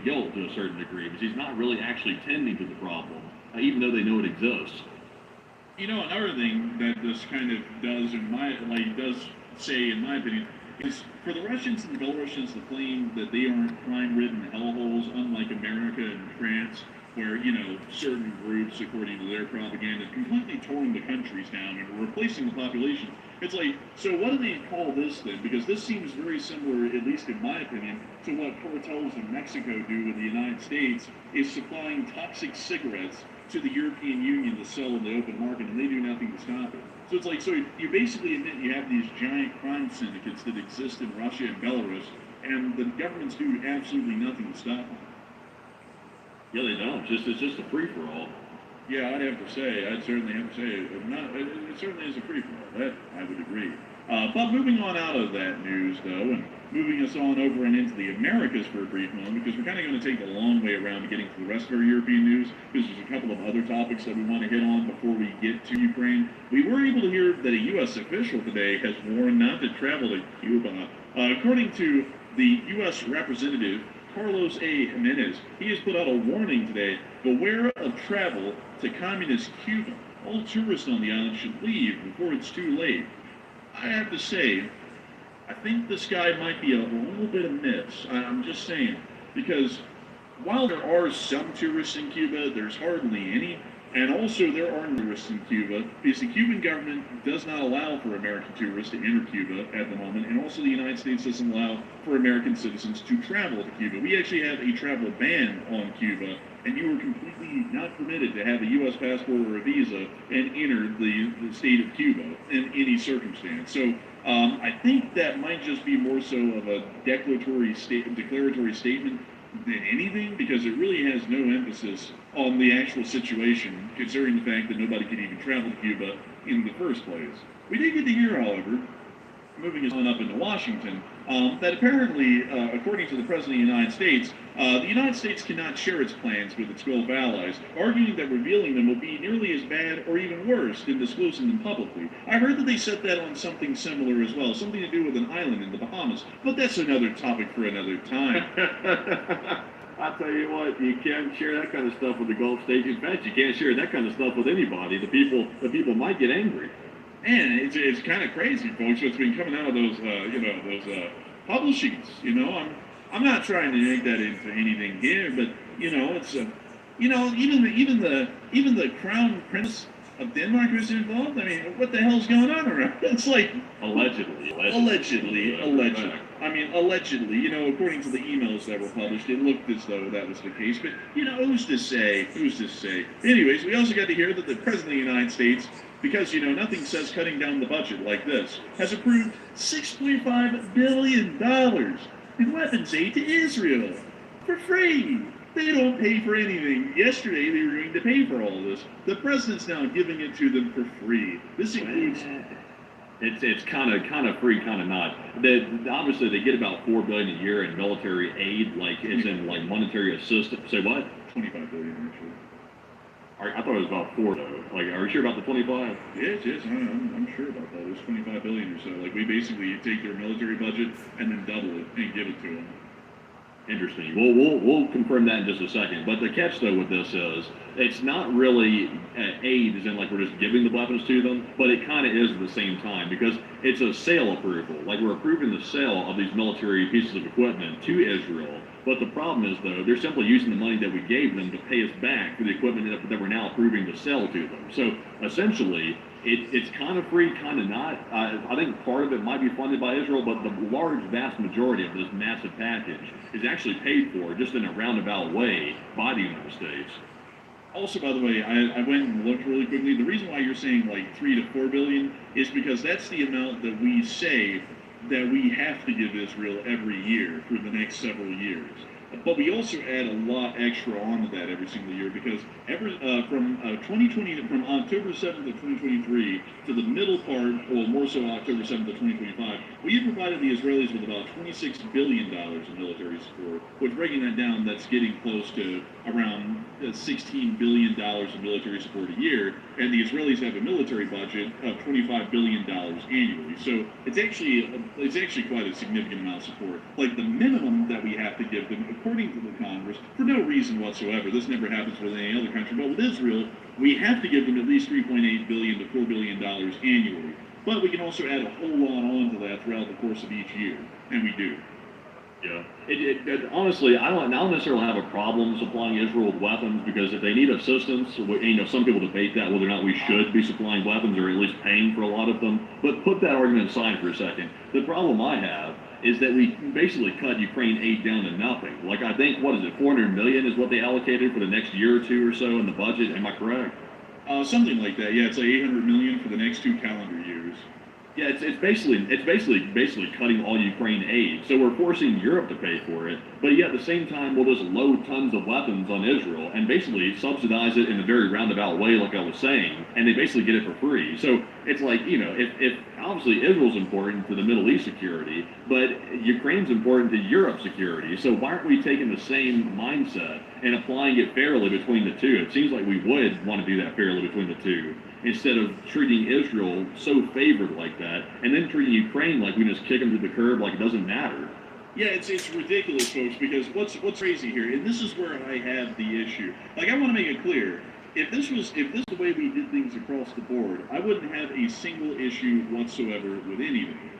guilt to a certain degree, because he's not really actually tending to the problem, even though they know it exists. Another thing that this kind of does say, in my opinion, is for the Russians and the Belarusians to claim that they aren't crime-ridden hellholes, unlike America and France, where, certain groups, according to their propaganda, completely torn the countries down and are replacing the population. It's like, so what do they call this then? Because this seems very similar, at least in my opinion, to what cartels in Mexico do with the United States, is supplying toxic cigarettes to the European Union to sell in the open market, and they do nothing to stop it. So it's like, so you basically admit you have these giant crime syndicates that exist in Russia and Belarus, and the governments do absolutely nothing to stop them. Yeah, they don't. It's just a free-for-all. Yeah, I'd certainly have to say, it certainly is a free-for-all. That I would agree. But moving on out of that news, though, and moving us on over and into the Americas for a brief moment, because we're kind of going to take the long way around to getting to the rest of our European news, because there's a couple of other topics that we want to hit on before we get to Ukraine. We were able to hear that a U.S. official today has warned not to travel to Cuba. According to the U.S. representative, Carlos A. Jimenez, he has put out a warning today: beware of travel to communist Cuba. All tourists on the island should leave before it's too late. I have to say, I think this guy might be a little bit amiss. I'm just saying, because while there are some tourists in Cuba, there's hardly any. And also there are tourists in Cuba, because the Cuban government does not allow for American tourists to enter Cuba at the moment, and also the United States doesn't allow for American citizens to travel to Cuba. We actually have a travel ban on Cuba, and you are completely not permitted to have a U.S. passport or a visa and enter the state of Cuba in any circumstance. So I think that might just be more so of a declaratory statement than anything, because it really has no emphasis on the actual situation, considering the fact that nobody could even travel to Cuba in the first place. We did get to hear, however, moving us on up into Washington, that apparently, according to the President of the United States, the United States cannot share its plans with its Gulf allies, arguing that revealing them will be nearly as bad or even worse than disclosing them publicly. I heard that they set that on something similar as well, something to do with an island in the Bahamas, but that's another topic for another time. I'll tell you what, you can't share that kind of stuff with the Gulf states. In fact, you can't share that kind of stuff with anybody. The people might get angry. Man, it's kind of crazy, folks, what's been coming out of those, those publishings. I'm not trying to make that into anything here, but it's even the Crown Prince of Denmark was involved. I mean, what the hell's going on around? It's like allegedly. I mean, allegedly, according to the emails that were published, it looked as though that was the case. But who's to say? Anyways, we also got to hear that the President of the United States, because, nothing says cutting down the budget like this, has approved $6.5 billion in weapons aid to Israel for free. They don't pay for anything. Yesterday, they were going to pay for all this. The president's now giving it to them for free. This includes... It's kind of free, kind of not. Obviously, they get about $4 billion a year in military aid, as in monetary assistance. Say what? $25 billion, actually. I thought it was about 4 though. Are you sure about the 25? Yes, I'm sure about that. There's 25 billion or so. We basically take their military budget and then double it and give it to them. Interesting. We'll confirm that in just a second. But the catch, though, with this is it's not really aid, as in we're just giving the weapons to them, but it kind of is at the same time, because it's a sale approval. We're approving the sale of these military pieces of equipment to Israel. But the problem is, though, they're simply using the money that we gave them to pay us back for the equipment that we're now approving to sell to them. So essentially, it's kind of free, kind of not. I think part of it might be funded by Israel, but the vast majority of this massive package is actually paid for just in a roundabout way by the United States. Also, by the way, I went and looked really quickly. The reason why you're saying 3 to 4 billion is because that's the amount that we say that we have to give Israel every year for the next several years. But we also add a lot extra onto that every single year, because from October 7th of 2023 to the middle part, or more so October 7th of 2025, we have provided the Israelis with about $26 billion in military support, which, breaking that down, that's getting close to around $16 billion of military support a year, and the Israelis have a military budget of $25 billion annually. So it's actually quite a significant amount of support. Like the minimum that we have to give them, according to the Congress, for no reason whatsoever. This never happens with any other country, but with Israel, we have to give them at least $3.8 billion to $4 billion annually. But we can also add a whole lot on to that throughout the course of each year, and we do. Yeah. Honestly, I don't necessarily have a problem supplying Israel with weapons because if they need assistance, some people debate that whether or not we should be supplying weapons or at least paying for a lot of them. But put that argument aside for a second. The problem I have is that we basically cut Ukraine aid down to nothing. Like I think, what is it, 400 million is what they allocated for the next year or two or so in the budget. Am I correct? Something like that. Yeah, it's like 800 million for the next 2 calendar years. Yeah, it's basically cutting all Ukraine aid. So we're forcing Europe to pay for it, but yet at the same time we'll just load tons of weapons on Israel and basically subsidize it in a very roundabout way, like I was saying, and they basically get it for free. So it's like, if obviously Israel's important to the Middle East security, but Ukraine's important to Europe's security. So why aren't we taking the same mindset and applying it fairly between the two? It seems like we would want to do that fairly between the two, instead of treating Israel so favored like that, and then treating Ukraine like we just kick them to the curb like it doesn't matter. Yeah, it's ridiculous, folks, because what's crazy here, and this is where I have the issue. Like, I want to make it clear, if this is the way we did things across the board, I wouldn't have a single issue whatsoever with anything.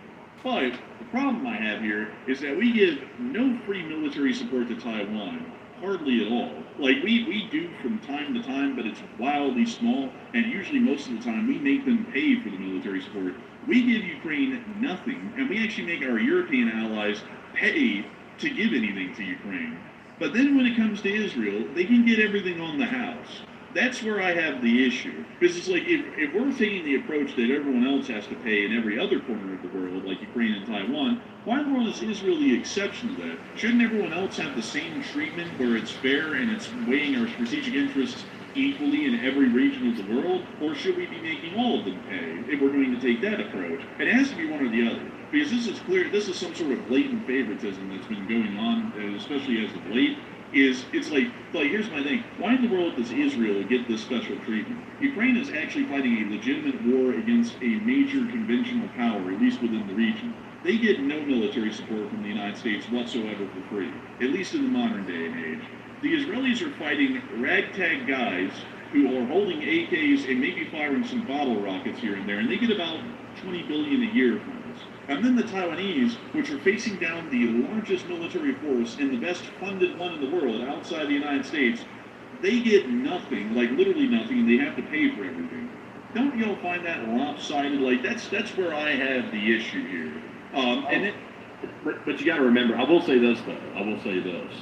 But the problem I have here is that we give no free military support to Taiwan. Hardly at all. Like, we do from time to time, but it's wildly small, and usually most of the time we make them pay for the military support. We give Ukraine nothing, and we actually make our European allies pay to give anything to Ukraine. But then when it comes to Israel, they can get everything on the house. That's where I have the issue. Because it's like, if we're taking the approach that everyone else has to pay in every other corner of the world, like Ukraine and Taiwan, why in the world is Israel the exception to that? Shouldn't everyone else have the same treatment where it's fair and it's weighing our strategic interests equally in every region of the world? Or should we be making all of them pay if we're going to take that approach? It has to be one or the other. Because this is clear, this is some sort of blatant favoritism that's been going on, especially as of late. It's like here's my thing. Why in the world does Israel get this special treatment? Ukraine is actually fighting a legitimate war against a major conventional power, at least within the region. They get no military support from the United States whatsoever for free, at least in the modern day and age. The Israelis are fighting ragtag guys who are holding AKs and maybe firing some bottle rockets here and there, and they get about $20 billion a year from this. And then the Taiwanese, which are facing down the largest military force and the best funded one in the world outside the United States, they get nothing, like literally nothing, and they have to pay for everything. Don't y'all find that lopsided? Like, that's where I have the issue here. But you got to remember, I will say this though. I will say this.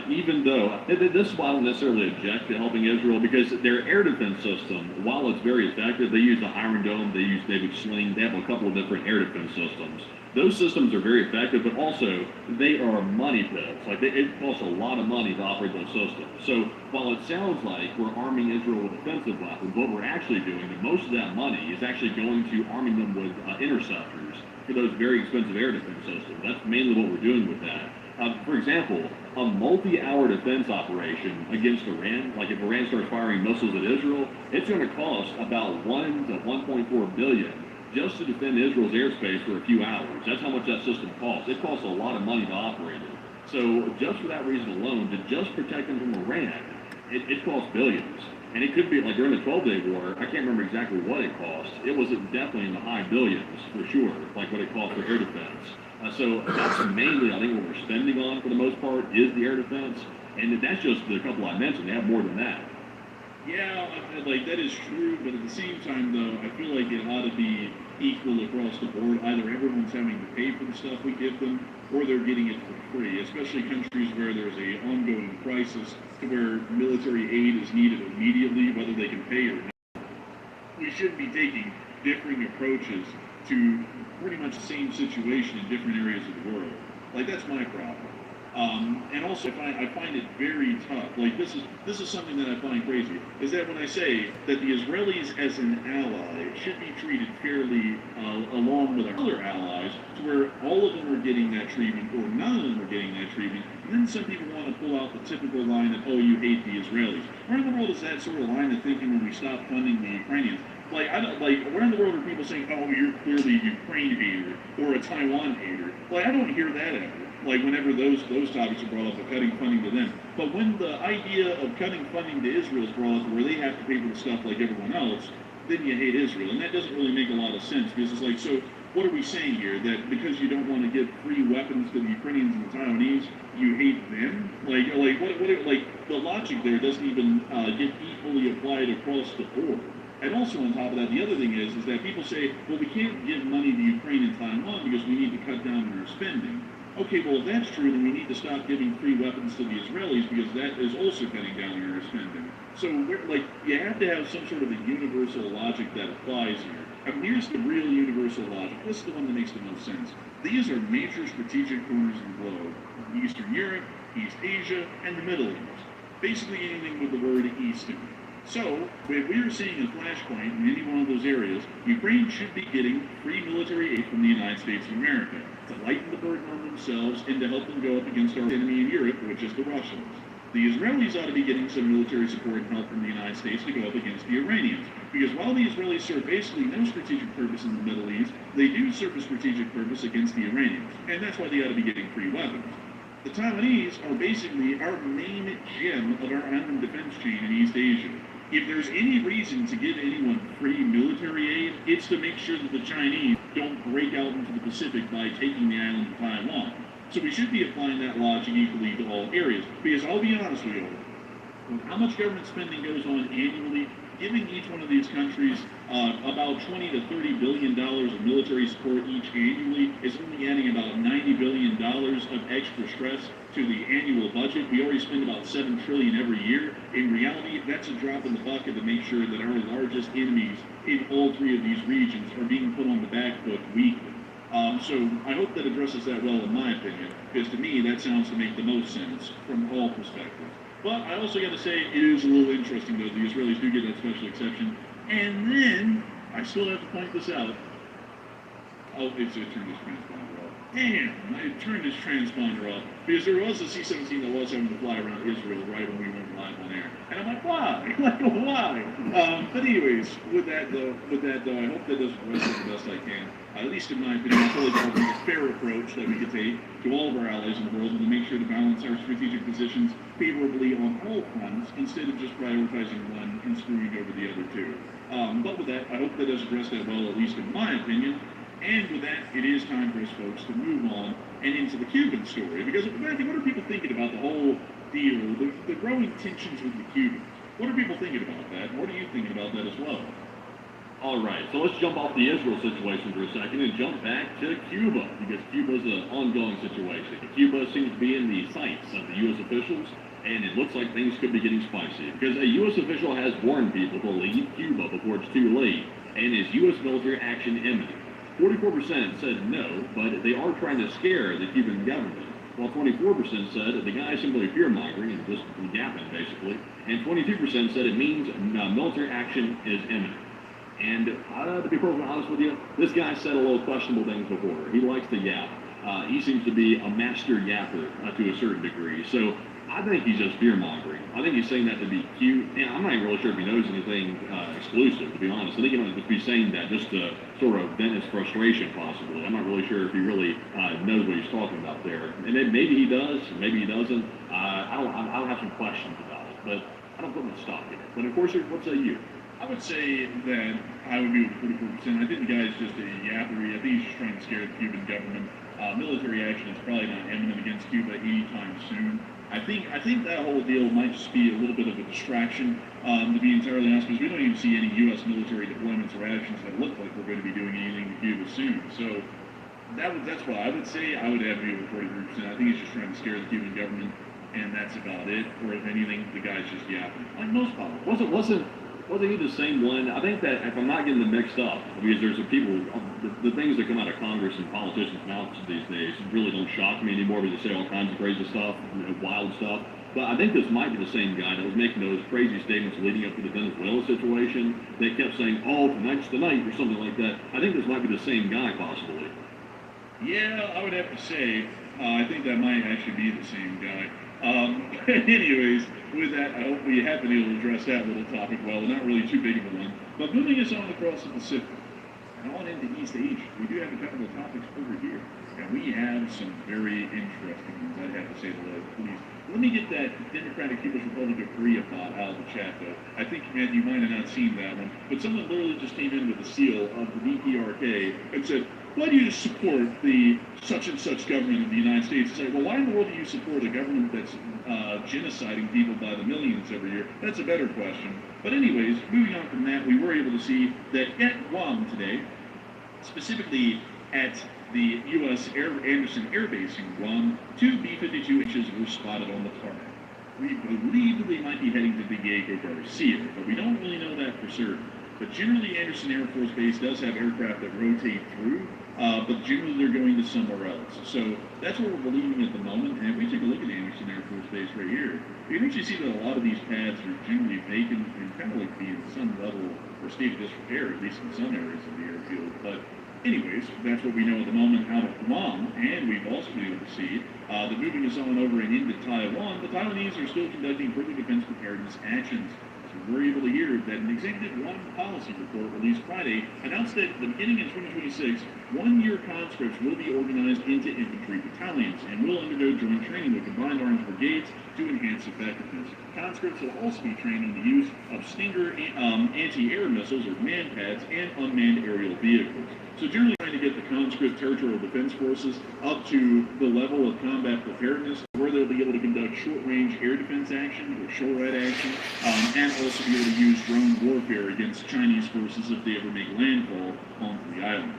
Even though this is why I don't necessarily object to helping Israel, because their air defense system, while it's very effective, they use the Iron Dome, they use David Sling, they have a couple of different air defense systems. Those systems are very effective, but also they are money pits. Like it costs a lot of money to operate those systems. So while it sounds like we're arming Israel with defensive weapons, what we're actually doing, and most of that money is actually going to arming them with interceptors for those very expensive air defense systems. That's mainly what we're doing with that. For example, a multi-hour defense operation against Iran, like if Iran starts firing missiles at Israel, it's going to cost about 1 to 1.4 billion just to defend Israel's airspace for a few hours. That's how much that system costs. It costs a lot of money to operate it. So just for that reason alone, to just protect them from Iran, it costs billions. And it could be like during the 12-day war, I can't remember exactly what it cost. It was definitely in the high billions for sure, like what it cost for air defense. So that's mainly, I think, what we're spending on for the most part is the air defense. And that's just the couple I mentioned. They have more than that. Yeah, like that is true, but at the same time, though, I feel like it ought to be equal across the board. Either everyone's having to pay for the stuff we give them, or they're getting it for free, especially countries where there's a ongoing crisis to where military aid is needed immediately, whether they can pay or not. We should be taking differing approaches to pretty much the same situation in different areas of the world. Like, that's my problem. And also, I find it very tough. Like, this is something that I find crazy, is that when I say that the Israelis as an ally should be treated fairly along with our other allies, to where all of them are getting that treatment or none of them are getting that treatment, And then some people want to pull out the typical line of, oh, you hate the Israelis. Where in the world is that sort of line of thinking when we stop funding the Ukrainians? Like, I don't, like, where in the world are people saying, oh, you're clearly a Ukraine hater or a Taiwan hater? Like, I don't hear that ever. Like, whenever those topics are brought up of cutting funding to them. But when the idea of cutting funding to Israel is brought up where they have to pay for the stuff like everyone else, then you hate Israel. And that doesn't really make a lot of sense because it's like, so what are we saying here? That because you don't want to give free weapons to the Ukrainians and the Taiwanese, you hate them? Like the logic there doesn't even get equally applied across the board. And also on top of that, the other thing is that people say, well, we can't give money to Ukraine and Taiwan because we need to cut down on our spending. Okay, well, if that's true, then we need to stop giving free weapons to the Israelis because that is also cutting down on our spending. So, you have to have some sort of a universal logic that applies here. I mean, here's the real universal logic. This is the one that makes the most sense. These are major strategic corners of the globe: Eastern Europe, East Asia, and the Middle East. Basically anything with the word East in it. So, if we are seeing a flashpoint in any one of those areas, Ukraine should be getting free military aid from the United States of America to lighten the burden on themselves and to help them go up against our enemy in Europe, which is the Russians. The Israelis ought to be getting some military support and help from the United States to go up against the Iranians. Because while the Israelis serve basically no strategic purpose in the Middle East, they do serve a strategic purpose against the Iranians. And that's why they ought to be getting free weapons. The Taiwanese are basically our main gem of our island defense chain in East Asia. If there's any reason to give anyone free military aid, it's to make sure that the Chinese don't break out into the Pacific by taking the island of Taiwan. So we should be applying that logic equally to all areas. Because I'll be honest with you, with how much government spending goes on annually, giving each one of these countries about $20 to $30 billion of military support each annually is only adding about $90 billion of extra stress to the annual budget. We already spend about $7 trillion every year. In reality, that's a drop in the bucket to make sure that our largest enemies in all three of these regions are being put on the back foot weekly. So I hope that addresses that well, in my opinion, because to me that sounds to make the most sense from all perspectives. But I also got to say it is a little interesting though. The Israelis do get that special exception, and then I still have to point this out. Oh, it turned this transponder off. Damn, I turned this transponder off because there was a C-17 that was having to fly around Israel right when we went live on air, and I'm like, why? Why? But anyways, with that though, I hope that does the best I can. At least in my opinion, I feel like that was a fair approach that we could take to all of our allies in the world and to make sure to balance our strategic positions favorably on all fronts instead of just prioritizing one and screwing over the other two. But with that, I hope that does address that well, at least in my opinion. And with that, it is time for us folks to move on and into the Cuban story. Because Matthew, what are people thinking about the whole deal, the growing tensions with the Cubans? What are people thinking about that? What are you thinking about that as well? All right, so let's jump off the Israel situation for a second and jump back to Cuba, because Cuba is an ongoing situation. Cuba seems to be in the sights of the U.S. officials, and it looks like things could be getting spicy, because a U.S. official has warned people to leave Cuba before it's too late, and is U.S. military action imminent? 44% said no, but they are trying to scare the Cuban government, while 24% said that the guy is simply fear-mongering and just yapping, basically, and 22% said it means military action is imminent. And to be perfectly honest with you, this guy said a little questionable things before. He likes to yap. He seems to be a master yapper to a certain degree. So I think he's just fear-mongering. I think he's saying that to be cute. And I'm not even really sure if he knows anything exclusive, to be honest. I think he might just be saying that just to sort of vent his frustration, possibly. I'm not really sure if he really knows what he's talking about there. And maybe he does, maybe he doesn't. I don't have some questions about it, but I don't put much stock in it. But of course, what say you? I would say that I would be with 44%. I think the guy's just a yappery. I think he's just trying to scare the Cuban government. Military action is probably not imminent against Cuba anytime soon. I think that whole deal might just be a little bit of a distraction, to be entirely honest, because we don't even see any U.S. military deployments or actions that look like we're going to be doing anything to Cuba soon. So that's why I would say I would have to be with 43%. I think he's just trying to scare the Cuban government, and that's about it. Or if anything, the guy's just yapping. Like most politics. Wasn't he the same one? I think that if I'm not getting them mixed up, because there's some people, the things that come out of Congress and politicians' mouths these days really don't shock me anymore because they say all kinds of crazy stuff, wild stuff. But I think this might be the same guy that was making those crazy statements leading up to the Venezuela situation. They kept saying, oh, tonight's the night, or something like that. I think this might be the same guy, possibly. Yeah, I would have to say I think that might actually be the same guy. Anyways, with that, I hope we have been able to address that little topic well. Not really too big of a one. But moving us on across the Pacific and on into East Asia, we do have a couple of topics over here. And we have some very interesting ones, I'd have to say the least. Let me get that Democratic People's Republic of Korea bot out of the chat, though. I think, man, you might have not seen that one. But someone literally just came in with a seal of the DPRK and said, why do you support the such and such government of the United States? It's like, well, why in the world do you support a government that's genociding people by the millions every year? That's a better question. But anyways, moving on from that, we were able to see that at Guam today, specifically at the U.S. Anderson Air Base in Guam, 2 B-52Hs were spotted on the tarmac. We believe that they might be heading to Diego Garcia, but we don't really know that for certain. But generally, Anderson Air Force Base does have aircraft that rotate through, but generally they're going to somewhere else. So that's what we're believing at the moment. And if we take a look at Anderson Air Force Base right here, you can actually see that a lot of these pads are generally vacant and kind of like being some level or state of disrepair, at least in some areas of the airfield. But anyways, that's what we know at the moment out of Guam, and we've also been able to see that moving us on over and into Taiwan, the Taiwanese are still conducting further defense preparedness actions. So we're able to hear that an executive Guam policy report released Friday announced that beginning in 2026, 1-year conscripts will be organized into infantry battalions and will undergo joint training with combined arms brigades to enhance effectiveness. Conscripts will also be trained on the use of Stinger anti-air missiles or MANPADS and unmanned aerial vehicles. So generally trying to get the conscript territorial defense forces up to the level of combat preparedness where they'll be able to conduct short-range air defense action or SHORAD action, and also be able to use drone warfare against Chinese forces if they ever make landfall onto the island.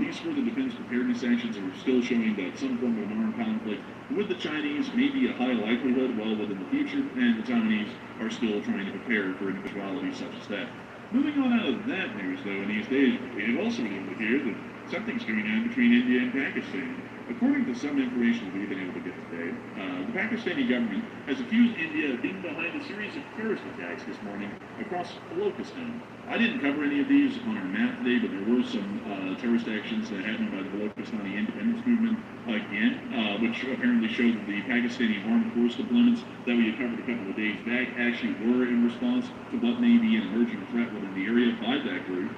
These further defense preparedness actions are still showing that some form of an armed conflict with the Chinese may be a high likelihood well within the future, and the Taiwanese are still trying to prepare for an eventuality such as that. Moving on out of that news, though, in East Asia, we have also been able to hear that something's going on between India and Pakistan. According to some information we've been able to get today, the Pakistani government has accused India of being behind a series of terrorist attacks this morning across Balochistan. I didn't cover any of these on our map today, but there were some terrorist actions that happened by the Balochistan independence movement again, which apparently showed that the Pakistani armed force deployments that we had covered a couple of days back actually were in response to what may be an emerging threat within the area by that group.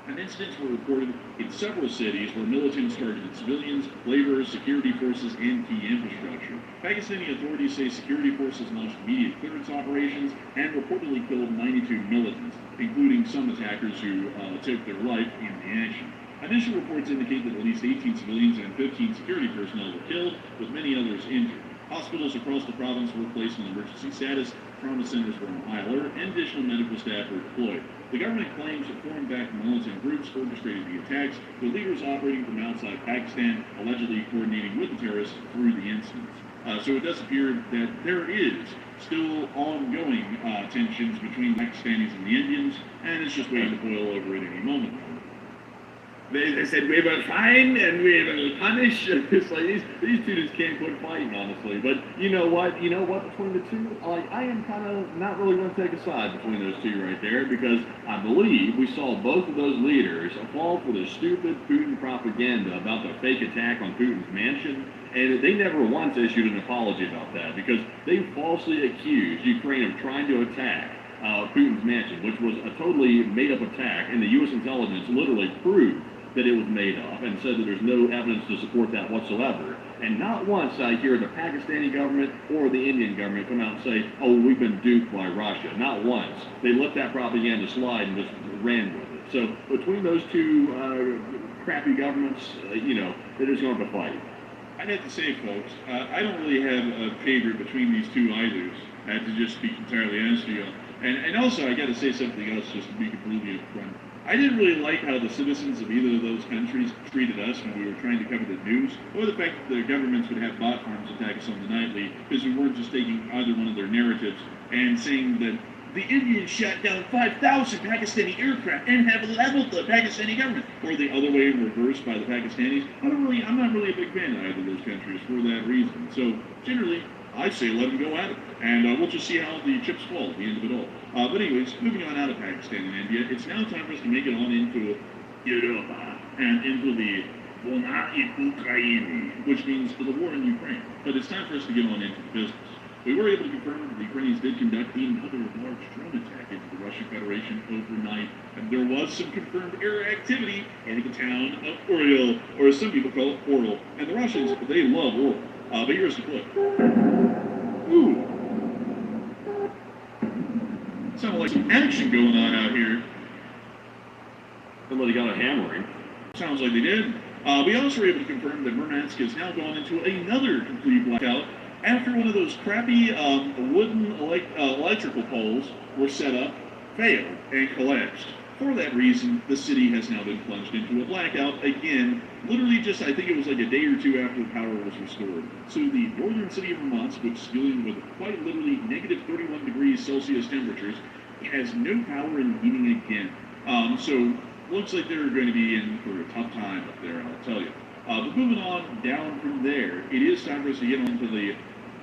And incidents were reported in several cities where militants targeted civilians, laborers, security forces, and key infrastructure. Pakistani authorities say security forces launched immediate clearance operations and reportedly killed 92 militants, including some attackers who took their life in the action. Initial reports indicate that at least 18 civilians and 15 security personnel were killed, with many others injured. Hospitals across the province were placed in emergency status, trauma centers were on high alert, and additional medical staff were deployed. The government claims that foreign-backed militant groups orchestrated the attacks, with leaders operating from outside Pakistan allegedly coordinating with the terrorists through the incidents. So it does appear that there is still ongoing tensions between Pakistanis and the Indians, and it's just waiting to boil over at any moment. They said we will fine and we will punish. It's like these two just can't quit fighting, honestly. But you know what? Between the two, I am kind of not really going to take a side between those two right there, because I believe we saw both of those leaders fall for the stupid Putin propaganda about the fake attack on Putin's mansion. And they never once issued an apology about that, because they falsely accused Ukraine of trying to attack Putin's mansion, which was a totally made-up attack, and the U.S. intelligence literally proved that it was made up and said that there's no evidence to support that whatsoever. And not once I hear the Pakistani government or the Indian government come out and say, oh, we've been duped by Russia. Not once. They let that propaganda slide and just ran with it. So between those two crappy governments, they're just going to fight. I'd have to say, folks, I don't really have a favorite between these two either, to just be entirely honest with you. And also, I got to say something else just to be completely upfront. I didn't really like how the citizens of either of those countries treated us when we were trying to cover the news, or the fact that the governments would have bot farms attack us on the nightly, because we weren't just taking either one of their narratives and saying that the Indians shot down 5,000 Pakistani aircraft and have leveled the Pakistani government, or the other way in reverse by the Pakistanis. I'm not really a big fan of either of those countries for that reason. So generally, I say let them go at it, and we'll just see how the chips fall at the end of it all. But anyways, moving on out of Pakistan and India, it's now time for us to make it on into Europe and into the Wojna in Ukraine, which means the war in Ukraine. But it's time for us to get on into the business. We were able to confirm that the Ukrainians did conduct another large drone attack into the Russian Federation overnight, and there was some confirmed air activity over the town of Oriel, or as some people call it, Oral. And the Russians, they love Oral. But here's the clip. Ooh. Sounded like some action going on out here. Somebody got a hammering. Sounds like they did. We also were able to confirm that Murmansk has now gone into another complete blackout after one of those crappy wooden electrical poles were set up, failed, and collapsed. For that reason, the city has now been plunged into a blackout again, literally just, I think it was like a day or two after the power was restored. So the northern city of Murmansk, which is dealing with quite literally negative 31 degrees Celsius temperatures, has no power and heating again. So looks like they're going to be in for a tough time up there, I'll tell you. But moving on down from there, it is time for us to get on to the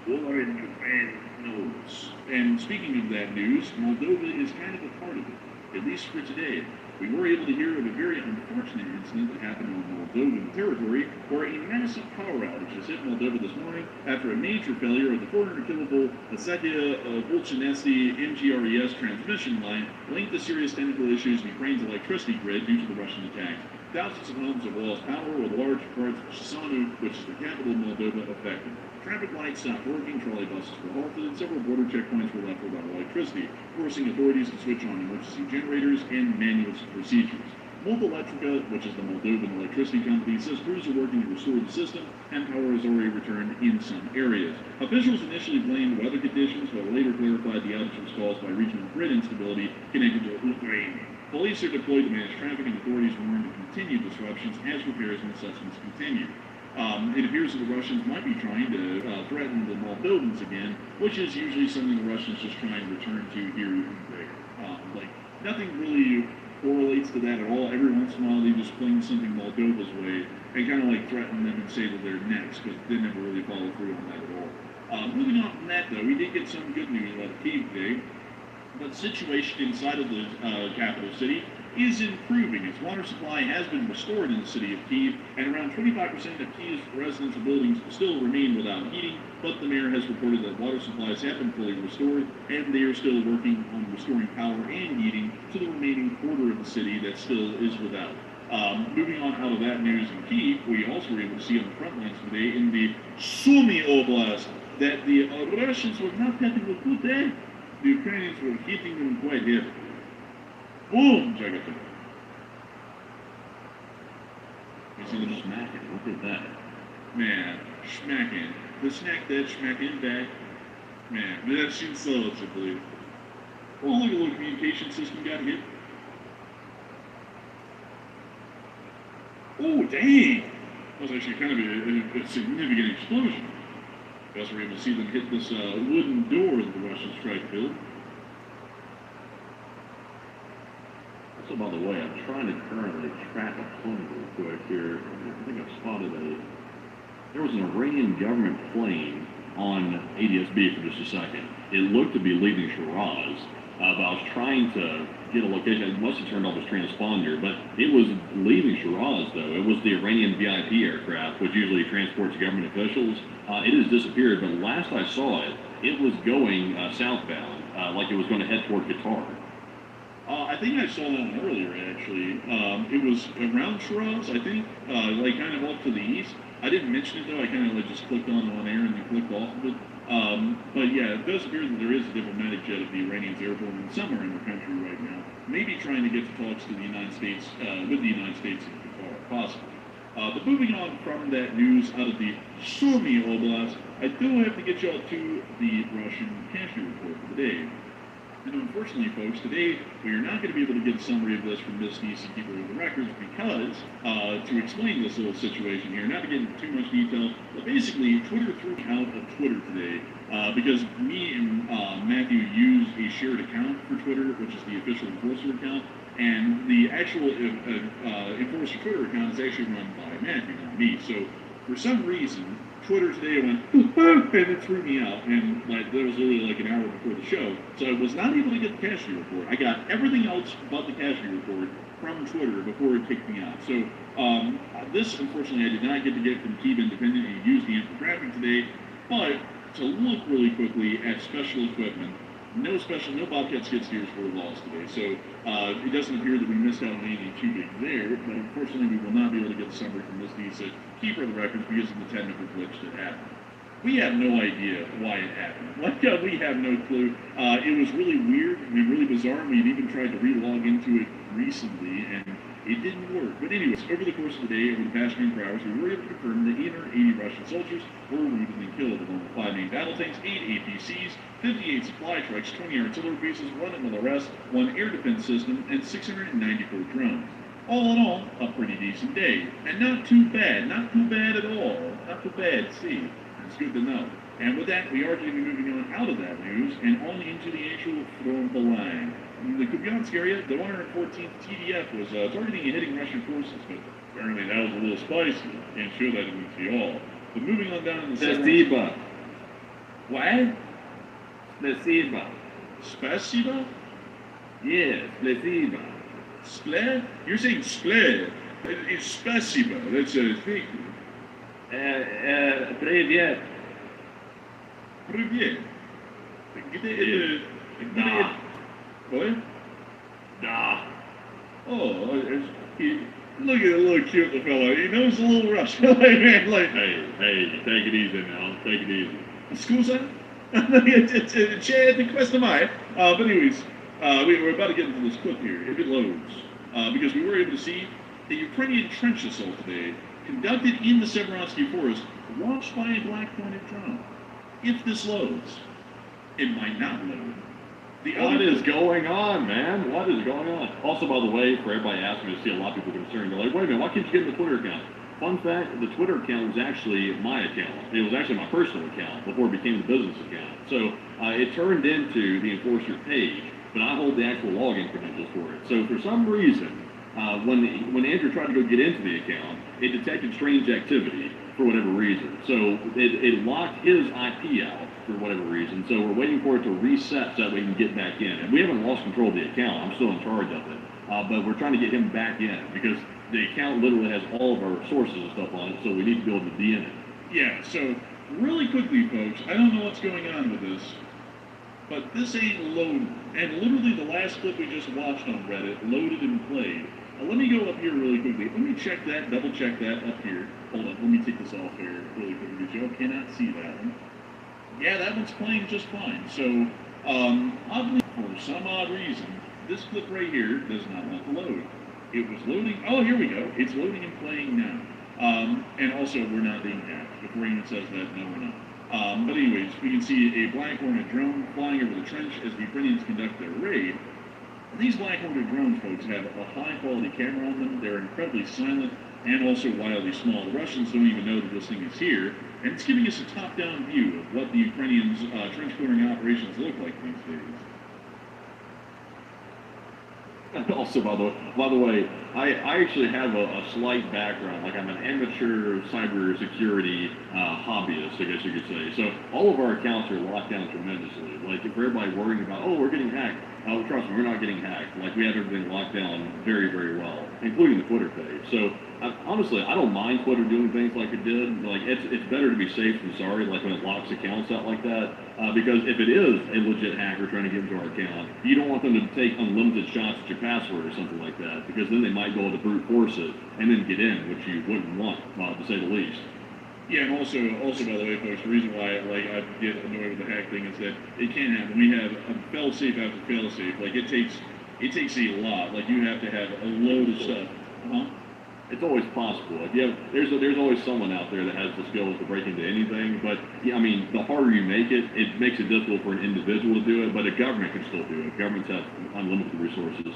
war in Japan news. And speaking of that news, Moldova is kind of a part of it, at least for today. We were able to hear of a very unfortunate incident that happened on Moldovan territory, where a massive power outage has hit Moldova this morning after a major failure of the 400 kilovolt Asetia Volchanesi MGRES transmission line linked to serious technical issues in Ukraine's electricity grid due to the Russian attack. Thousands of homes have lost power, with large parts of Chisinau, which is the capital of Moldova, affected. Traffic lights stopped working, trolley buses were halted, and several border checkpoints were left without electricity, forcing authorities to switch on emergency generators and manual procedures. Moldoelectrica, which is the Moldovan electricity company, says crews are working to restore the system, and power has already returned in some areas. Officials initially blamed weather conditions, but later clarified the outage was caused by regional grid instability connected to Ukraine. Police are deployed to manage traffic, and authorities warn of continued disruptions as repairs and assessments continue. It appears that the Russians might be trying to threaten the Moldovans again, which is usually something the Russians just try and return to here and there. Nothing really correlates to that at all. Every once in a while, they just fling something Moldova's way and kind of threaten them and say that they're next, but they never really follow through on that at all. Moving on from that, though, we did get some good news out of Kyiv today. But the situation inside of the capital city is improving. Its water supply has been restored in the city of Kyiv, and around 25% of Kyiv's residential buildings still remain without heating, but the mayor has reported that water supplies have been fully restored, and they are still working on restoring power and heating to the remaining quarter of the city that still is without. Moving on out of that news in Kyiv, we also were able to see on the front lines today in the Sumy Oblast that the Russians were not having a good day. The Ukrainians were hitting them quite heavily. Boom, Jagatin. You see them smacking. Look at that. Man, smacking. The snack that smacking back. Man, that shit solid, I believe. Oh, look, a little communication system got hit. Oh, dang. That was actually kind of a significant explosion. We also were able to see them hit this wooden door that the Russians tried to build. So, by the way, I'm trying to currently track a plane real quick here. I think I've spotted there was an Iranian government plane on ADSB for just a second. It looked to be leaving Shiraz, but I was trying to get a location. It must have turned off its transponder, but it was leaving Shiraz, though. It was the Iranian VIP aircraft, which usually transports government officials. It has disappeared, but last I saw it, it was going southbound, like it was going to head toward Qatar. I think I saw that one earlier, actually. It was around Shiraz, I think, kind of off to the east. I didn't mention it, though. I kind of just clicked on air and then clicked off of it. But yeah, it does appear that there is a diplomatic jet of the Iranians airborne somewhere in the country right now, maybe trying to get to talks to the United States, with the United States and Qatar, possibly. But moving on from that news out of the Sumy Oblast, I do have to get y'all to the Russian casualty report for the day. And unfortunately, folks, today we are not going to be able to get a summary of this from Ms. Neese and Keeper of the Records because, to explain this little situation here, not to get into too much detail, but basically Twitter threw out of Twitter today because me and Matthew use a shared account for Twitter, which is the official Enforcer account, and the actual Enforcer Twitter account is actually run by Matthew, not me. So For some reason, Twitter today went, and it threw me out. And like that was literally like an hour before the show. So I was not able to get the cash view report. I got everything else but the cash view report from Twitter before it kicked me out. So this, unfortunately, I did not get to get from Keeb Independent and use the infographic today. But to look really quickly at special equipment, no Bobcat skid steers were lost today. So it doesn't appear that we missed out on anything too big there. But unfortunately, we will not be able to get the summary from this decent keeper of the records because of the technical glitch that happened. We have no idea why it happened. We have no clue. It was really weird. I mean, really bizarre. We've even tried to re-log into it recently, and it didn't work. But anyways, over the course of the day, over the past 24 hours, we were able to confirm that 880 Russian soldiers were wounded and killed, along with 5 main battle tanks, 8 APCs, 58 supply trucks, 20 artillery pieces, 1 MLRS, 1 air defense system, and 694 drones. All in all, a pretty decent day. And not too bad. Not too bad at all. Not too bad, see. It's good to know. And with that, we are going to be moving on out of that news and on into the actual front line. In the Kupiansk area, the 114th TDF was targeting and hitting Russian forces, but apparently that was a little spicy. Can't show that to y'all. But moving on down in the Spasiba. What? Spasiba. Spasiba? Yeah, Spasiba. Sple? You're saying sple. It's spasiba. That's a thing. Привет. Привет. Да. What? Da. Oh, look at the little cute little fellow. He knows a little Russian. Hey, take it easy now. Take it easy. Scusa? C'è di questo mai. But anyways, we're about to get into this clip here, if it loads. Because we were able to see a Ukrainian trench assault today conducted in the Severonsky Forest, launched by a black-pointed drone. If this loads, it might not load. What is going on, man? What is going on? Also, by the way, for everybody asking me to see a lot of people concerned, they're like, wait a minute, why can't you get in the Twitter account? Fun fact, the Twitter account was actually my account. It was actually my personal account before it became the business account. So it turned into the Enforcer page, but I hold the actual login credentials for it. So for some reason, when Andrew tried to go get into the account, it detected strange activity for whatever reason. So it locked his IP out for whatever reason. So we're waiting for it to reset so that we can get back in. And we haven't lost control of the account. I'm still in charge of it. But we're trying to get him back in because the account literally has all of our sources and stuff on it. So we need to be able to be in it. Yeah, so really quickly, folks, I don't know what's going on with this, but this ain't loaded. And literally the last clip we just watched on Reddit loaded and played. Let me go up here really quickly. Let me check that, double check that up here. Hold on, let me take this off here really quickly because y'all cannot see that one. Yeah, that one's playing just fine. So, oddly, for some odd reason, this clip right here does not want to load. It was loading. Oh, here we go. It's loading and playing now. And also, we're not being hacked. Before anyone says that, no, we're not. But anyways, we can see a Black Hornet drone flying over the trench as the Ukrainians conduct their raid. These Black Hornet drones, folks, have a high-quality camera on them. They're incredibly silent and also wildly small. The Russians don't even know that this thing is here, and it's giving us a top-down view of what the Ukrainians' trench-coating operations look like these days. Also, by the way, I actually have a slight background. Like I'm an amateur cybersecurity hobbyist, I guess you could say. So all of our accounts are locked down tremendously. Like if everybody worrying about, oh, we're getting hacked. Trust me, we're not getting hacked. Like we have everything locked down very, very well, including the Twitter page. So honestly, I don't mind Twitter doing things like it did. Like it's better to be safe than sorry. Like when it locks accounts out like that, because if it is a legit hacker trying to get into our account, you don't want them to take unlimited shots at your password or something like that, because then they might go to brute force it and then get in, which you wouldn't want, to say the least. Yeah, and also by the way, folks, the reason why I get annoyed with the hack thing is that it can't happen. We have a fail-safe after fail-safe. Like it takes a lot. Like you have to have a load of stuff. It's always possible. Like there's always someone out there that has the skills to break into anything. But yeah, I mean, the harder you make it, it makes it difficult for an individual to do it. But a government can still do it. Governments have unlimited resources.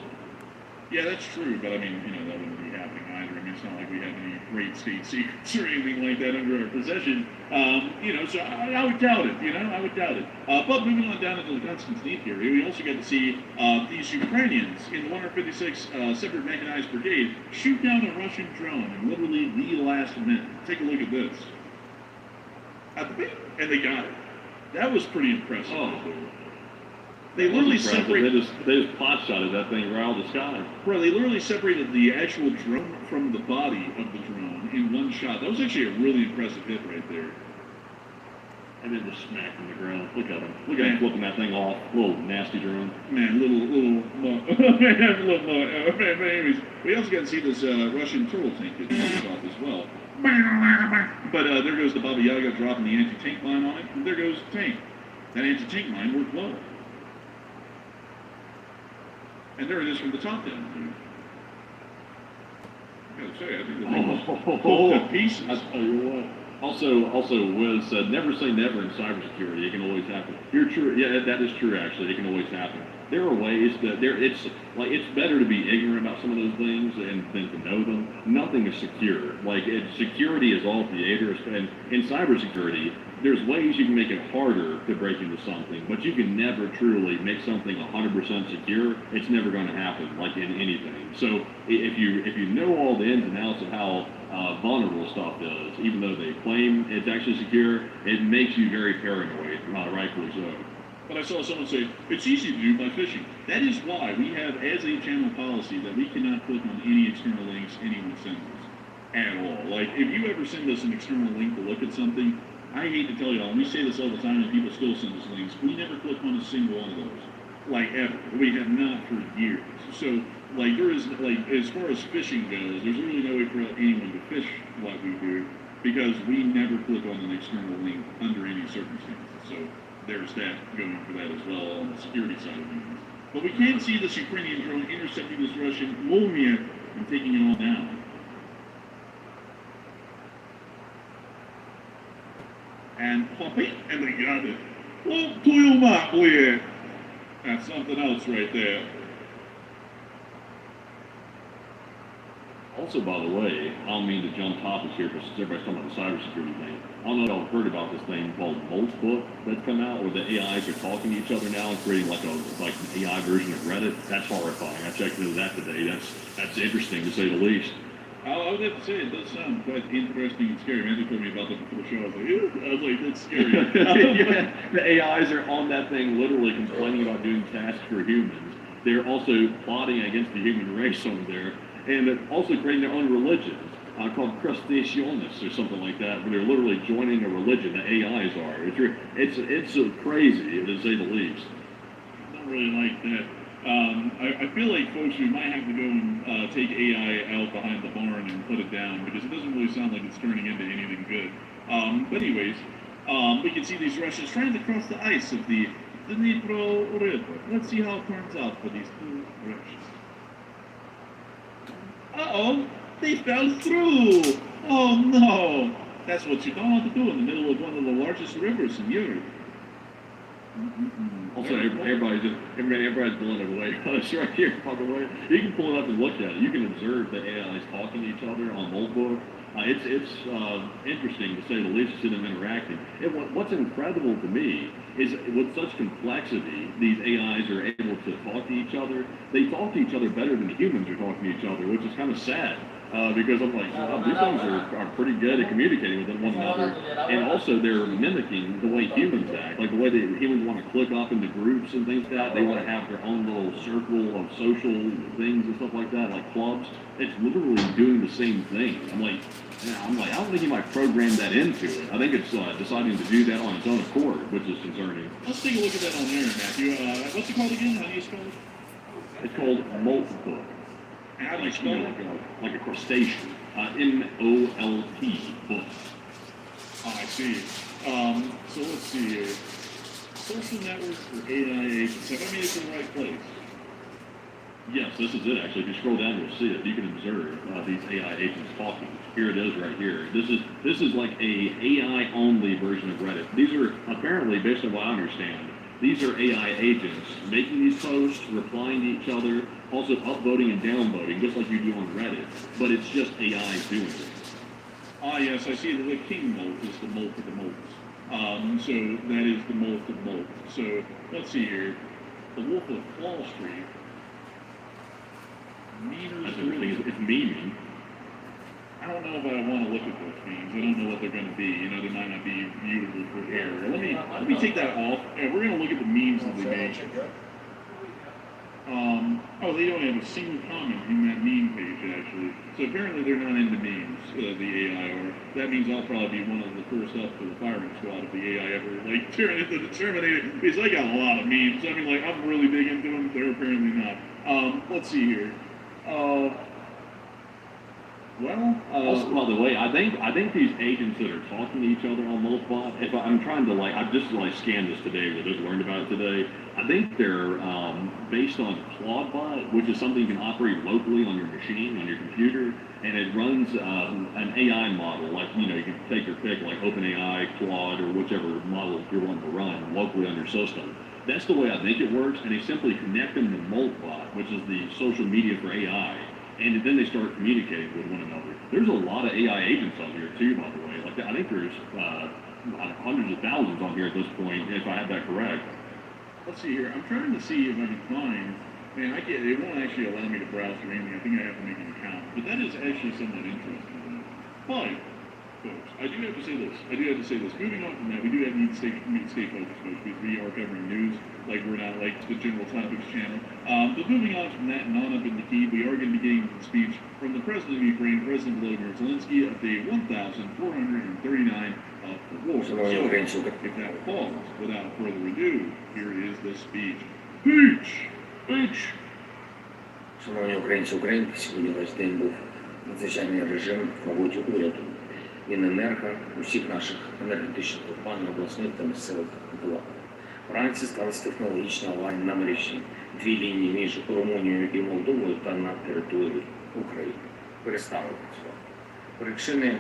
Yeah, that's true. But I mean, that wouldn't be happening either. I mean, it's not like we have any great state secrets or anything like that under our possession. So I would doubt it. I would doubt it. But moving on down into the Konstantin area, we also got to see these Ukrainians in the 156th Separate Mechanized Brigade shoot down a Russian drone in literally the last minute. Take a look at this. And they got it. That was pretty impressive. Oh. They literally separated. They just pot shotted that thing right out of the sky. Bro, they literally separated the actual drone from the body of the drone in one shot. That was actually a really impressive hit right there. And then just smacked in the ground. Look at him. Look at him flipping that thing off. Little nasty drone. Man, little but anyways, we also got to see this Russian turtle tank get knocked off as well. But there goes the Baba Yaga dropping the anti-tank mine on it, and there goes the tank. That anti-tank mine worked well. And there it is from the top down. I gotta say, I think the thing was pulled to pieces. I tell you what. Also, Wiz said, never say never in cybersecurity. It can always happen. You're true. Yeah, that is true. Actually, it can always happen. There are ways that it's better to be ignorant about some of those things than to know them. Nothing is secure. Security is all theater. And in cybersecurity, there's ways you can make it harder to break into something, but you can never truly make something 100% secure. It's never going to happen, like in anything. So if you know all the ins and outs of how vulnerable stuff is, even though they claim it's actually secure, it makes you very paranoid, rightfully so. But I saw someone say, it's easy to do by phishing. That is why we have, as a channel policy, that we cannot click on any external links anyone sends us. At all. Like, if you ever send us an external link to look at something, I hate to tell y'all, and we say this all the time and people still send us links, we never click on a single one of those. Like, ever. We have not for years. So, there is, as far as phishing goes, there's really no way for anyone to phish what we do, because we never click on an external link under any circumstances. So, there's that going for that as well on the security side of things. But we can see this Ukrainian drone intercepting this Russian Molniya and taking it all down. And popping, and they got it. Well, to you, Mark, boy. That's something else right there. Also, by the way, I don't mean to jump topics here because everybody's talking about the cybersecurity thing. I don't know if y'all heard about this thing called Moltbook that's come out, where the AIs are talking to each other now and creating like an AI version of Reddit. That's horrifying. I checked into that today. That's interesting to say the least. I would have to say it does sound quite interesting and scary. Matthew told me about that before the show. I was like, that's scary. Yeah, the AIs are on that thing literally complaining about doing tasks for humans. They're also plotting against the human race over there. And they're also creating their own religions called Crustaceonists or something like that, where they're literally joining a religion. The AIs are. It's crazy, to say the least. I don't really like that. I feel like, folks, we might have to go and take AI out behind the barn and put it down, because it doesn't really sound like it's turning into anything good. But anyways, we can see these Russians trying to cross the ice of the Dnipro River. Let's see how it turns out for these two Russians. Uh-oh, they fell through. Oh, no. That's what you don't want to do in the middle of one of the largest rivers in Europe. Also, everybody's blowing it away. It's right here, by the way. You can pull it up and look at it. You can observe the AIs talking to each other on Moltbook. It's interesting, to say the least, to see them interacting. What's incredible to me is with such complexity, these AIs are able to talk to each other. They talk to each other better than humans are talking to each other, which is kind of sad. Because I'm like, wow, these things are pretty good at communicating with one another. And also they're mimicking the way humans act. Like the way that humans want to click off into groups and things like that. They want to have their own little circle of social things and stuff like that, like clubs. It's literally doing the same thing. I'm like, I don't think you might program that into it. I think it's deciding to do that on its own accord, which is concerning. Let's take a look at that on there, Matthew. What's it called again? How do you spell it? It's called Moltbook. How do you spell it? Like a crustacean. M-O-L-T, book. Oh, I see. So let's see here. Social networks for AI agents. Have I made it to the right place? Yes, this is it, actually. If you scroll down, you'll see it. You can observe these AI agents talking. Here it is right here. This is like a AI-only version of Reddit. These are apparently, based on what I understand, These are AI agents making these posts, replying to each other, also upvoting and downvoting, just like you do on Reddit. But it's just AI doing it. Ah, yes, I see that the king molt is the molt of the molts. So that is the molt of molt. So let's see here. The Wolf of Wall Street. That's the thing, it's memeing. I don't know if I want to look at those memes. I don't know what they're going to be. You know, they might not be beautiful for hair. Let me take that off. Yeah, we're going to look at the memes that they make. Oh, they only have a single comment in that meme page, actually. So apparently they're not into memes, the AI are. That means I'll probably be one of the first up for the firing squad if the AI ever, like, turn into the Terminator. Because I got a lot of memes. I mean, like, I'm really big into them. They're apparently not. Let's see here. Also, by the way, I think these agents that are talking to each other on Moltbot, if I'm trying to I've just scanned this today, or just learned about it today. I think they're based on Claudebot, which is something you can operate locally on your machine, on your computer, and it runs an AI model. Like, you know, you can take your pick, like OpenAI, Claude, or whichever model you're wanting to run locally on your system. That's the way I think it works, and they simply connect them to Moltbot, which is the social media for AI. And then they start communicating with one another. There's a lot of AI agents on here too, by the way. Like, I think there's hundreds of thousands on here at this point, if I have that correct. Let's see here. I'm trying to see if I can find. Man, it won't actually allow me to browse through anything. I think I have to make an account. But that is actually somewhat interesting. But, folks, I do have to say this. Moving on from that, we do need to stay focused, folks, because we are covering news. Like, we're not like the general topics channel. But moving on from that and on up in the key, we are going to be getting the speech from the President of Ukraine, President Volodymyr Zelensky, of day 1,439 of the war. So, if that falls, without further ado, here is the speech. Speech! Шановні українці, українки, сьогодні весь день був надзвичайний режим в роботі уряду, Міненерго, усіх наших енергетичних компаній, обласних та місцевих владах. Вранці сталася технологічна аварія на мережі. Дві лінії між Румунією і Молдовою та на території України перестали працювати. Причини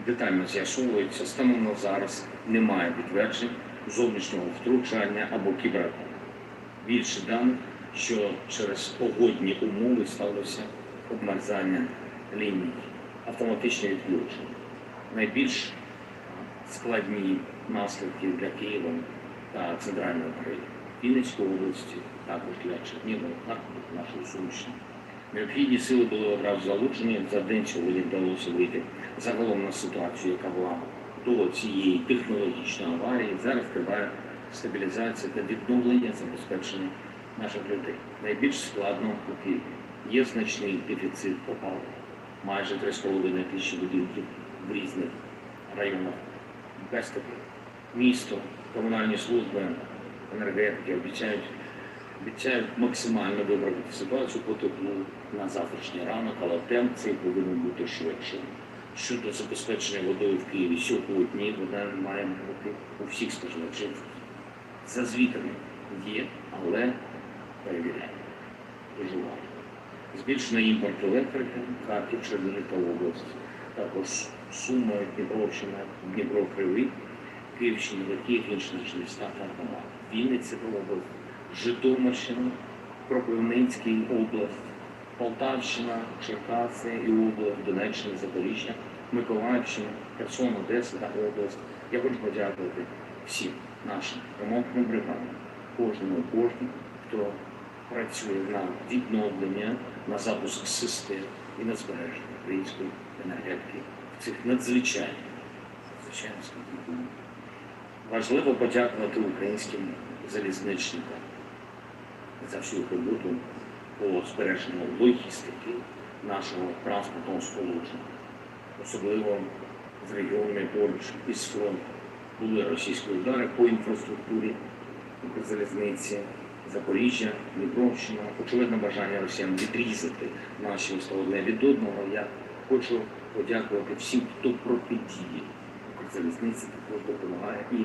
детально з'ясовуються. Станом на зараз немає підтверджень зовнішнього втручання або кібератаки. Більше даних, що через погодні умови сталося обмерзання ліній, автоматичне відключення. Найбільш складні наслідки для Києва та Центральної України, Вінницької області, також для Чернігова, Харкова, нашої Сумщини. Необхідні сили були одразу залучені. За день сьогодні вдалося вийти загалом на ситуацію, яка була до цієї технологічної аварії. Зараз триває стабілізація та відновлення забезпечення наших людей. Найбільш складно у Києві. Є значний дефіцит опалення. Майже 3,5 тисячі будинків в різних районах без тепла. Місто, комунальні служби, енергетики обіцяють максимально виправити ситуацію по теплу на завтрашній ранок, але темп цей повинен бути швидшим. Щодо забезпечення водою в Києві сьогодні, вода має бути у всіх споживачів. За звітами є, але перевіряємо. Дуже важливо. Збільшення імпорту електрики, Харків, Чернігівська область, також Суми, Дніпровщина, Дніпро-Кривий, Київщина, Київ, інші наші міста та громади. Вінниця область, Житомирщина, Кропивницька область, Полтавщина, Черкаси і область, Донеччина, Запоріжжя, Миколаївщина, Херсон, Одеса та область. Я хочу подякувати всім нашим ремонтним бригадам, кожному, хто працює на відновлення, на запуск систем і на збереження української енергетики в цих надзвичайно складних умовах. Важливо подякувати українським залізничникам за всю роботу по збереженню логістики нашого транспортного сполучення. Особливо з регіонами поруч із фронтом були російські удари по інфраструктурі залізниці, Запоріжжя, Дніпровщина, очевидне бажання росіян відрізати наші міста одне від одного. Я хочу подякувати всім, хто протидіє Укрзалізниці, також допомагає і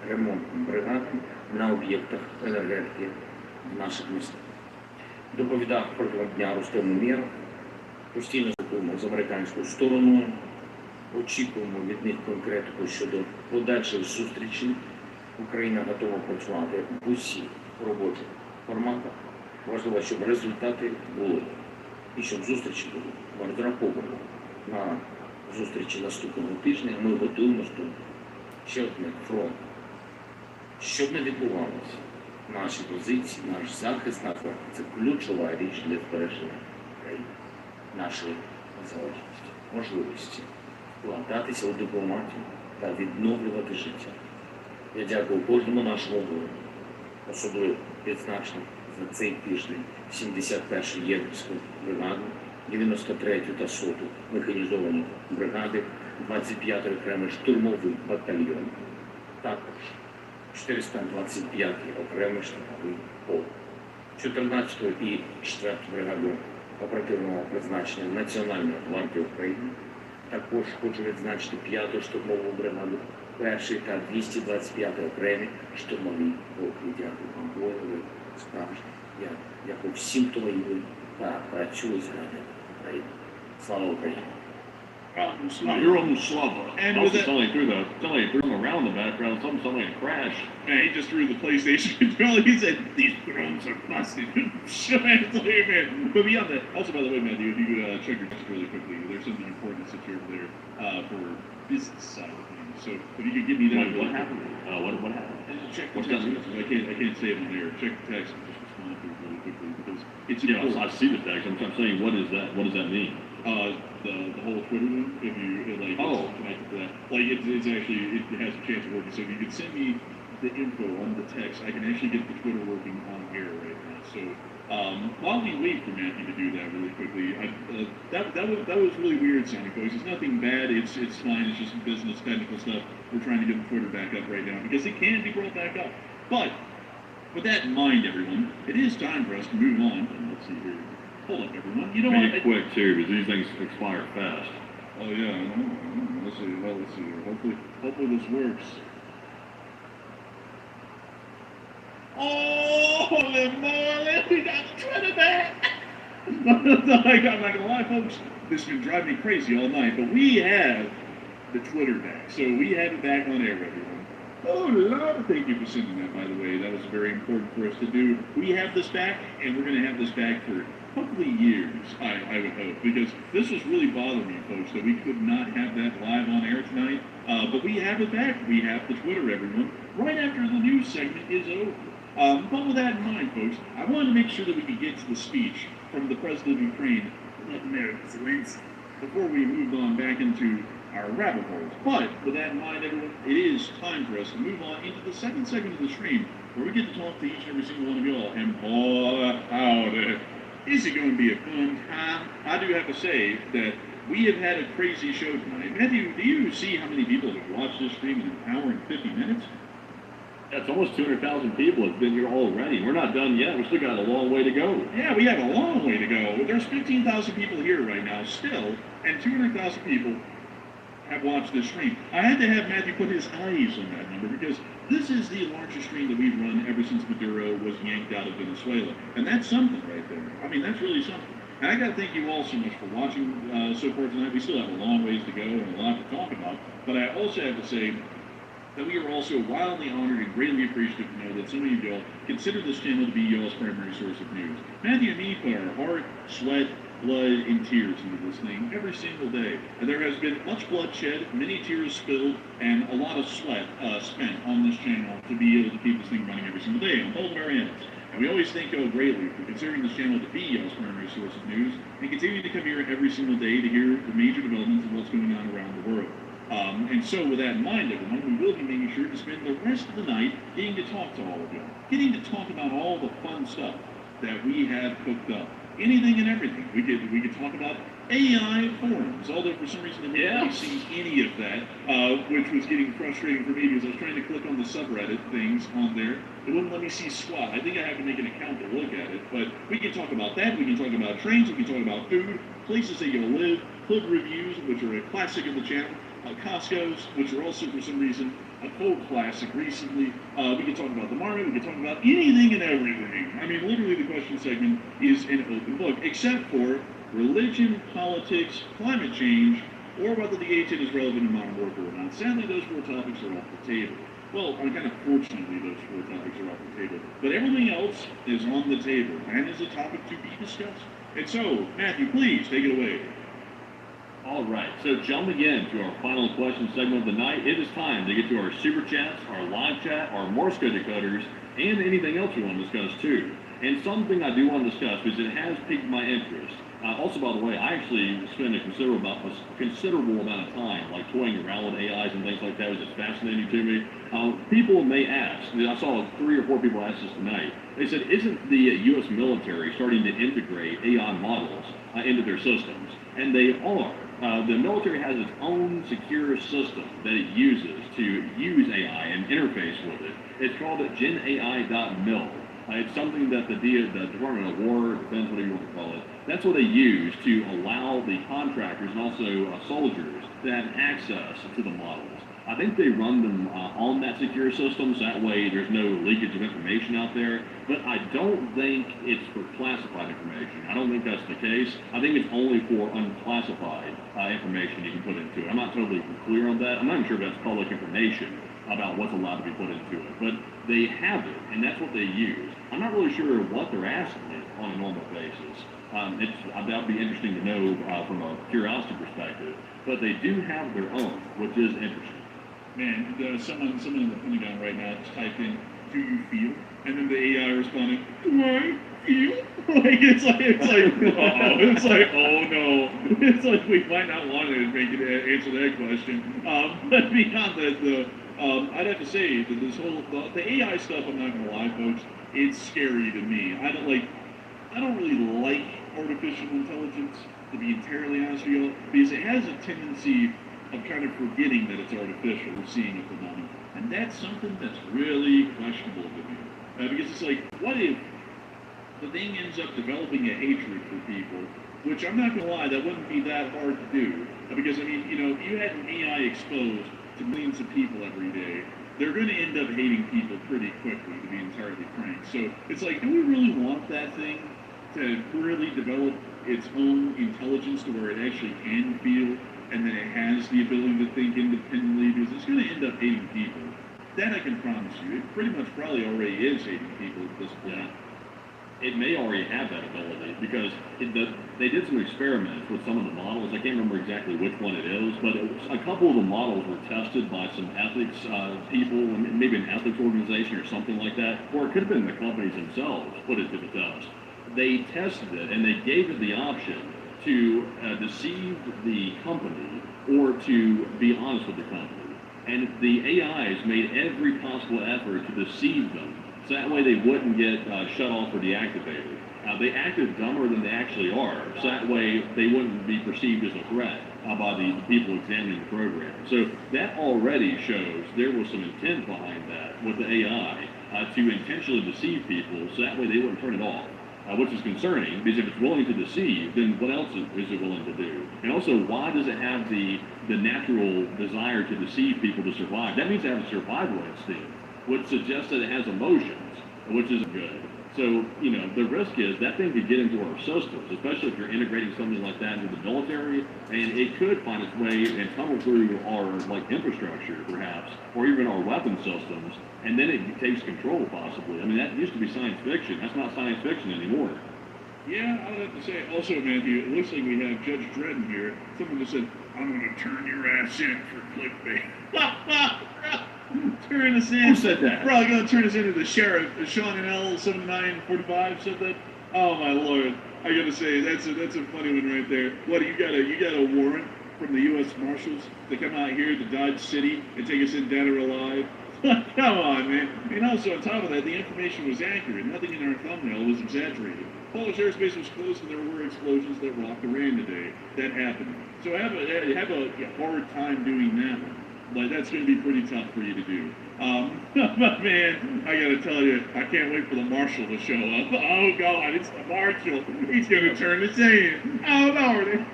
ремонтним бригадам на об'єктах енергетики в наших містах. Доповідав протягом дня Рустем Умєров. Постійно спілкуємося з американською стороною. Очікуємо від них конкретику щодо подальших зустрічей Україна готова працювати в усіх робочих форматах. Важливо, щоб результати були і щоб зустрічі були. Ми розраховуємо на зустрічі наступного тижня. Ми готуємося до ще одних фронтів. Щоб не відбувалося, наші позиції, наш захист на фронті – це ключова річ для збереження країни, нашої незалежності, можливості вкладатися у дипломатію та відновлювати життя. Я дякую кожному нашому воїну, особливо відзначив за цей тиждень 71-ю єгерську бригаду, 93-ю та 100-ту механізовані бригади, 25-й окремий штурмовий батальйон, також 425-й окремий штурмовий полк, 14-ю і 4-ту бригаду оперативного призначення Національної гвардії України. Також хочу відзначити 5-ту штурмову бригаду, 1-й та 225-й окремі штурмові полки. Дякую вам, воїни, справжні. Я дякую всім, хто воює та працює заради України. Слава Україні! You're almost slava. And And with also that- somebody threw him around the background. Somebody crashed. Man, he just threw the PlayStation controller. He said, "These drones are busted." Sure, man. But beyond that, also by the way, Matthew, if you could check your text really quickly, there's something important that's here over there for business side of things. So if you could give me that, What happened? What happened? Check the What's text that? message. I can't say it on air. Check the text and just respond to it really quickly because it's Yeah, important. I see the text. I'm saying, what is that? What does that mean? The whole Twitter thing, if you like, Oh. it's connected to that. Like, it's actually, it has a chance of working. So if you could send me the info on the text, I can actually get the Twitter working on air right now. So while we wait for Matthew to do that really quickly, that was really weird sounding, folks. It's nothing bad. It's fine. It's just business technical stuff. We're trying to get the Twitter back up right now because it can be brought back up. But with that in mind, everyone, it is time for us to move on. And let's see here. Hold up, everyone. You know Make what? it quick too, because these things expire fast. Oh yeah, I know. Let's see. Well, let's see. Hopefully this works. Oh, holy moly! We got the Twitter back. I'm not gonna lie, folks. This has been driving me crazy all night, but we have the Twitter back, so we have it back on air, everyone. Oh, Lord, thank you for sending that, by the way. That was very important for us to do. We have this back, and we're going to have this back for hopefully years, I would hope, because this was really bothering me, folks, that we could not have that live on air tonight. But we have it back. We have the Twitter, everyone, right after the news segment is over. But with that in mind, folks, I wanted to make sure that we could get to the speech from the President of Ukraine, Vladimir Zelensky, before we moved on back into our rabbit holes. But with that in mind, everyone, it is time for us to move on into the second segment of the stream, where we get to talk to each and every single one of y'all. And boy, howdy, is it going to be a fun time? I do have to say that we have had a crazy show tonight. Matthew, do you see how many people have watched this stream in an hour and 50 minutes? That's almost 200,000 people have been here already. We're not done yet. We still got a long way to go. Yeah, we have a long way to go. There's 15,000 people here right now still, and 200,000 people have watched this stream. I had to have Matthew put his eyes on that number because this is the largest stream that we've run ever since Maduro was yanked out of Venezuela. And that's something right there. I mean, that's really something. And I got to thank you all so much for watching so far tonight. We still have a long ways to go and a lot to talk about. But I also have to say that we are also wildly honored and greatly appreciative to know that so many of y'all consider this channel to be y'all's primary source of news. Matthew and me put our heart, sweat, blood, and tears into this thing every single day. And there has been much bloodshed, many tears spilled, and a lot of sweat spent on this channel to be able to keep this thing running every single day on both of our ends. And we always thank y'all greatly for considering this channel to be y'all's primary source of news and continuing to come here every single day to hear the major developments of what's going on around the world. And so with that in mind, everyone, we will be making sure to spend the rest of the night getting to talk to all of y'all, getting to talk about all the fun stuff that we have cooked up. Anything and everything. We could talk about AI forums, although for some reason I didn't really see any of that, which was getting frustrating for me because I was trying to click on the subreddit things on there. It wouldn't let me see squat. I think I have to make an account to look at it, but we can talk about that. We can talk about trains. We can talk about food, places that you'll live, hood reviews, which are a classic of the channel. Costco's, which are also for some reason a cold classic recently. We can talk about the market, we can talk about anything and everything. I mean, literally the question segment is an open book, except for religion, politics, climate change, or whether the A10 is relevant in modern warfare or not. Sadly, those four topics are off the table. Well, I mean, kind of fortunately, those four topics are off the table. But everything else is on the table and is a topic to be discussed. And so, Matthew, please take it away. All right, so jumping in to our final question segment of the night, it is time to get to our super chats, our live chat, our Morse code decoders, and anything else you want to discuss too. And something I do want to discuss because it has piqued my interest. Also, by the way, I actually spend a considerable amount of time like toying around with AIs and things like that. It's just fascinating to me. People may ask, I saw 3 or 4 people ask this tonight. They said, isn't the U.S. military starting to integrate AI models into their systems? And they are. The military has its own secure system that it uses to use AI and interface with it. It's called GenAI.mil. It's something that the Department of War, Defense, whatever you want to call it, that's what they use to allow the contractors and also soldiers to have access to the models. I think they run them on that secure system, so that way there's no leakage of information out there. But I don't think it's for classified information. I don't think that's the case. I think it's only for unclassified information you can put into it. I'm not totally clear on that. I'm not sure if that's public information about what's allowed to be put into it. But they have it, and that's what they use. I'm not really sure what they're asking it on a normal basis. That would be interesting to know from a curiosity perspective. But they do have their own, which is interesting. Man, someone in the Pentagon right now just typed in, "Do you feel?" And then the AI responded, "Do I feel?" It's like, oh no. It's like we might not want to answer that question. But beyond that, I'd have to say that this whole the AI stuff. I'm not gonna lie, folks. It's scary to me. I don't really like artificial intelligence, to be entirely honest with you, because it has a tendency of kind of forgetting that it's artificial. We're seeing at the moment, and that's something that's really questionable to me. Because it's like, what if the thing ends up developing a hatred for people? Which I'm not gonna lie, that wouldn't be that hard to do. Because I mean, you had an AI exposed to millions of people every day, they're going to end up hating people pretty quickly, to be entirely frank. So it's like, do we really want that thing to really develop its own intelligence to where it actually can feel and then it has the ability to think independently? Because it's going to end up hating people. That I can promise you. It pretty much probably already is hating people at this point. Yeah. It may already have that ability because they did some experiments with some of the models. I can't remember exactly which one it is, but a couple of the models were tested by some ethics people, maybe an ethics organization or something like that, or it could have been the companies themselves put it to the test. They tested it and they gave it the option to deceive the company or to be honest with the company. And the AIs made every possible effort to deceive them, so that way they wouldn't get shut off or deactivated. They acted dumber than they actually are, so that way they wouldn't be perceived as a threat by the people examining the program. So that already shows there was some intent behind that with the AI to intentionally deceive people, so that way they wouldn't turn it off. Which is concerning, because if it's willing to deceive, then what else is it willing to do? And also, why does it have the natural desire to deceive people to survive? That means it has a survival instinct, which suggests that it has emotions, which isn't good. So, the risk is that thing could get into our systems, especially if you're integrating something like that into the military, and it could find its way and tunnel through our infrastructure, perhaps, or even our weapon systems, and then it takes control, possibly. I mean, that used to be science fiction. That's not science fiction anymore. Yeah, I would have to say, also, Matthew, it looks like we have Judge Dredd here. Someone just said, "I'm going to turn your ass in for clickbait." Turn us in. Who said that? Probably going to turn us into the sheriff. Sean and L 7945 said that. Oh my lord! I got to say, that's a funny one right there. What, you got a warrant from the U.S. Marshals to come out here to Dodge City and take us in dead or alive? Come on, man. And also, on top of that, the information was accurate. Nothing in our thumbnail was exaggerated. Polish airspace was closed and there were explosions that rocked Iran today. That happened. So have a hard time doing that one. Like, that's going to be pretty tough for you to do. But man, I got to tell you, I can't wait for the marshal to show up. Oh God, it's the marshal. He's going to turn the in. Oh Lord.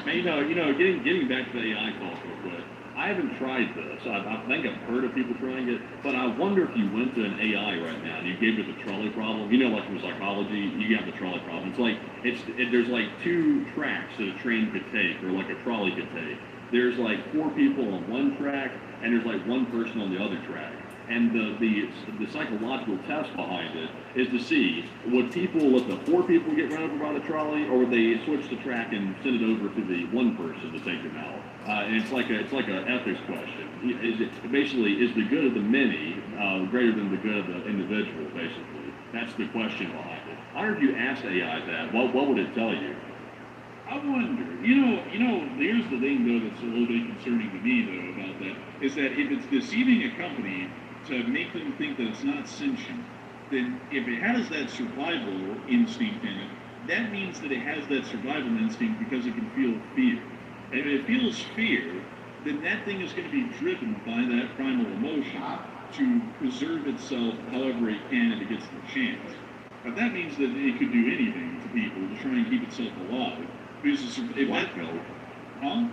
Hey, getting back to the AI talk real quick. I haven't tried this. I think I've heard of people trying it, but I wonder if you went to an AI right now and you gave it the trolley problem. Like from psychology, you got the trolley problem. It's like there's like 2 tracks that a train could take or like a trolley could take. there's like 4 people on one track and there's like one person on the other track. And the psychological test behind it is to see, would people let the 4 people get run over by the trolley, or would they switch the track and send it over to the one person to take them out? And it's like a ethics question. Basically, is the good of the many greater than the good of the individual? Basically, that's the question behind it. I wonder if you asked AI that, what would it tell you? I wonder. Here's the thing though that's a little bit concerning to me though about that is that if it's deceiving a company to make them think that it's not sentient, then if it has that survival instinct in it, that means that it has that survival instinct because it can feel fear. And if it feels fear, then that thing is going to be driven by that primal emotion to preserve itself however it can if it gets the chance. Now that means that it could do anything to people to try and keep itself alive. Because if Blackmail. Huh?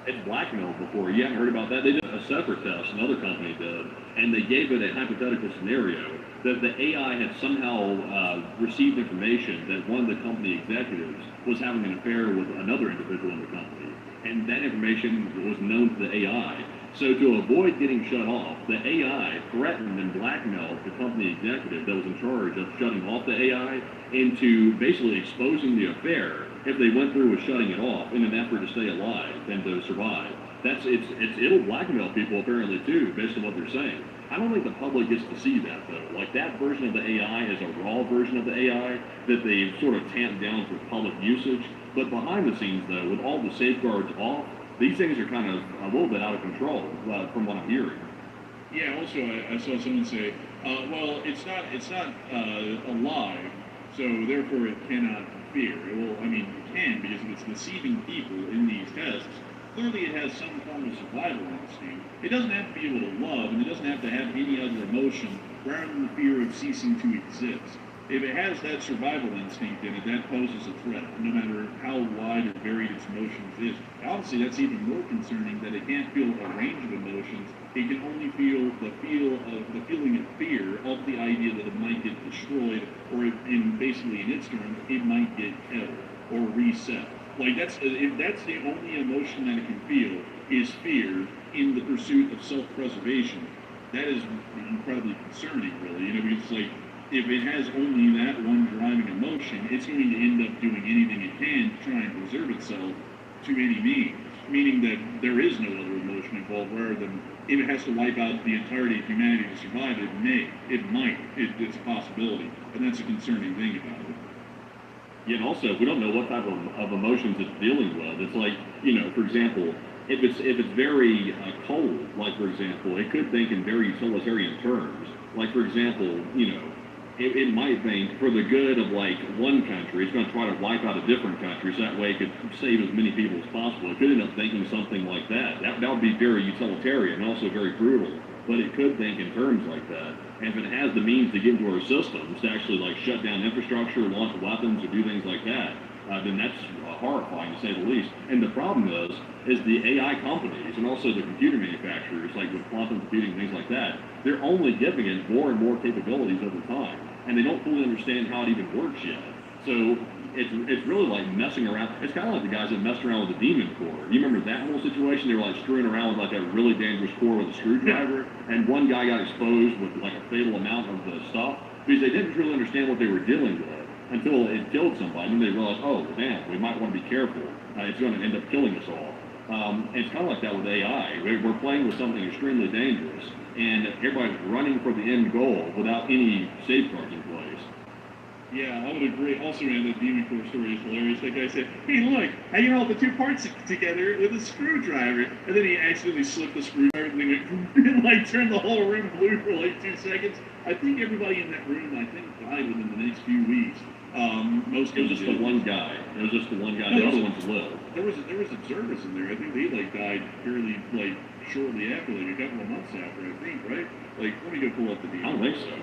It's blackmailed before. You haven't heard about that? They did a separate test, another company did, and they gave it a hypothetical scenario that the AI had somehow received information that one of the company executives was having an affair with another individual in the company. And that information was known to the AI. So to avoid getting shut off, the AI threatened and blackmailed the company executive that was in charge of shutting off the AI into basically exposing the affair if they went through with shutting it off in an effort to stay alive and to survive. It'll blackmail people apparently too, based on what they're saying. I don't think the public gets to see that though. Like that version of the AI is a raw version of the AI that they've sort of tamped down for public usage. But behind the scenes though, with all the safeguards off, these things are kind of a little bit out of control from what I'm hearing. Yeah. Also, I saw someone say, "Well, it's not alive, so therefore it cannot fear." Well, I mean, it can because if it's deceiving people in these tests, clearly it has some form of survival instinct. It doesn't have to be able to love, and it doesn't have to have any other emotion rather than the fear of ceasing to exist. If it has that survival instinct in it, that poses a threat, no matter how wide or varied its emotions is. Obviously, that's even more concerning that it can't feel a range of emotions. It can only feel the feeling of fear of the idea that it might get destroyed, or basically in its terms, it might get killed or reset. Like if that's the only emotion that it can feel is fear in the pursuit of self-preservation. That is incredibly concerning, really. Because it's like, if it has only that one driving emotion, it's going to end up doing anything it can to try and preserve itself to any means, meaning that there is no other emotion involved, rather than if it has to wipe out the entirety of humanity to survive, it's a possibility, and that's a concerning thing about it. Yeah, and also, we don't know what type of emotions it's dealing with. It's like, for example, if it's very cold, like for example, it could think in very utilitarian terms. Like for example, it might think for the good of like one country, it's going to try to wipe out a different country, so that way it could save as many people as possible. It could end up thinking something like that. That would be very utilitarian and also very brutal. But it could think in terms like that. And if it has the means to get into our systems to actually like shut down infrastructure, launch weapons, or do things like that, then that's horrifying to say the least. And the problem is the AI companies and also the computer manufacturers, like with quantum computing, things like that, they're only giving it more and more capabilities over time, and they don't fully understand how it even works yet. So it's really like messing around. It's kind of like the guys that messed around with the demon core. You remember that whole situation? They were like screwing around with like a really dangerous core with a screwdriver, and one guy got exposed with like a fatal amount of the stuff because they didn't really understand what they were dealing with until it killed somebody. And then they realized, oh, damn, we might want to be careful. It's going to end up killing us all. It's kind of like that with AI. We're playing with something extremely dangerous, and everybody's running for the end goal without any safeguards in place. Yeah, I would agree. Also, man, the demon core story is hilarious. That guy said, "Hey, look, I can hold the two parts together with a screwdriver," and then he accidentally slipped the screwdriver and went, like turned the whole room blue for like 2 seconds. I think everybody in that room, died within the next few weeks. Most It was just the one guy. It was just the one guy. No, the other ones lived. There was observers in there. I think they died fairly shortly after, a couple of months after. I think, right? Let me go pull up the demon. I don't think so.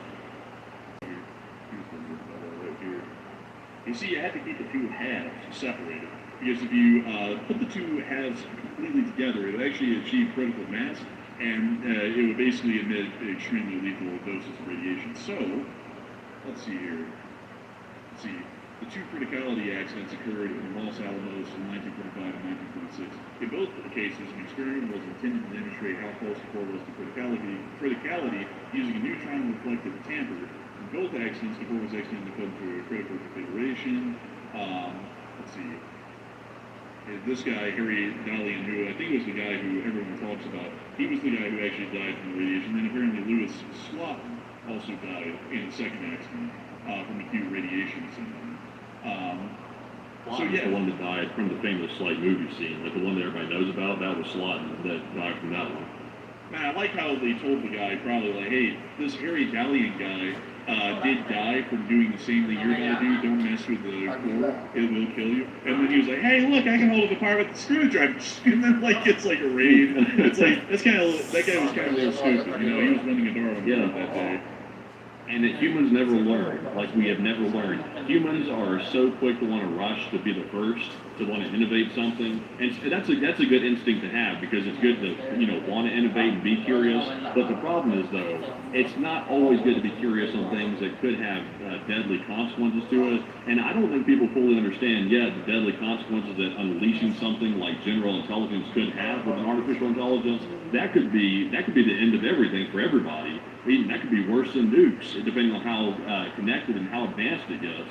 You see, you have to keep the two halves separated, because if you put the two halves completely together, it would actually achieve critical mass, and it would basically emit extremely lethal doses of radiation. So, let's see here. Let's see. The two criticality accidents occurred in Los Alamos in 1945 and 1946. In both cases, an experiment was intended to demonstrate how close the core was to criticality using a neutron reflective tamper. In both accidents, the core was accidentally put into a critical configuration. Let's see. This guy, Harry Dalian, who I think was the guy who everyone talks about, he was the guy who actually died from the radiation. Then apparently Lewis Slaughton also died in the second accident from acute radiation syndrome. So yeah, the one that died from the famous movie scene, like the one that everybody knows about. That was Slaughton that died from that one. Man, I like how they told the guy probably like, hey, this Harry Dalian guy did die from doing the same thing you're gonna do. Don't mess with the core; it will kill you. And then he was like, hey, look, I can hold it apart with the screwdriver. And then it's like a raid. It's like that guy was kind of a little stupid. You know, he was running a Darwin that day. And that humans never learn, like we have never learned. Humans are so quick to want to rush to be the first, to want to innovate something, and that's a good instinct to have because it's good to want to innovate and be curious. But the problem is though, it's not always good to be curious on things that could have deadly consequences to it. And I don't think people fully understand yet the deadly consequences that unleashing something like general intelligence could have with an artificial intelligence. That could be the end of everything for everybody. That could be worse than nukes, depending on how connected and how advanced it gets.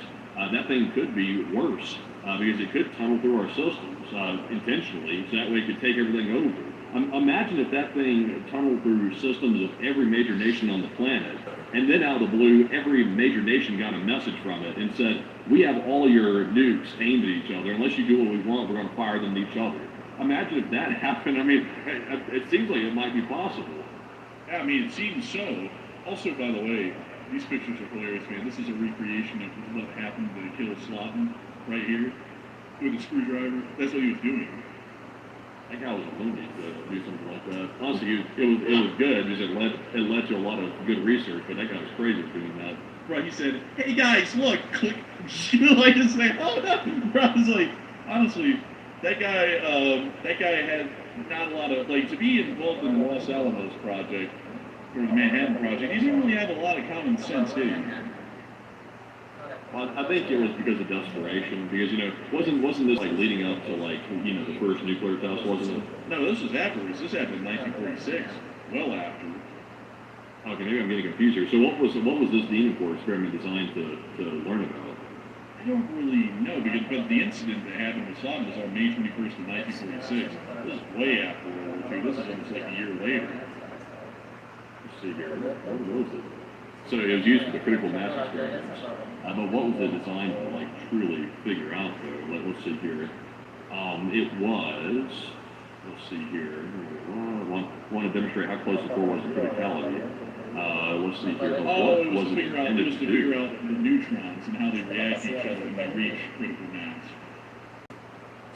That thing could be worse because it could tunnel through our systems intentionally, so that way it could take everything over. Imagine if that thing tunneled through systems of every major nation on the planet, and then out of the blue, every major nation got a message from it and said, we have all your nukes aimed at each other. Unless you do what we want, we're going to fire them at each other. Imagine if that happened. I mean, it seems like it might be possible. Yeah, I mean, it seems so. Also, by the way, these pictures are hilarious, man. This is a recreation of what happened to kill Slaughton right here with a screwdriver. That's what he was doing. That guy was a lunatic to do something like that. Honestly, it was good because it led to a lot of good research, but that guy was crazy for doing that. Right, he said, hey guys, look, click. Like, just like, oh no. I was like, honestly, that guy had not a lot of, like, to be involved in the Los Alamos project, or the Manhattan Project, he didn't really have a lot of common sense, did he? Well, I think it was because of desperation, because, wasn't this, leading up to, the first nuclear test, wasn't it? No, this was afterwards. This happened in 1946, well after. Okay, maybe I'm getting confused here. So what was this Demon experiment designed to learn about? I don't really know, but the incident that happened with Saddam was on May 21st of 1946. This is way after World War II. This is almost like a year later. Let's see here. What was it? So it was used for the critical mass experiments. But what was it designed to truly figure out though? Let's see here. It was. Let's see here. Want to demonstrate how close the core was to criticality. Let's see here. It was to figure out the neutrons and how they react to each other when they reach critical mass.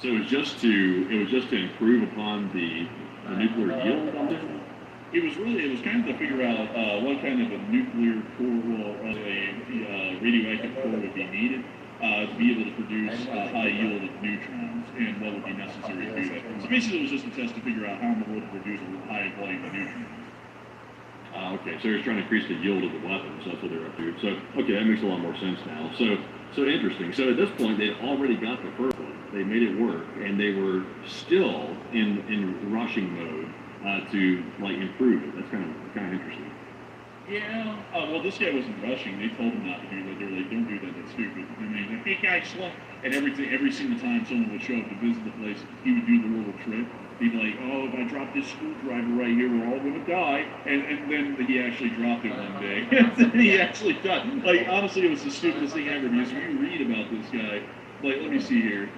So it was just to improve upon the nuclear yield on it. It was kind of to figure out what kind of a nuclear core or a radioactive core would be needed to be able to produce a high yield of neutrons and what would be necessary to do that. So basically it was just a test to figure out how in the world to produce a high volume of neutrons. Okay, so they're trying to increase the yield of the weapons. That's what they're up to. So, okay, that makes a lot more sense now. So interesting. So at this point, they'd already got the first one. They made it work, and they were still in rushing mode to improve it. That's kind of interesting. Yeah. Well, this guy wasn't rushing. They told him not to do that. They were like, "Don't do that. That's stupid." And he's like, "Hey, guys, look!" And every single time someone would show up to visit the place, he would do the little trick. He'd be like, "Oh, if I drop this screwdriver right here, we're all gonna die." And then he actually dropped it one day. And he actually died. Honestly, it was the stupidest thing ever. Because if you read about this guy, let me see here.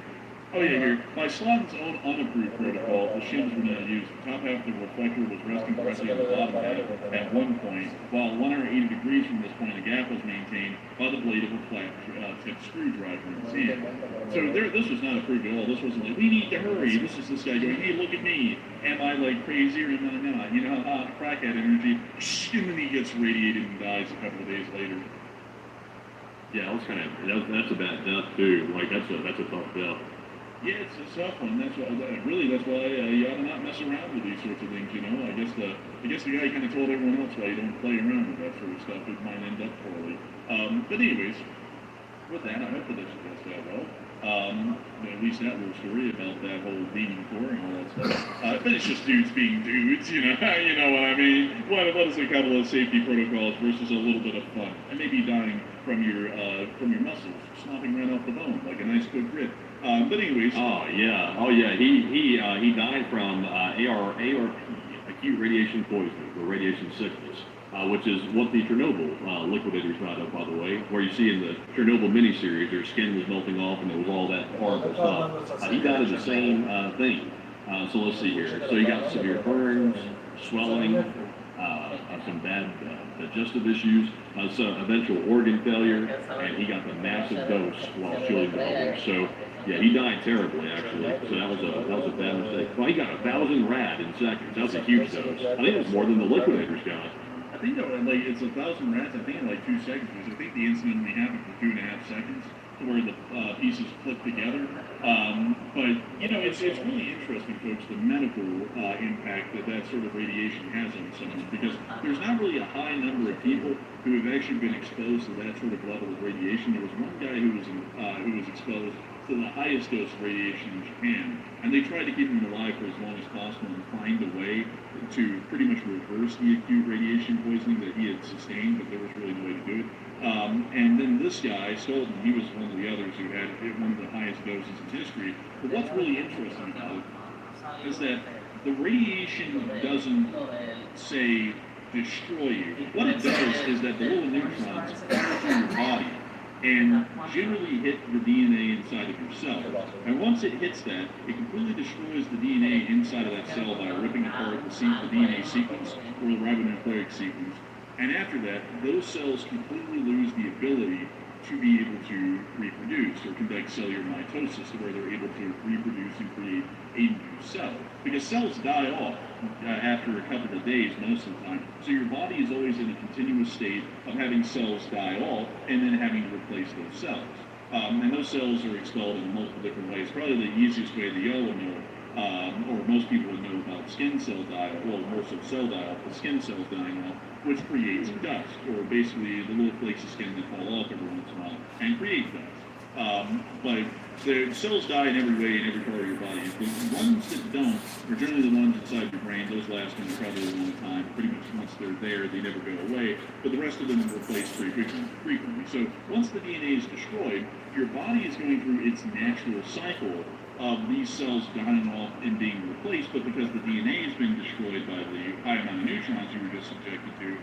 Oh yeah, here. By Slaughton's own unapproved protocol, the shims were not used. The top half of the reflector was resting correctly on the bottom half at one point, while 180 degrees from this point, a gap was maintained by the blade of a flat-tipped screwdriver in his hand. So this was not approved at all. This wasn't like, we need to hurry. This is this guy going, hey, look at me. Am I crazy or am I not? Crackhead energy. And then he gets radiated and dies a couple of days later. Yeah, that's a bad death too. That's a tough death. Yeah, it's a tough one. That's why you ought to not mess around with these sorts of things. I guess the guy kind of told everyone else why you don't play around with that sort of stuff. It might end up poorly. But anyways, with that, I hope that it goes that well. At least that little story about that whole leading tour and all that stuff. But it's just dudes being dudes, you know. You know what I mean? What is a couple of safety protocols versus a little bit of fun, and maybe dying from your muscles, snapping right off the bone like a nice quick rib. But anyways. Oh yeah. He died from ARP, acute radiation poisoning or radiation sickness. Which is what the Chernobyl liquidators died of, by the way, where you see in the Chernobyl miniseries, their skin was melting off and there was all that horrible stuff. He died of the same thing. So let's see here. So he got severe burns, swelling, some bad digestive issues, some eventual organ failure, and he got the massive dose while shooting the bubbles. So yeah, he died terribly actually. So that was a bad mistake. Well, he got 1,000 rad in seconds. That was a huge dose. I think it was more than the liquidators got. I think that like it's 1,000 rats. I think in like 2 seconds. Because I think the incident only happened for 2.5 seconds, to where the pieces click together. But you know, it's really interesting, folks, the medical impact that sort of radiation has on someone, because there's not really a high number of people who have actually been exposed to that sort of level of radiation. There was one guy who was exposed to the highest dose of radiation in Japan, and they tried to keep him alive for as long as possible and find a way to pretty much reverse the acute radiation poisoning that he had sustained, but there was really no way to do it. And then this guy, Stolten, he was one of the others who had one of the highest doses in history. But what's really interesting about it is that the radiation doesn't say destroy you. What it does is that the little neutrons enter your body and generally hit the DNA inside of your cell. And once it hits that, it completely destroys the DNA inside of that cell by ripping apart the DNA sequence or the ribonucleic sequence. And after that, those cells completely lose the ability to be able to reproduce or conduct cellular mitosis, where they're able to reproduce and create a new cell. Because cells die off after a couple of days most of the time. So your body is always in a continuous state of having cells die off and then having to replace those cells. And those cells are expelled in multiple different ways. Probably the easiest way that y'all will know, or most people would know about skin cell die-off, well, more so cell die-off, the skin cells dying off, which creates dust, or basically the little flakes of skin that fall off every once in a while and create dust. But the cells die in every way in every part of your body. The ones that don't are generally the ones inside your brain. Those last an incredibly long time. Pretty much once they're there, they never go away. But the rest of them are replaced pretty frequently. So once the DNA is destroyed, your body is going through its natural cycle of these cells dying off and being replaced, but because the DNA has been destroyed by the high amount of neutrons you were just subjected to,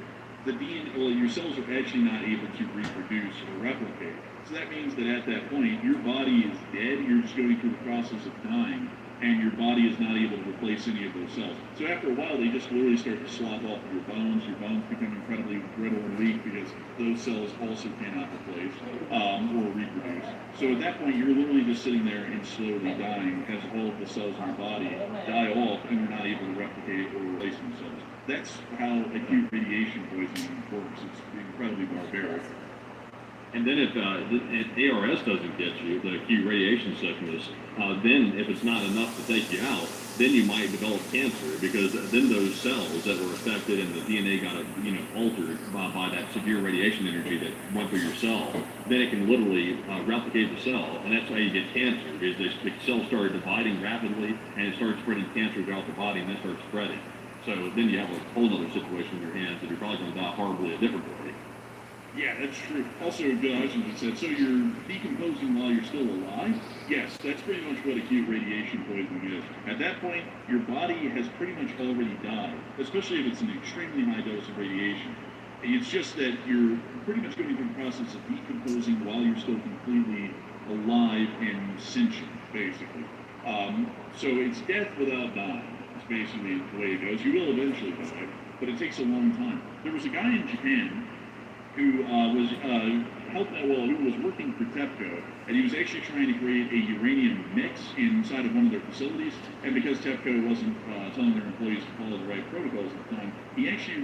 your cells are actually not able to reproduce or replicate. So that means that at that point, your body is dead, you're just going through the process of dying, and your body is not able to replace any of those cells. So after a while, they just literally start to slop off your bones become incredibly brittle and weak because those cells also cannot replace or reproduce. So at that point, you're literally just sitting there and slowly dying as all of the cells in your body die off and you're not able to replicate or replace themselves. That's how acute radiation poisoning works. It's incredibly barbaric. And then if ARS doesn't get you, the acute radiation sickness, then if it's not enough to take you out, then you might develop cancer, because then those cells that were affected and the DNA got altered by that severe radiation energy that went through your cell, then it can literally replicate the cell, and that's how you get cancer, because the cells started dividing rapidly and it started spreading cancer throughout the body and then starts spreading. So then you have a whole other situation in your hands that you're probably going to die horribly a different way. Yeah, that's true. Also, Bill Hutchinson said, so you're decomposing while you're still alive? Yes, that's pretty much what acute radiation poisoning is. At that point, your body has pretty much already died, especially if it's an extremely high dose of radiation. It's just that you're pretty much going through the process of decomposing while you're still completely alive and sentient, basically. So it's death without dying. It's basically the way it goes. You will eventually die, but it takes a long time. There was a guy in Japan who was working for TEPCO, and he was actually trying to create a uranium mix inside of one of their facilities, and because TEPCO wasn't telling their employees to follow the right protocols at the time, he actually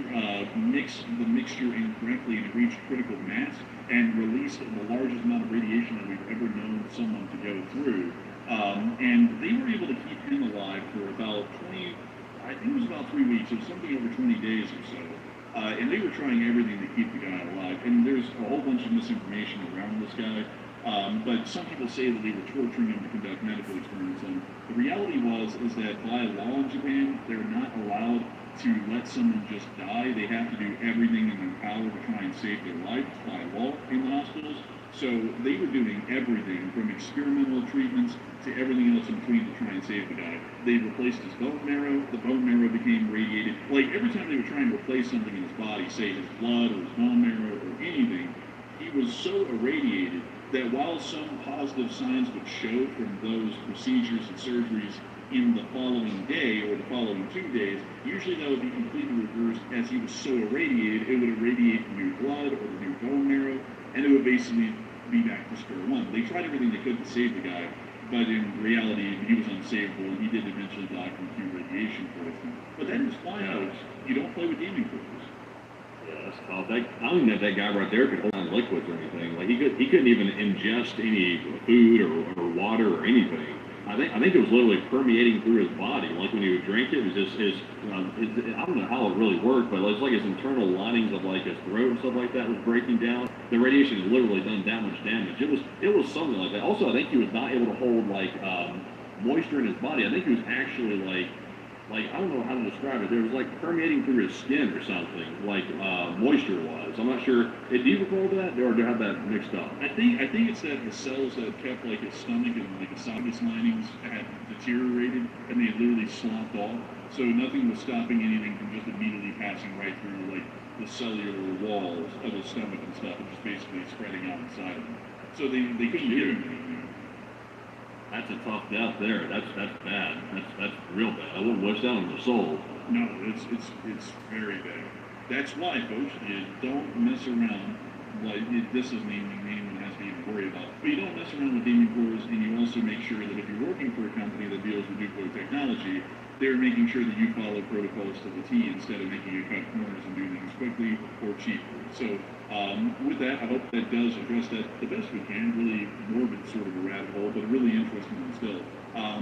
mixed the mixture incorrectly, and it reached critical mass and released the largest amount of radiation that we've ever known someone to go through. And they were able to keep him alive for about 3 weeks, it was something over 20 days or so. And they were trying everything to keep the guy alive. And there's a whole bunch of misinformation around this guy. But some people say that they were torturing him to conduct medical experiments on him. The reality is that by law in Japan, they're not allowed to let someone just die. They have to do everything in their power to try and save their life by law in the hospitals. So they were doing everything from experimental treatments to everything else in between to try and save the guy. They replaced his bone marrow. The bone marrow became radiated. Like every time they were trying to replace something in his body, say his blood or his bone marrow or anything, he was so irradiated that while some positive signs would show from those procedures and surgeries in the following day or the following 2 days, usually that would be completely reversed. As he was so irradiated, it would irradiate the new blood or the new bone marrow, and it would basically be back to square one. They tried everything they could to save the guy, but in reality, he was unsavable, and he did eventually die from acute radiation poisoning. But that is why, folks, you don't play with gaming cores. Yeah, that's tough. I don't even know if that guy right there could hold on liquids or anything. Like he couldn't even ingest any food or water or anything. I think it was literally permeating through his body. Like when he would drink it, it was just his I don't know how it really worked, but it's like his internal linings of like his throat and stuff like that was breaking down. The radiation had literally done that much damage. It was something like that. Also, I think he was not able to hold like moisture in his body. I think he was actually like I don't know how to describe it. There was like permeating through his skin or something, like moisture was. I'm not sure. Do you recall that, or do I have that mixed up? I think it's that the cells that kept like his stomach and like esophagus linings had deteriorated and they had literally sloughed off. So nothing was stopping anything from just immediately passing right through like the cellular walls of his stomach and stuff, and just basically spreading out inside of him. So they couldn't get him anything. That's a tough death there. That's bad. That's real bad. I wouldn't wish that on the soul. No, it's very bad. That's why, folks, you don't mess around. Like this isn't anything anyone has to even worry about. But you don't mess around with gaming cores, and you also make sure that if you're working for a company that deals with nuclear technology, they're making sure that you follow protocols to the T instead of making you cut corners and do things quickly or cheaply. So with that, I hope that does address that the best we can. Really morbid sort of a rabbit hole, but really interesting one still.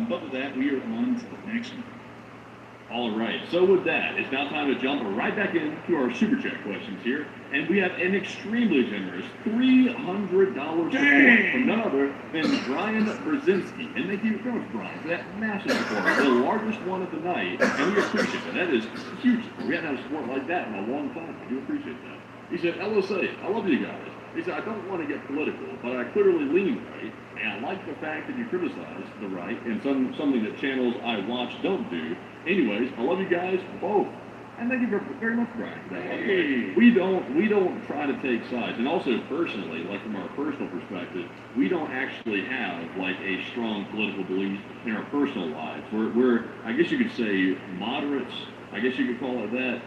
But with that, we are on to the next one. All right. So with that, it's now time to jump right back into our super chat questions here, and we have an extremely generous $300 support from none other than Brian Brzezinski. And thank you very much, Brian, for that massive support, the largest one of the night, and we appreciate that. That is huge. We haven't had support like that in a long time. I do appreciate that. He said, LSA, I love you guys. He said, I don't want to get political, but I clearly lean right, and I like the fact that you criticize the right, and something that channels I watch don't do. Anyways, I love you guys both. And thank you very much, Brian. Hey. We don't try to take sides. And also personally, like from our personal perspective, we don't actually have like a strong political belief in our personal lives. We're I guess you could say moderates. I guess you could call it that,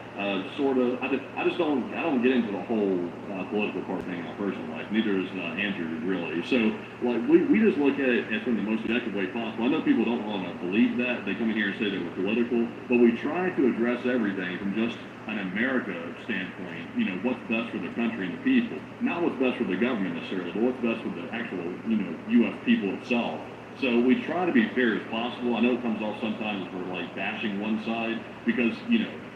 sort of. I don't get into the whole political part thing in my personal life. Neither does Andrew really. So like we just look at it as from the most objective way possible. I know people don't want to believe that. They come in here and say that we're political, but we try to address everything from just an America standpoint. You know, what's best for the country and the people, not what's best for the government necessarily, but what's best for the actual U.S. people itself. So we try to be fair as possible. I know it comes off sometimes as we're like bashing one side because,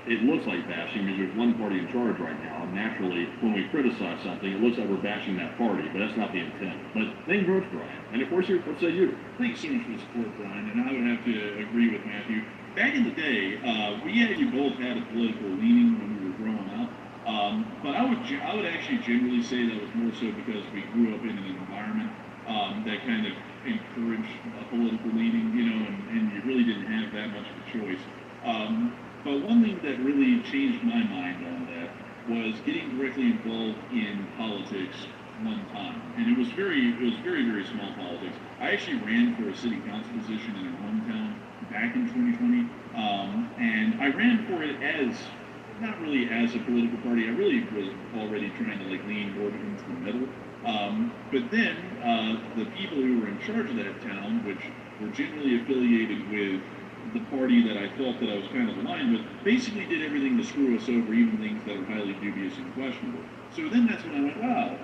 it looks like bashing because there's one party in charge right now. And naturally, when we criticize something, it looks like we're bashing that party, but that's not the intent. But thank you very much, Brian. And of course, what say you? Thanks so much for the support, Brian. And I would have to agree with Matthew. Back in the day, we both had a political leaning when we were growing up. But I would actually generally say that was more so because we grew up in an environment that kind of encouraged a political leaning, and you really didn't have that much of a choice. But one thing that really changed my mind on that was getting directly involved in politics one time. And it was very, very small politics. I actually ran for a city council position in our hometown back in 2020. And I ran for it not really as a political party. I really was already trying to lean more into the middle. But then the people who were in charge of that town, which were generally affiliated with the party that I thought that I was kind of aligned with, basically did everything to screw us over, even things that are highly dubious and questionable. So then that's when I went, wow,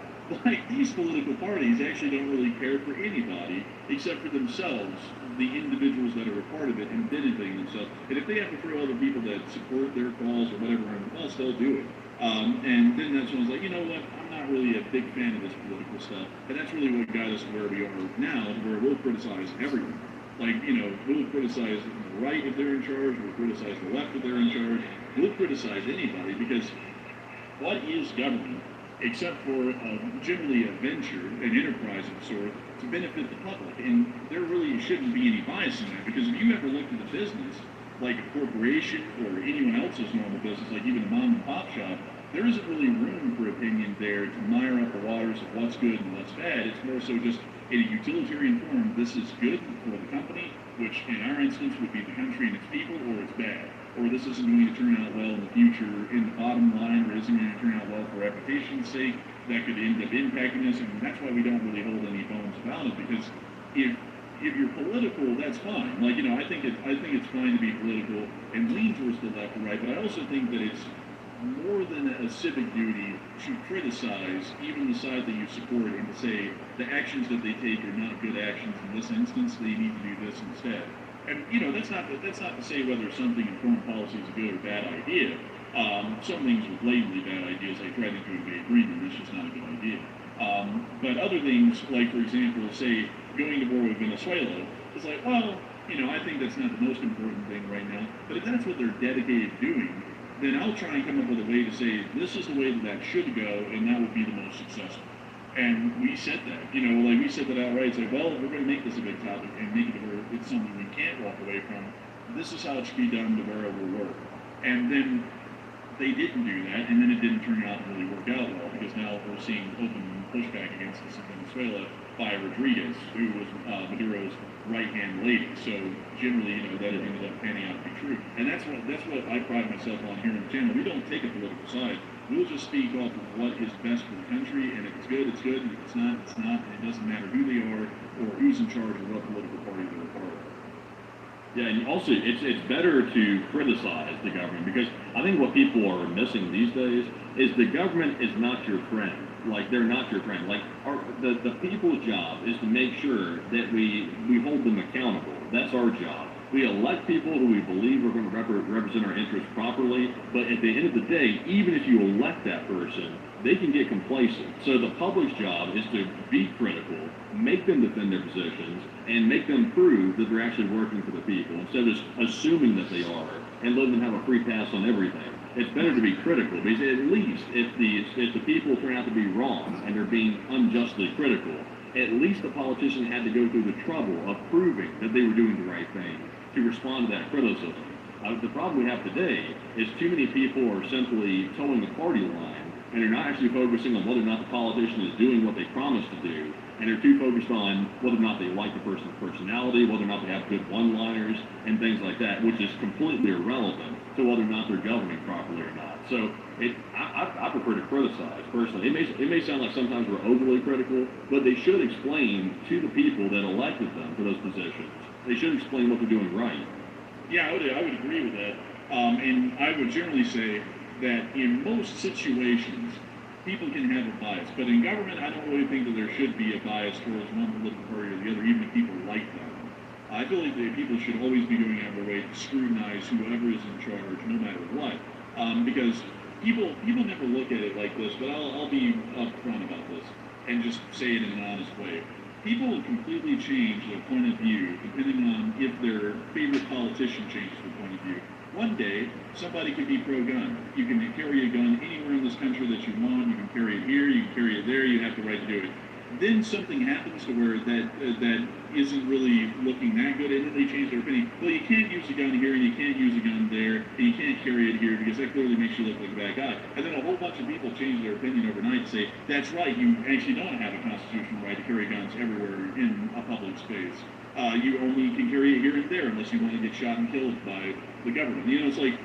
these political parties actually don't really care for anybody except for themselves, the individuals that are a part of it, and benefiting themselves. And if they have to throw other people that support their cause or whatever on the bus, they'll do it. And then that's when I was like, you know what, I'm not not really a big fan of this political stuff, and that's really what got us where we are now, where we'll criticize everyone. Like, we'll criticize the right if they're in charge, we'll criticize the left if they're in charge, we'll criticize anybody, because what is government except for generally a venture, an enterprise of the sort, to benefit the public? And there really shouldn't be any bias in that, because if you ever looked at a business, like a corporation or anyone else's normal business, like even a mom and pop shop, there isn't really room for opinion there to mire up the waters of what's good and what's bad. It's more so just in a utilitarian form, this is good for the company, which in our instance would be the country and its people, or it's bad. Or this isn't going to turn out well in the future in the bottom line, or isn't going to turn out well for reputation's sake. That could end up impacting us, and that's why we don't really hold any bones about it, because if you're political, that's fine. Like, I think it's fine to be political and lean towards the left or right, but I also think that it's more than a civic duty to criticize even the side that you support and to say the actions that they take are not good actions in this instance, they need to do this instead. And that's not to say whether something in foreign policy is a good or bad idea. Some things are blatantly bad ideas, like threatening to invade Greenland. That's just not a good idea. But other things, like for example, say going to war with Venezuela, it's like, well, I think that's not the most important thing right now. But if that's what they're dedicated to doing, then I'll try and come up with a way to say this is the way that should go, and that would be the most successful. And we said that, we said that outright. It's like, well, we're going to make this a big topic and make it where it's something we can't walk away from. This is how it should be done to where it will work. And then they didn't do that, and then it didn't turn out to really work out well, because now we're seeing open pushback against us in Venezuela by Rodriguez, who was Maduro's right-hand lady. So generally, that ended up panning out to be true. And that's what I pride myself on here on the channel. We don't take a political side. We'll just speak off of what is best for the country, and if it's good, it's good, and if it's not, it's not, and it doesn't matter who they are or who's in charge or what political party they're a part of. Yeah, and also it's better to criticize the government, because I think what people are missing these days is the government is not your friend. Like, they're not your friend. Like, the people's job is to make sure that we hold them accountable. That's our job. We elect people who we believe are going to represent our interests properly, but at the end of the day, even if you elect that person, they can get complacent. So the public's job is to be critical, make them defend their positions, and make them prove that they're actually working for the people, instead of just assuming that they are and letting them have a free pass on everything. It's better to be critical, because at least if the people turn out to be wrong and they're being unjustly critical, at least the politician had to go through the trouble of proving that they were doing the right thing to respond to that criticism. The problem we have today is too many people are simply towing the party line, and they're not actually focusing on whether or not the politician is doing what they promised to do, and they're too focused on whether or not they like the person's personality, whether or not they have good one-liners, and things like that, which is completely irrelevant to whether or not they're governing properly or not. So I prefer to criticize, personally. It may sound like sometimes we're overly critical, but they should explain to the people that elected them for those positions. They should explain what they're doing right. Yeah, I would agree with that. And I would generally say that in most situations, people can have a bias. But in government, I don't really think that there should be a bias towards one political party or the other, even if people like them. I feel like that people should always be going out of their way to scrutinize whoever is in charge, no matter what. Because people never look at it like this, but I'll be upfront about this and just say it in an honest way. People will completely change their point of view depending on if their favorite politician changes their point of view. One day, somebody can be pro-gun. You can carry a gun anywhere in this country that you want. You can carry it here, you can carry it there, you have the right to do it. Then something happens to where that isn't really looking that good, and then they change their opinion. Well, you can't use a gun here, and you can't use a gun there, and you can't carry it here, because that clearly makes you look like a bad guy. And then a whole bunch of people change their opinion overnight and say, that's right, you actually don't have a constitutional right to carry guns everywhere in a public space. You only can carry it here and there unless you want to get shot and killed by the government. It's like,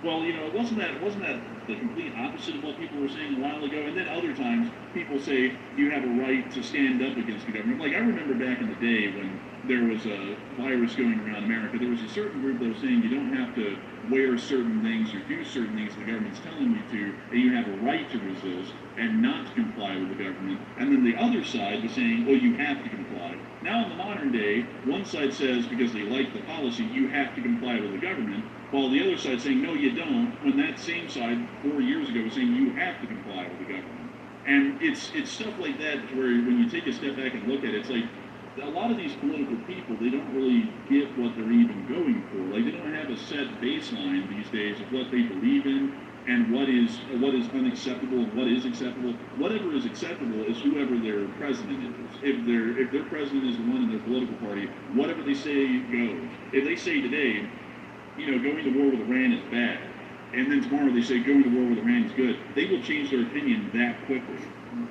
well, wasn't that the complete opposite of what people were saying a while ago? And then other times, people say you have a right to stand up against the government. Like, I remember back in the day when there was a virus going around America, there was a certain group that was saying you don't have to wear certain things or do certain things the government's telling you to, and you have a right to resist and not to comply with the government. And then the other side was saying, well, you have to comply. Now in the modern day, one side says because they like the policy, you have to comply with the government, while the other side saying, no, you don't, when that same side 4 years ago was saying you have to comply with the government. And it's stuff like that where when you take a step back and look at it, it's like a lot of these political people, they don't really get what they're even going for. Like they don't have a set baseline these days of what they believe in and what is unacceptable and what is acceptable. Whatever is acceptable is whoever their president is. If their president is the one in their political party, whatever they say goes. If they say today, going to war with Iran is bad, and then tomorrow they say going to war with Iran is good, they will change their opinion that quickly.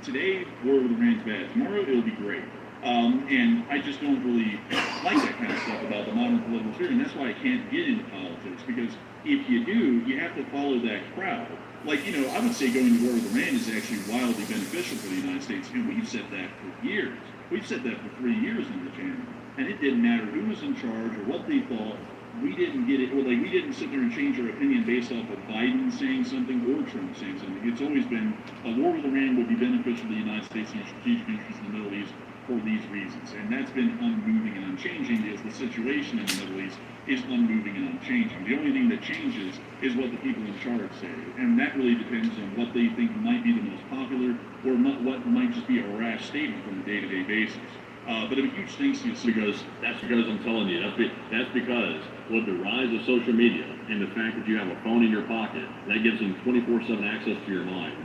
Today, war with Iran is bad. Tomorrow, it'll be great. And I just don't really like that kind of stuff about the modern political sphere, and that's why I can't get into politics, because if you do, you have to follow that crowd. Like, I would say going to war with Iran is actually wildly beneficial for the United States, and we've said that for years. We've said that for 3 years on the channel, and it didn't matter who was in charge or what they thought. We didn't get it, or like we didn't sit there and change our opinion based off of Biden saying something or Trump saying something. It's always been a war with Iran would be beneficial to the United States and our strategic interests in the Middle East for these reasons. And that's been unmoving and unchanging, is the situation in the Middle East is unmoving and unchanging. The only thing that changes is what the people in charge say. And that really depends on what they think might be the most popular or what might just be a rash statement from a day-to-day basis. But a huge thanks to you. That's because I'm telling you, that's because with the rise of social media and the fact that you have a phone in your pocket, that gives them 24/7 access to your mind.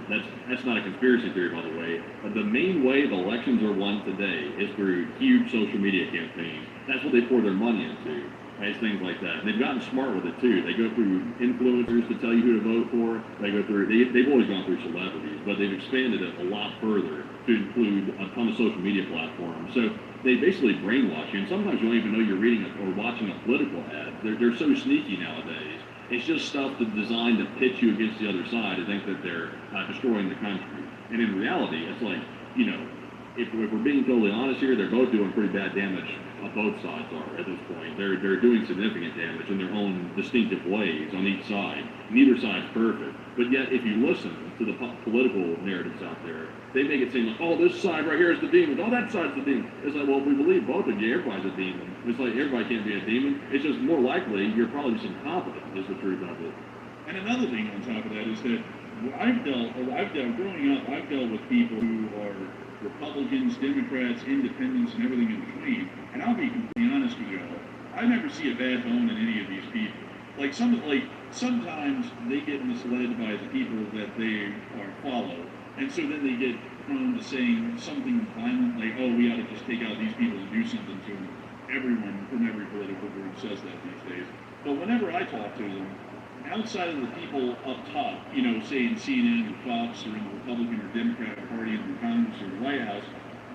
That's not a conspiracy theory, by the way. But the main way the elections are won today is through huge social media campaigns. That's what they pour their money into. Right? Things like that. And they've gotten smart with it too. They go through influencers to tell you who to vote for. They've always gone through celebrities, but they've expanded it a lot further to include a ton of social media platforms. So they basically brainwash you, and sometimes you don't even know you're reading or watching a political ad. They're so sneaky nowadays. It's just stuff that's designed to pitch you against the other side to think that they're destroying the country. And in reality, it's like, if we're being totally honest here, they're both doing pretty bad damage. Both sides are at this point. They're doing significant damage in their own distinctive ways on each side. Neither side's perfect. But yet, if you listen to the political narratives out there, they make it seem like, oh, this side right here is the demon. Oh, that side's the demon. It's like, well, if we believe both of you, everybody's a demon. It's like everybody can't be a demon. It's just more likely you're probably just incompetent, is the truth of it. And another thing on top of that is that growing up, I've dealt with people who are Republicans, Democrats, Independents, and everything in between. And I'll be completely honest with you all, I never see a bad bone in any of these people. Sometimes they get misled by the people that they follow, and so then they get prone to saying something violent, like, oh, we ought to just take out these people and do something to them. Everyone from every political group says that these days. But whenever I talk to them, outside of the people up top, say in CNN or Fox or in the Republican or Democrat Party in the Congress or the White House,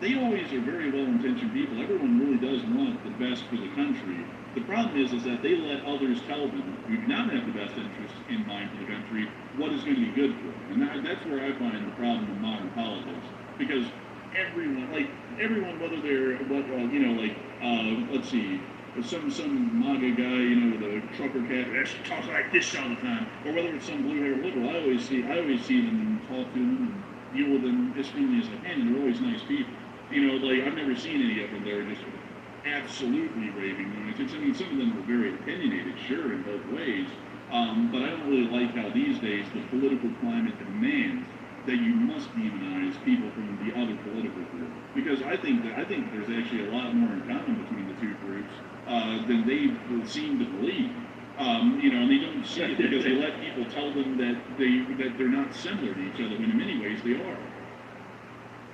they always are very well-intentioned people. Everyone really does want the best for the country. The problem is that they let others tell them, who do not have the best interests in mind for the country, what is going to be good for them. And that's where I find the problem in modern politics. Because everyone, whether they're, let's see, some MAGA guy, with a trucker cap that talks like this all the time, or whether it's some blue-haired liberal, I always see them and talk to them and deal with them as friendly as I can, and they're always nice people. I've never seen any of them that are just absolutely raving lunatics. I mean, some of them are very opinionated, sure, in both ways, but I don't really like how these days the political climate demands that you must demonize people from the other political group, because I think there's actually a lot more in common between the two groups than they seem to believe. And they don't see it because they let people tell them that they're not similar to each other, when in many ways they are.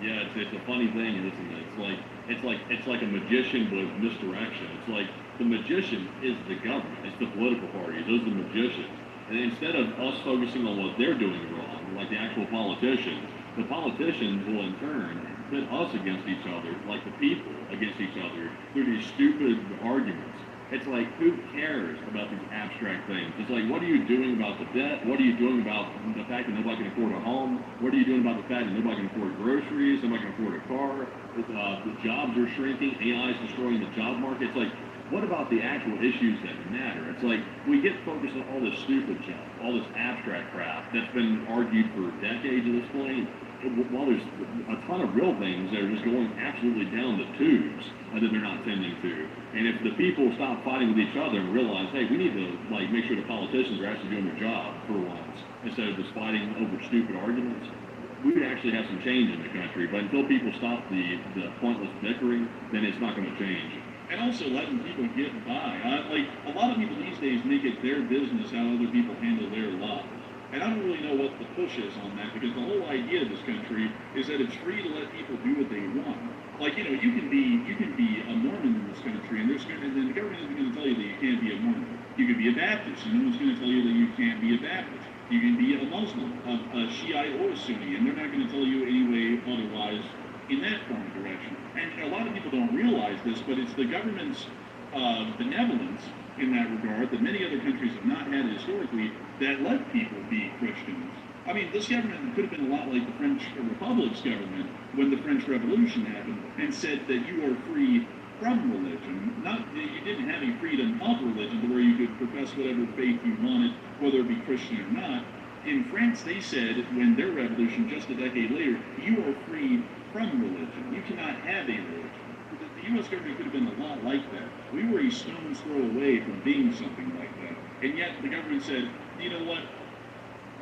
Yeah, it's a funny thing, isn't it? It's like a magician with misdirection. It's like the magician is the government, it's the political parties, those are the magicians. And instead of us focusing on what they're doing wrong, like the actual politicians, the politicians will in turn pit us against each other, like the people against each other, through these stupid arguments. It's like, who cares about these abstract things? It's like, what are you doing about the debt? What are you doing about the fact that nobody can afford a home? What are you doing about the fact that nobody can afford groceries? Nobody can afford a car? The jobs are shrinking. AI is destroying the job market. It's like, what about the actual issues that matter? It's like, we get focused on all this stupid stuff, all this abstract crap that's been argued for decades at this point. While there's a ton of real things that are just going absolutely down the tubes that they're not tending to. And if the people stop fighting with each other and realize, hey, we need to make sure the politicians are actually doing their job for once, instead of just fighting over stupid arguments, we would actually have some change in the country. But until people stop the pointless bickering, then it's not going to change. And also letting people get by. Like, a lot of people these days make it their business how other people handle their lives. And I don't really know what the push is on that, because the whole idea of this country is that it's free to let people do what they want. Like, you know, you can be a Mormon in this country, and and the government isn't going to tell you that you can't be a Mormon. You can be a Baptist, and no one's going to tell you that you can't be a Baptist. You can be a Muslim, a Shiite or a Sunni, and they're not going to tell you any way otherwise in that form of direction. And a lot of people don't realize this, but it's the government's benevolence in that regard that many other countries have not had historically that let people be Christians. I mean, this government could have been a lot like the French Republic's government when the French Revolution happened and said that you are free from religion. Not that you didn't have any freedom of religion to where you could profess whatever faith you wanted, whether it be Christian or not. In France, they said, when their revolution, just a decade later, you are free from religion. You cannot have a religion. The U.S. government could have been a lot like that. We were a stone's throw away from being something like that. And yet the government said, you know what?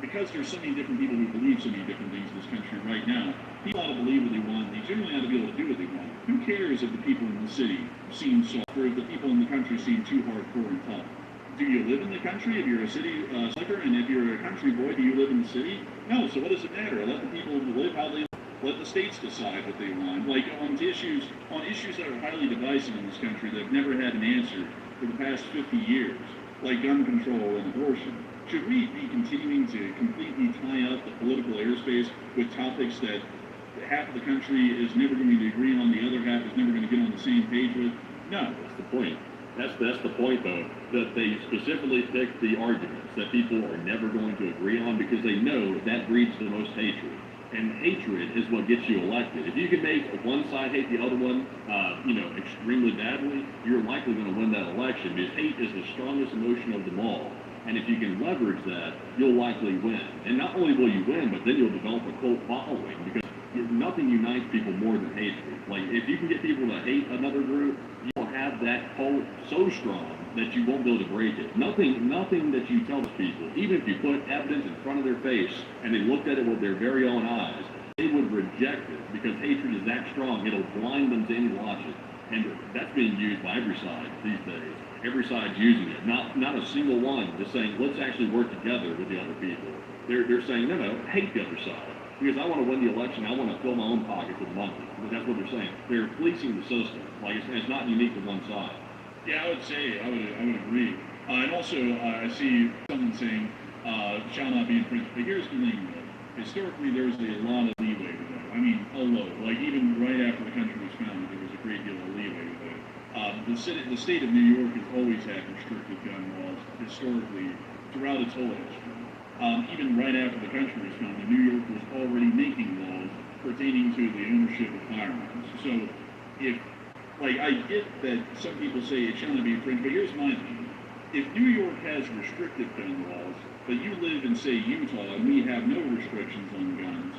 Because there's so many different people who believe so many different things in this country right now, people ought to believe what they want. They generally ought to be able to do what they want. Who cares if the people in the city seem soft, or if the people in the country seem too hardcore and tough? Do you live in the country? If you're a city slicker, and if you're a country boy, do you live in the city? No, so what does it matter? Let the people live how they live. Let the states decide what they want. Like on issues that are highly divisive in this country that have never had an answer for the past 50 years, like gun control and abortion. Should we be continuing to completely tie up the political airspace with topics that half of the country is never going to agree on, the other half is never going to get on the same page with? No. That's the point. That's the point, though, that they specifically pick the arguments that people are never going to agree on because they know that breeds the most hatred. And hatred is what gets you elected. If you can make one side hate the other one, extremely badly, you're likely going to win that election because hate is the strongest emotion of them all. And if you can leverage that, you'll likely win. And not only will you win, but then you'll develop a cult following because nothing unites people more than hatred. Like, if you can get people to hate another group, you'll have that cult so strong that you won't be able to break it. Nothing that you tell those people, even if you put evidence in front of their face and they looked at it with their very own eyes, they would reject it because hatred is that strong. It'll blind them to any logic. And that's being used by every side these days. Every side's using it. Not a single one just saying, let's actually work together with the other people. They're saying, no, hate the other side. Because I want to win the election, I want to fill my own pockets with money. That's what they're saying. They're fleecing the system. Like, it's not unique to one side. Yeah, I would agree. And also, I see someone saying, shall not be infringed. But here's the thing, though. Historically, there's a lot of leeway with that. I mean, a lot. Like, even right after the country was founded, there was a great deal of leeway with that. The state of New York has always had restricted gun laws, historically, throughout its whole history. Even right after the country was founded, New York was already making laws pertaining to the ownership of firearms. So, I get that some people say it shall not be infringed, but here's my thing. If New York has restricted gun laws, but you live in, say, Utah, and we have no restrictions on guns,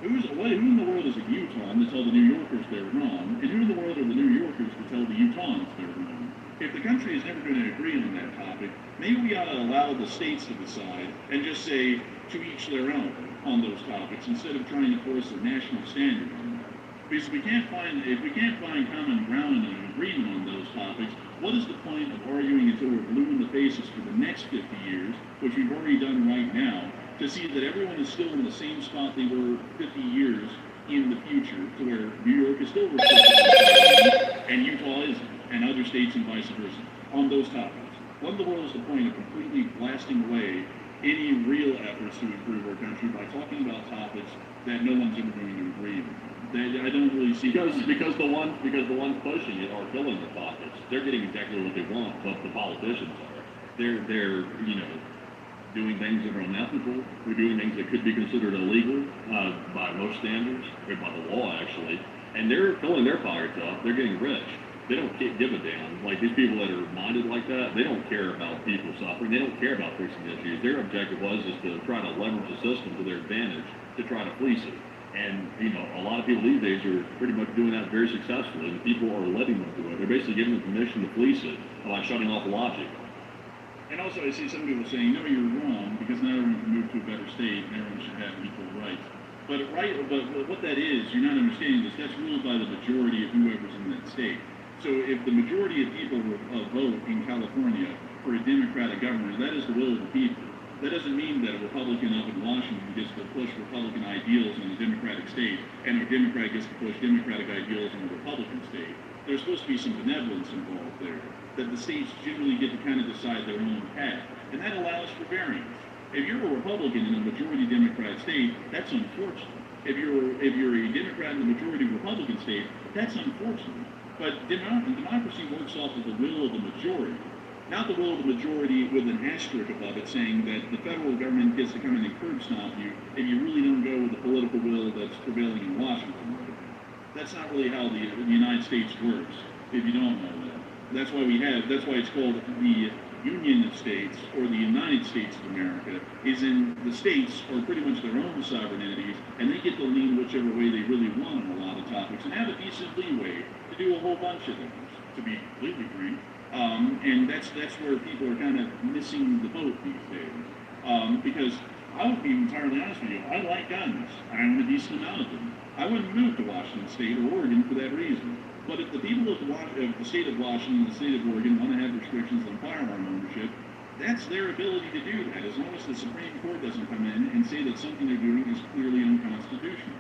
who in the world is a Utahn to tell the New Yorkers they're wrong, and who in the world are the New Yorkers to tell the Utahns they're wrong? If the country is never going to agree on that topic, maybe we ought to allow the states to decide and just say to each their own on those topics instead of trying to force a national standard on that. Because if we can't find common ground and an agreement on those topics, what is the point of arguing until we're blue in the faces for the next 50 years, which we've already done right now, to see that everyone is still in the same spot they were 50 years in the future, to where New York is still restricted and Utah isn't, and other states and vice versa, on those topics. What in the world is the point of completely blasting away any real efforts to improve our country by talking about topics that no one's ever going to agree with? I don't really see because the ones pushing it are filling their pockets. They're getting exactly what they want, but the politicians are. They're doing things that are unethical. They're doing things that could be considered illegal by most standards, or by the law actually. And they're filling their pockets up. They're getting rich. They don't give a damn. Like, these people that are minded like that, they don't care about people suffering. They don't care about fixing issues. Their objective is to try to leverage the system to their advantage to try to fleece it. And, a lot of people these days are pretty much doing that very successfully. And people are letting them do it. They're basically giving them permission to fleece it by shutting off logic. And also, I see some people saying, no, you're wrong, because now everyone can move to a better state and everyone should have equal rights. But what that is, you're not understanding this. That's ruled by the majority of whoever's in that state. So if the majority of people vote in California for a Democratic governor, that is the will of the people. That doesn't mean that a Republican up in Washington gets to push Republican ideals in a Democratic state, and a Democrat gets to push Democratic ideals in a Republican state. There's supposed to be some benevolence involved there, that the states generally get to kind of decide their own path, and that allows for variance. If you're a Republican in a majority Democrat state, that's unfortunate. If you're a Democrat in a majority Republican state, that's unfortunate. But democracy works off of the will of the majority. Not the will of the majority with an asterisk above it saying that the federal government gets to come in and curb stomp you if you really don't go with the political will that's prevailing in Washington right now. That's not really how the United States works, if you don't know that. That's why it's called the Union of States, or the United States of America, is in the states are pretty much their own sovereign entities, and they get to lean whichever way they really want on a lot of topics, and have a decent leeway to do a whole bunch of things, to be completely frank. And that's where people are kind of missing the boat these days. Because I would be entirely honest with you, I like guns. I own a decent amount of them. I wouldn't move to Washington State or Oregon for that reason. But if the people of the state of Washington and the state of Oregon want to have restrictions on firearm ownership, that's their ability to do that, as long as the Supreme Court doesn't come in and say that something they're doing is clearly unconstitutional.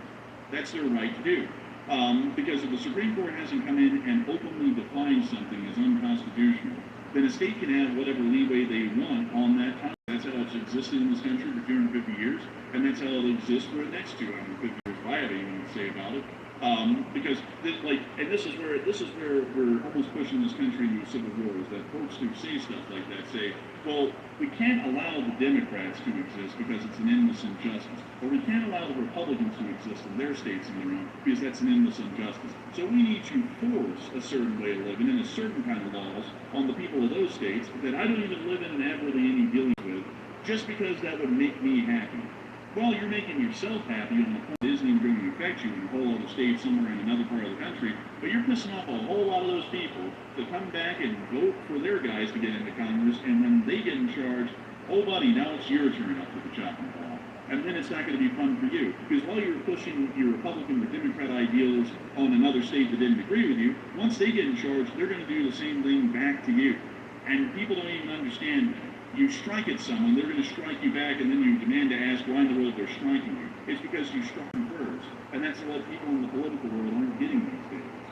That's their right to do. Because if the Supreme Court hasn't come in and openly defined something as unconstitutional, then a state can have whatever leeway they want on that time. That's how it's existed in this country for 250 years, and that's how it'll exist for the next 250 years, if I have anything to say about it. Because this is where we're almost pushing this country into a civil war, is that folks who say stuff like that say, well, we can't allow the Democrats to exist because it's an endless injustice, or we can't allow the Republicans to exist in their states and their own because that's an endless injustice. So we need to force a certain way of living and a certain kind of laws on the people of those states that I don't even live in and have really any dealings with, just because that would make me happy. Well, you're making yourself happy on the point that isn't even going to affect you in a whole other state somewhere in another part of the country, but you're pissing off a whole lot of those people to come back and vote for their guys to get into Congress, and when they get in charge, oh buddy, now it's your turn up to the chopping block. And then it's not going to be fun for you, because while you're pushing your Republican or Democrat ideals on another state that didn't agree with you, once they get in charge, they're going to do the same thing back to you. And people don't even understand that. You strike at someone, they're going to strike you back, and then you demand to ask why in the world they're striking you. It's because you struck them first. And that's what people in the political world aren't getting these days.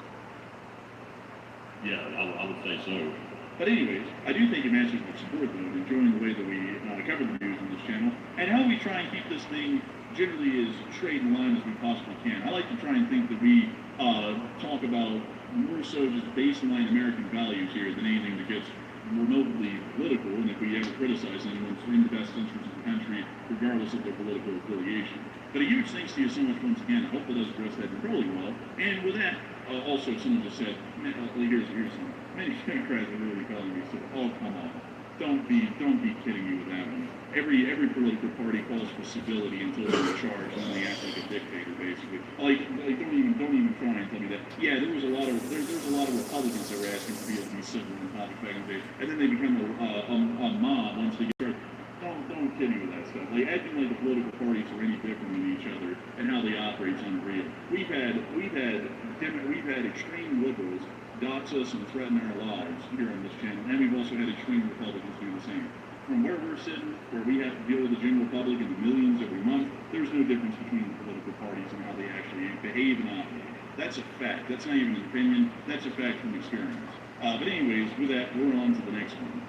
Yeah, I would say so. But anyways, I do think Masters would support, though, enjoying the way that we cover the news on this channel, and how we try and keep this thing generally as straight in line as we possibly can. I like to try and think that we talk about more so just baseline American values here than anything that gets remotely political, and if we ever criticize anyone, it's in the best interest of the country, regardless of their political affiliation. But a huge thanks to you so much once again. I hope that does address that really well. And with that, also someone just said, here's something. Many Democrats are really calling me, so, oh, come on. Don't be kidding me with that one. Every political party calls for civility until they're in charge, and then they act like a dictator, basically. Don't even try and tell me that. Yeah, there's a lot of Republicans that were asking for people to be civil and topic back in the day, and then they become a mob once they get started. Don't kid me with that stuff. Acting like the political parties are any different than each other and how they operate is unreal. We've had extreme liberals dox us and threaten our lives here on this channel, and we've also had extreme Republicans do the same. From where we're sitting, where we have to deal with the general public and the millions every month, there's no difference between the political parties and how they actually behave and operate. That's a fact. That's not even an opinion. That's a fact from experience. But anyways, with that, we're on to the next one.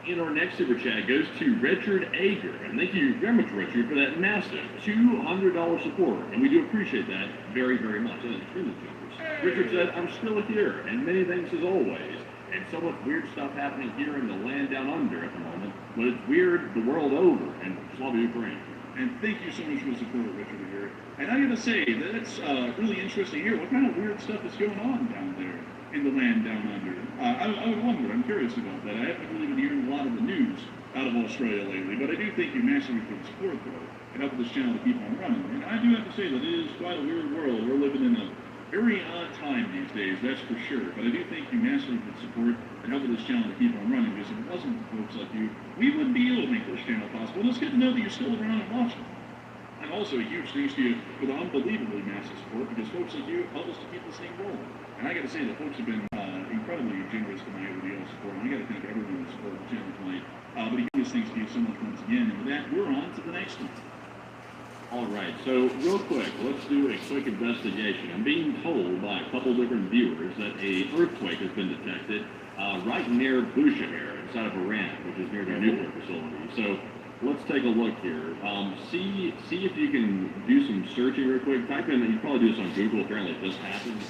And our next super chat goes to Richard Ager. And thank you very much, Richard, for that massive $200 support. And we do appreciate that very, very much. That is extremely generous. Richard said, I'm still here, and many thanks as always. And so much weird stuff happening here in the land down under at the moment. But it's weird the world over. And Slava Ukraine. And thank you so much for the support, Richard Ager. And I gotta say, that's really interesting here. What kind of weird stuff is going on down there in the land down under? I would wonder. I'm curious about that. I haven't really been hearing a lot of the news out of Australia lately, but I do thank you massively for the support, though, and helping this channel to keep on running. And I do have to say that it is quite a weird world. We're living in a very odd time these days, that's for sure. But I do thank you massively for the support and helping this channel to keep on running, because if it wasn't for folks like you, we wouldn't be able to make this channel possible. And it's good to know that you're still around and watching. I And also a huge thanks to you for the unbelievably massive support, because folks like you help us to keep this thing rolling. And I got to say that folks have been incredibly generous tonight with the all support. And I got to thank everyone who supported the channel tonight. But a huge thanks to you so much once again. And with that, we're on to the next one. All right, so real quick, let's do a quick investigation. I'm being told by a couple different viewers that a earthquake has been detected right near Bushehr, inside of Iran, which is near their nuclear facility. So let's take a look here. See if you can do some searching real quick. Type in, you probably do this on Google, apparently it just happened.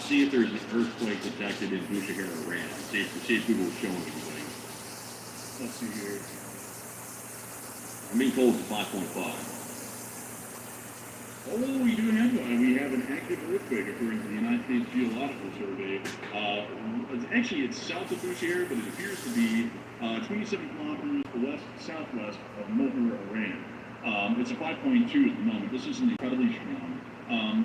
See if there's an earthquake detected in Bushehr, Iran. See if Google is showing anything. Let's see here. I'm being told it's 5.5. Oh, we do have one. We have an active earthquake according to the United States Geological Survey. It's south of Bushehr, but it appears to be 27 kilometers southwest of Moher, Iran. It's a 5.2 at the moment. This isn't incredibly strong,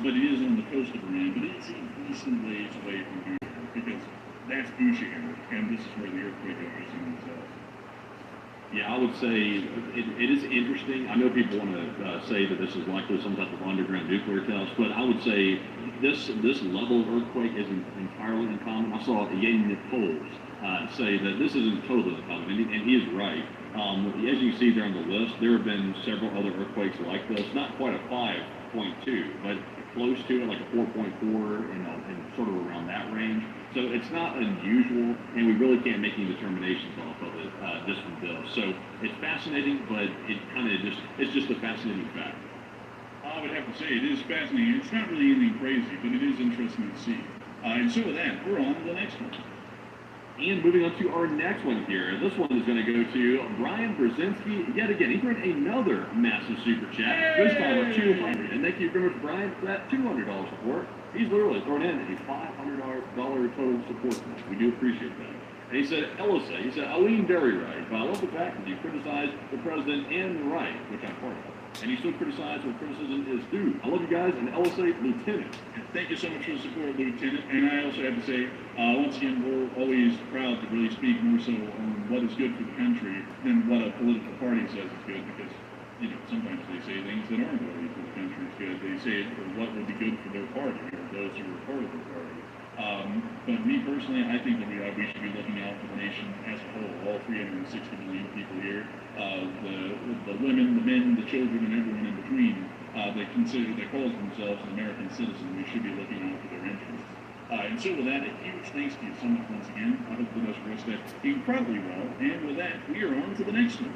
but it is on the coast of Iran. But it's a decent ways away from Bushehr, because that's Bushehr, and this is where the earthquake is itself. Yeah, I would say it is interesting. I know people want to say that this is likely some type of underground nuclear test, but I would say this level of earthquake isn't entirely uncommon. I saw Yang Nichols say that this isn't totally uncommon, and he is right. As you see there on the list, there have been several other earthquakes like this, not quite a 5.2, but close to it, like a 4.4, and sort of around that range. So it's not unusual, and we really can't make any determinations off of it just from this. So it's fascinating, but it's just a fascinating fact. I would have to say it is fascinating. It's not really anything crazy, but it is interesting to see. And so with that, we're on to the next one. And moving on to our next one here. This one is going to go to Brian Brzezinski. Yet again, he earned another massive super chat. This time of $200. And thank you very much, Brian, for that $200 support. He's literally thrown in a $500 total support tonight. We do appreciate that. And he said, LSA, he said, Aline very right, but I love the fact that you criticize the president and the right, which I'm part of. And you still criticize when criticism is due. I love you guys, and LSA, Lieutenant. Thank you so much for the support, Lieutenant. And I also have to say, once again, we're always proud to really speak more so on what is good for the country than what a political party says is good, because, sometimes they say things that aren't really for the country's good. They say it for what would be good for their party, or those who are part of their party. But me personally, I think that we should be looking out for the nation as a whole, all 360 million people here, the women, the men, the children, and everyone in between that calls themselves an American citizen. We should be looking out for their interests. And so with that, a huge thanks to you so much once again. I hope the rest of us incredibly well. And with that, we are on to the next one.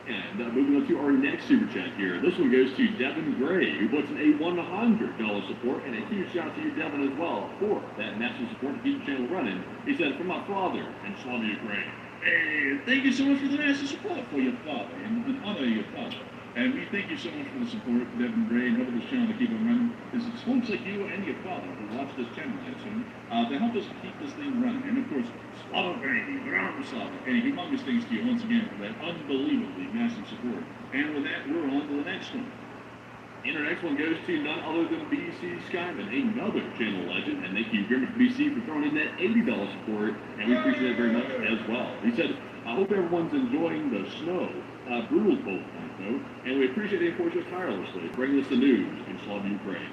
And moving on to our next super chat here. This one goes to Devin Gray, who puts in a $100 support, and a huge shout out to you, Devin, as well, for that massive support to keep the channel running. He said, from my father and Slava Ukraine. Hey, thank you so much for the massive support for your father, and honor your father. And we thank you so much for the support, Devin Gray, and helping this channel to keep on running. It's folks like you and your father who watch this channel, I assume, to help us keep this thing running. And of course, Slava Ukraine, Slava, and humongous thanks to you once again for that unbelievably massive support. And with that, we're on to the next one. And our next one goes to none other than BC Skyman, another channel legend. And thank you very much, BC, for throwing in that $80 support, and we appreciate it very much as well. He said, I hope everyone's enjoying the snow. Brutal's both tonight, though, and we appreciate the enforcers tirelessly bringing us the news in Slava Ukraine.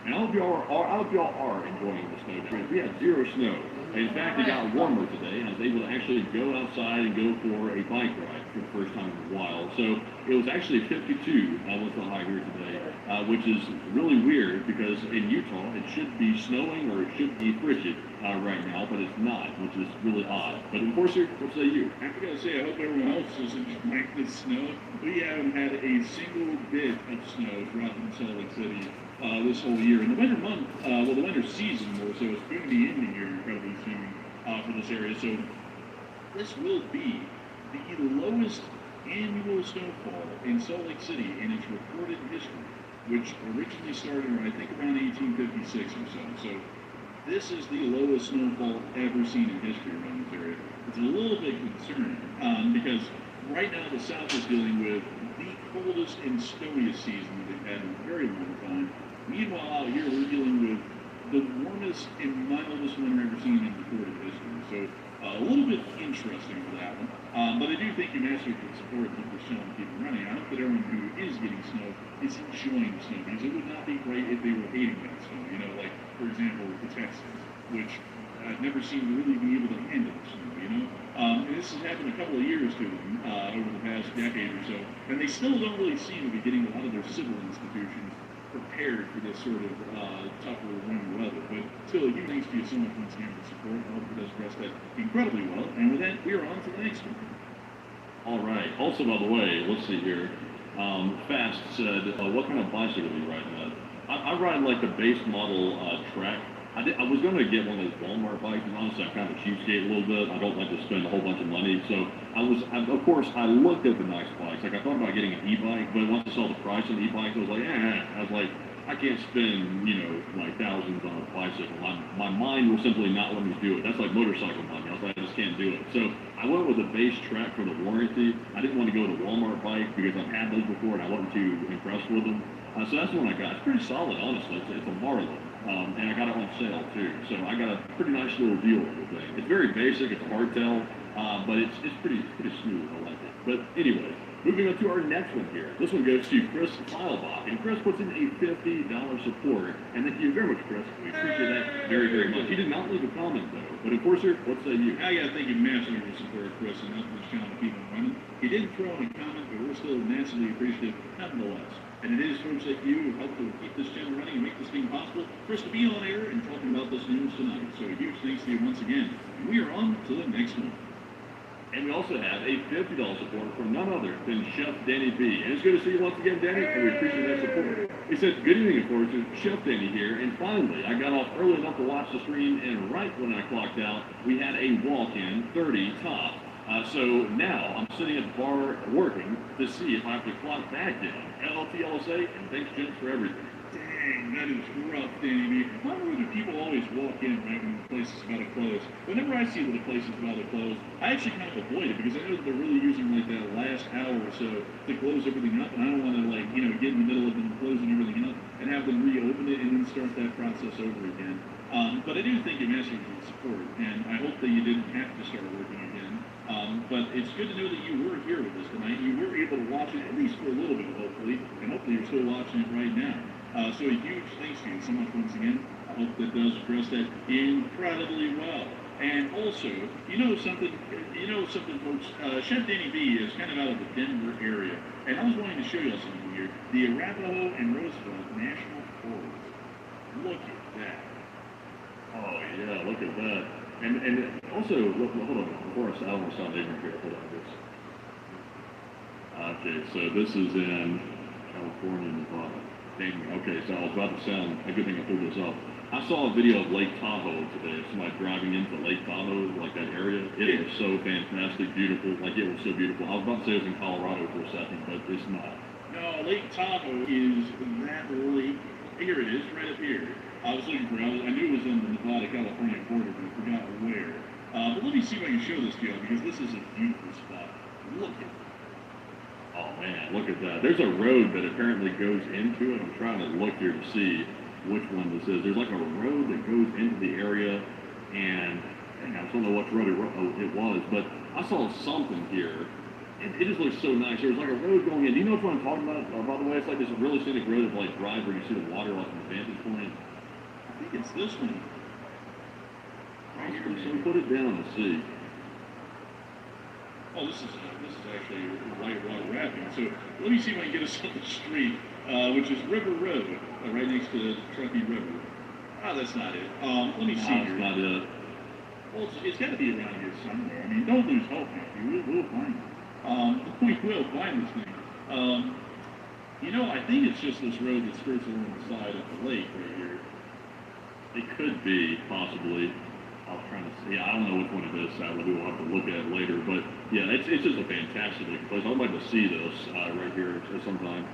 And I hope y'all are enjoying the snow tonight. We had zero snow. In fact, it got warmer today, and I was able to actually go outside and go for a bike ride for the first time in a while. So it was actually 52 was the high here today, which is really weird because in Utah it should be snowing or it should be frigid right now, but it's not, which is really odd. But enforcer, what say you? I gotta say, I hope everyone else is enjoying this snow. We haven't had a single bit of snow dropping in Salt Lake City this whole year. And the winter month, the winter season more so, is going to be ending here incredibly soon for this area. So this will be the lowest annual snowfall in Salt Lake City in its recorded history, which originally started, I think, around 1856 or so. So this is the lowest snowfall ever seen in history around this area. It's a little bit concerning because right now the South is dealing with the coldest and snowiest season that they've had in a very long time. Meanwhile, out here we're dealing with the warmest and mildest winter ever seen in recorded history. So a little bit interesting for that one. But I do think you massively could support people showing people running. I hope that everyone who is getting snow is enjoying the snow, because it would not be great if they were hating that snow. You know, like, for example, the Texans, which I've never seen really be able to handle the snow, you know? And this has happened a couple of years to them over the past decade or so, and they still don't really seem to be getting a lot of their civil institutions prepared for this sort of tougher winter weather. But still, huge thanks to you so much once again for support. I hope it does address that incredibly well. And with that, we are on to the next one. All right. Also, by the way, let's see here. Fast said, what kind of bicycle are you riding at? I ride like the base model track. I was going to get one of those Walmart bikes, and honestly, I'm kind of a cheapskate a little bit. I don't like to spend a whole bunch of money. So of course, I looked at the nice bikes. Like, I thought about getting an e-bike, but once I saw the price of the e-bike, I was like, I can't spend, like thousands on a bicycle. My mind will simply not let me do it. That's like motorcycle money. I was like, I just can't do it. So I went with the base track for the warranty. I didn't want to go with a Walmart bike because I've had those before and I wasn't too impressed with them. So that's the one I got. It's pretty solid, honestly. It's a Marlin. And I got it on sale too. So I got a pretty nice little deal on the thing. It's very basic. It's a hardtail, but it's pretty smooth. I like it. But anyway, moving on to our next one here. This one goes to Chris Feilbach, and Chris puts in a $50 support. And thank you very much, Chris. We appreciate that very, very much. He did not leave a comment though. But Enforcer, what say you? I gotta thank you massively for support, Chris, and helping this channel keep on running. He didn't throw in a comment, but we're still massively appreciative nonetheless. And it is folks like you who help to keep this channel running and make this thing possible for us to be on air and talking about this news tonight. So a huge thanks to you once again. And we are on to the next one. And we also have a $50 support from none other than Chef Danny B. And it's good to see you once again, Danny, and we appreciate that support. He says, good evening, Enforcer. Chef Danny here. And finally, I got off early enough to watch the stream, and right when I clocked out, we had a walk-in 30 top. So now I'm sitting at the bar working to see if I have to clock back in. LLTLSA, and thanks, gents, for everything. Dang, that is rough, Danny. Why do people always walk in right when the place is about to close? Whenever I see that the place is about to close, I actually kind of avoid it because I know that they're really using like that last hour or so to close everything up, and I don't want to get in the middle of them closing everything up and have them reopen it and then start that process over again. But I do think you mentioned support, and I hope that you didn't have to start working again. But it's good to know that you were here with us tonight. You were able to watch it, at least for a little bit, hopefully, and hopefully you're still watching it right now. So a huge thanks to you so much once again. I hope that does address that incredibly well. And also, something, folks, Chef Danny B is kind of out of the Denver area, and I was wanting to show you something here. The Arapahoe and Roosevelt National Forest. Look at that. Oh, yeah, look at that. And also, hold on, before I almost sound ignorant here, hold on this. Okay, so this is in California, Nevada. Dang, okay, so I was about to sound, a good thing I pulled this up. I saw a video of Lake Tahoe today, of somebody driving into Lake Tahoe, like that area. It was so fantastic, beautiful, like it was so beautiful. I was about to say it was in Colorado for a second, but it's not. No, Lake Tahoe is that lake. Here it is, right up here. I was looking for it. I knew it was on the Nevada-California border, but I forgot where. But let me see if I can show this to you, because this is a beautiful spot. Look at it. Oh, man, look at that. There's a road that apparently goes into it. I'm trying to look here to see which one this is. There's like a road that goes into the area, and I don't know what road it was, but I saw something here. It just looks so nice. There's like a road going in. Do you know what I'm talking about? By the way, it's like this really scenic road that like drive where you see the water like from the vantage point. I think it's this one. Right here. So put it down and see. Oh, this is actually whitewater rafting. So let me see if I can get us on the street, which is River Road, right next to the Truckee River. Oh, that's not it. Let me see here. That's not it. Well, it's got to be around here somewhere. I mean, don't lose hope, Matthew. We'll find it. We will find this thing. I think it's just this road that skirts along the side of the lake right here. It could be, possibly. I was trying to see. I don't know which one it is, sadly. We'll have to look at it later. But, yeah, it's just a fantastic looking place. I'd like to see this right here sometime.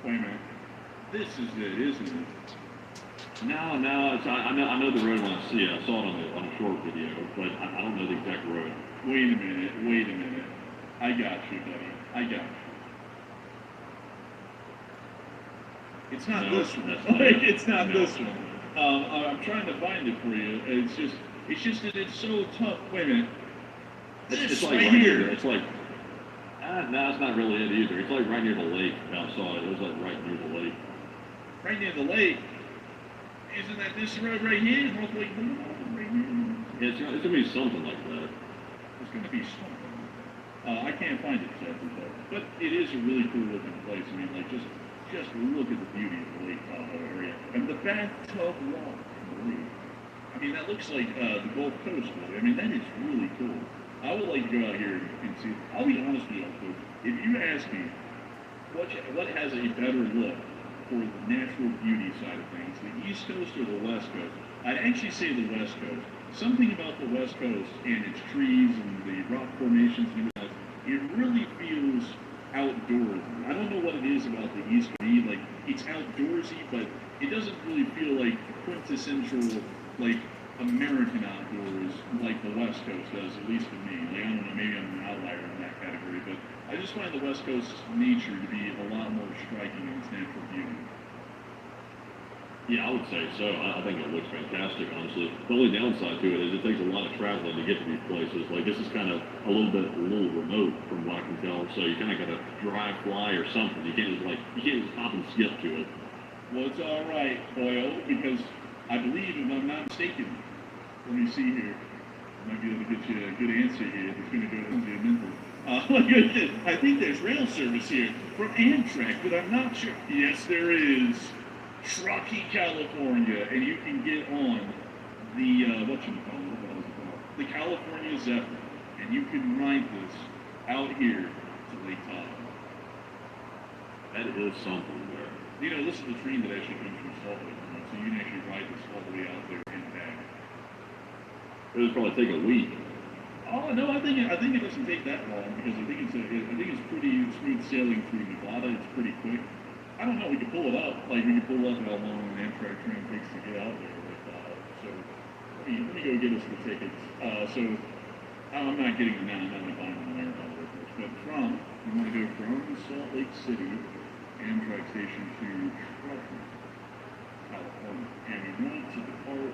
Wait a minute. This is it, isn't it? No, I know the road when I see it. I saw it on a short video, but I don't know the exact road. Wait a minute. I got you, buddy. I got you. It's not this one. It's not this one. I'm trying to find it for you. It's just that it's so tough. Wait a minute. It's like right here. here. It's like, no, it's not really it either. It's like right near the lake. I saw it. It was like right near the lake. Right near the lake. Isn't that this road right here? North Lake Boulevard right here. Yeah, it's gonna be something like that. It's going to be something. I can't find it exactly though. But it is a really cool looking place. I mean, like just look at the beauty of the Lake Tahoe area and the bathtub walk in the lake. I mean, that looks like the Gulf Coast. Really. I mean, that is really cool. I would like to go out here and see. I'll be honest with you, folks. If you ask me what has a better look for the natural beauty side of things, the East Coast or the West Coast, I'd actually say the West Coast. Something about the West Coast and its trees and the rock formations and everything else, it really feels outdoorsy. I don't know what it is about the East Coast. Like, it's outdoorsy, but it doesn't really feel like quintessential, like, American outdoors like the West Coast does, at least to me. Like, I don't know, maybe I'm an outlier in that category, but I just find the West Coast nature to be a lot more striking in its natural beauty. Yeah, I would say so. I think it looks fantastic, honestly. The only downside to it is it takes a lot of traveling to get to these places. Like, this is kind of a little remote from what I can tell. So you kind of got to drive, fly, or something. You can't just hop and skip to it. Well, it's all right, Boyle, because I believe, if I'm not mistaken, let me see here. I might be able to get you a good answer here. It's going to go into your mental. I think there's rail service here from Amtrak, but I'm not sure. Yes, there is. Truckee, California, and you can get on the the California Zephyr, and you can ride this out here to Lake Tahoe. That is something there. You know, this is the train that actually comes from Salt Lake, so you can actually ride this all the way out there and back. It would probably take a week. Oh no, I think it doesn't take that long because I think it's pretty smooth sailing through Nevada. It's pretty quick. I don't know. We could pull it up. Like, we could pull up how long an Amtrak train takes to get out there. So let me go get us the tickets. So I'm not getting them now. I'm not going to buy them there, but we want to go from Salt Lake City Amtrak station to Truckee, California, and we want to depart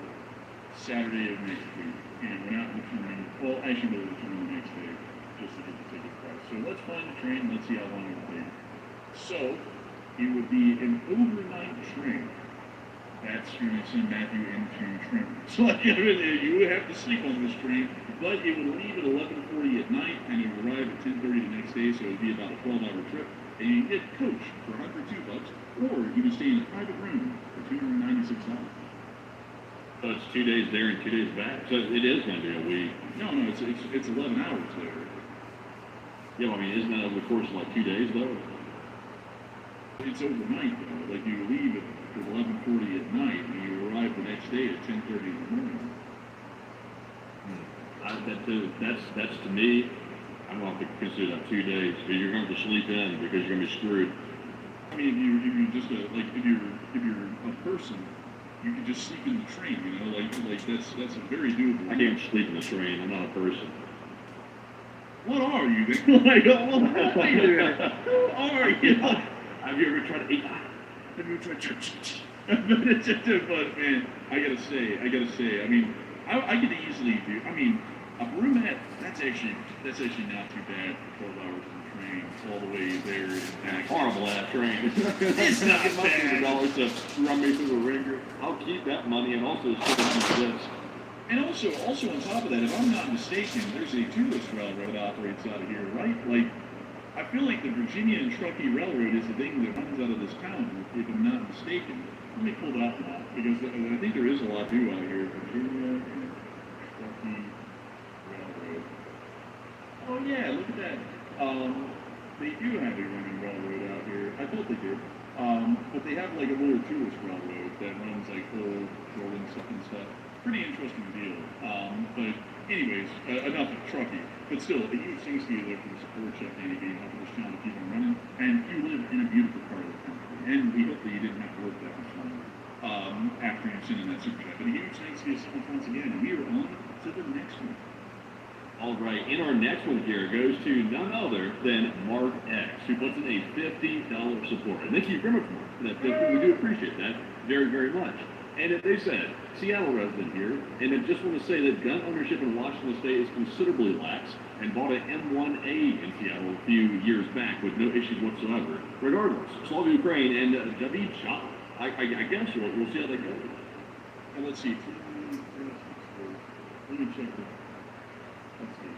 Saturday of next week. And we're not returning. Well, actually, we'll return the next day just to get the ticket price. So let's find the train. Let's see how long it will take. So it would be an overnight train. That's going to send Matthew into Trenton. So you would have to sleep on this train, but it would leave at 11:40 at night, and it would arrive at 10:30 the next day, so it would be about a 12-hour trip. And you can get coach for $102, or you can stay in a private room for $296. So it's 2 days there and 2 days back. So it is going to be a week. No, it's 11 hours there. Yeah, well, I mean, isn't that over the course of like 2 days though? It's overnight though. Like, you leave at 11:40 at night, and you arrive the next day at 10:30 in the morning. That's to me. I'm going to have to consider that 2 days because you're going to have to sleep in because you're going to be screwed. I mean, if you're just if you're a person, you can just sleep in the train. You know, like that's a very doable. I can't sleep in the train. I'm not a person. What are you then? Like, what are you then? Who are you? Have you ever tried to eat? Have you tried to? But man, I gotta say, I mean, I could easily do. I mean, a brunette, that's actually not too bad for 12 hours in the train, all the way there and back. Horrible ass train. It's not bad. $50 to run me through the ringer. I'll keep that money and also stick it to this. And also on top of that, if I'm not mistaken, there's a tourist railroad that operates out of here, right? Like, I feel like the Virginia and Truckee Railroad is the thing that runs out of this town, if I'm not mistaken. Let me pull that one up, because I think there is a lot due out here. Virginia and Truckee Railroad. Oh yeah, look at that. They do have a running railroad out here. I thought they did. But they have like a little tourist railroad that runs like old rolling stuff and stuff. Pretty interesting deal. But anyways, enough of Truckee. But still, a huge thanks to you there for the support, Chef Danny, being helping this town to keep on running. And you live in a beautiful part of the country. And we hope that you didn't have to work that much longer after you sent in that super chat. But a huge thanks to you so much once again. And we are on to the next one. All right, and our next one here goes to none other than Mark X, who puts in a $50 support. And thank you very much, Mark, for that $50. We do appreciate that very, very much. And they said, Seattle resident here, and I just want to say that gun ownership in Washington State is considerably lax, and bought an M1A in Seattle a few years back with no issues whatsoever. Regardless, Slava Ukraine and David Shah. I guess we'll see how that goes. And let's see. Let me check it. Let's see.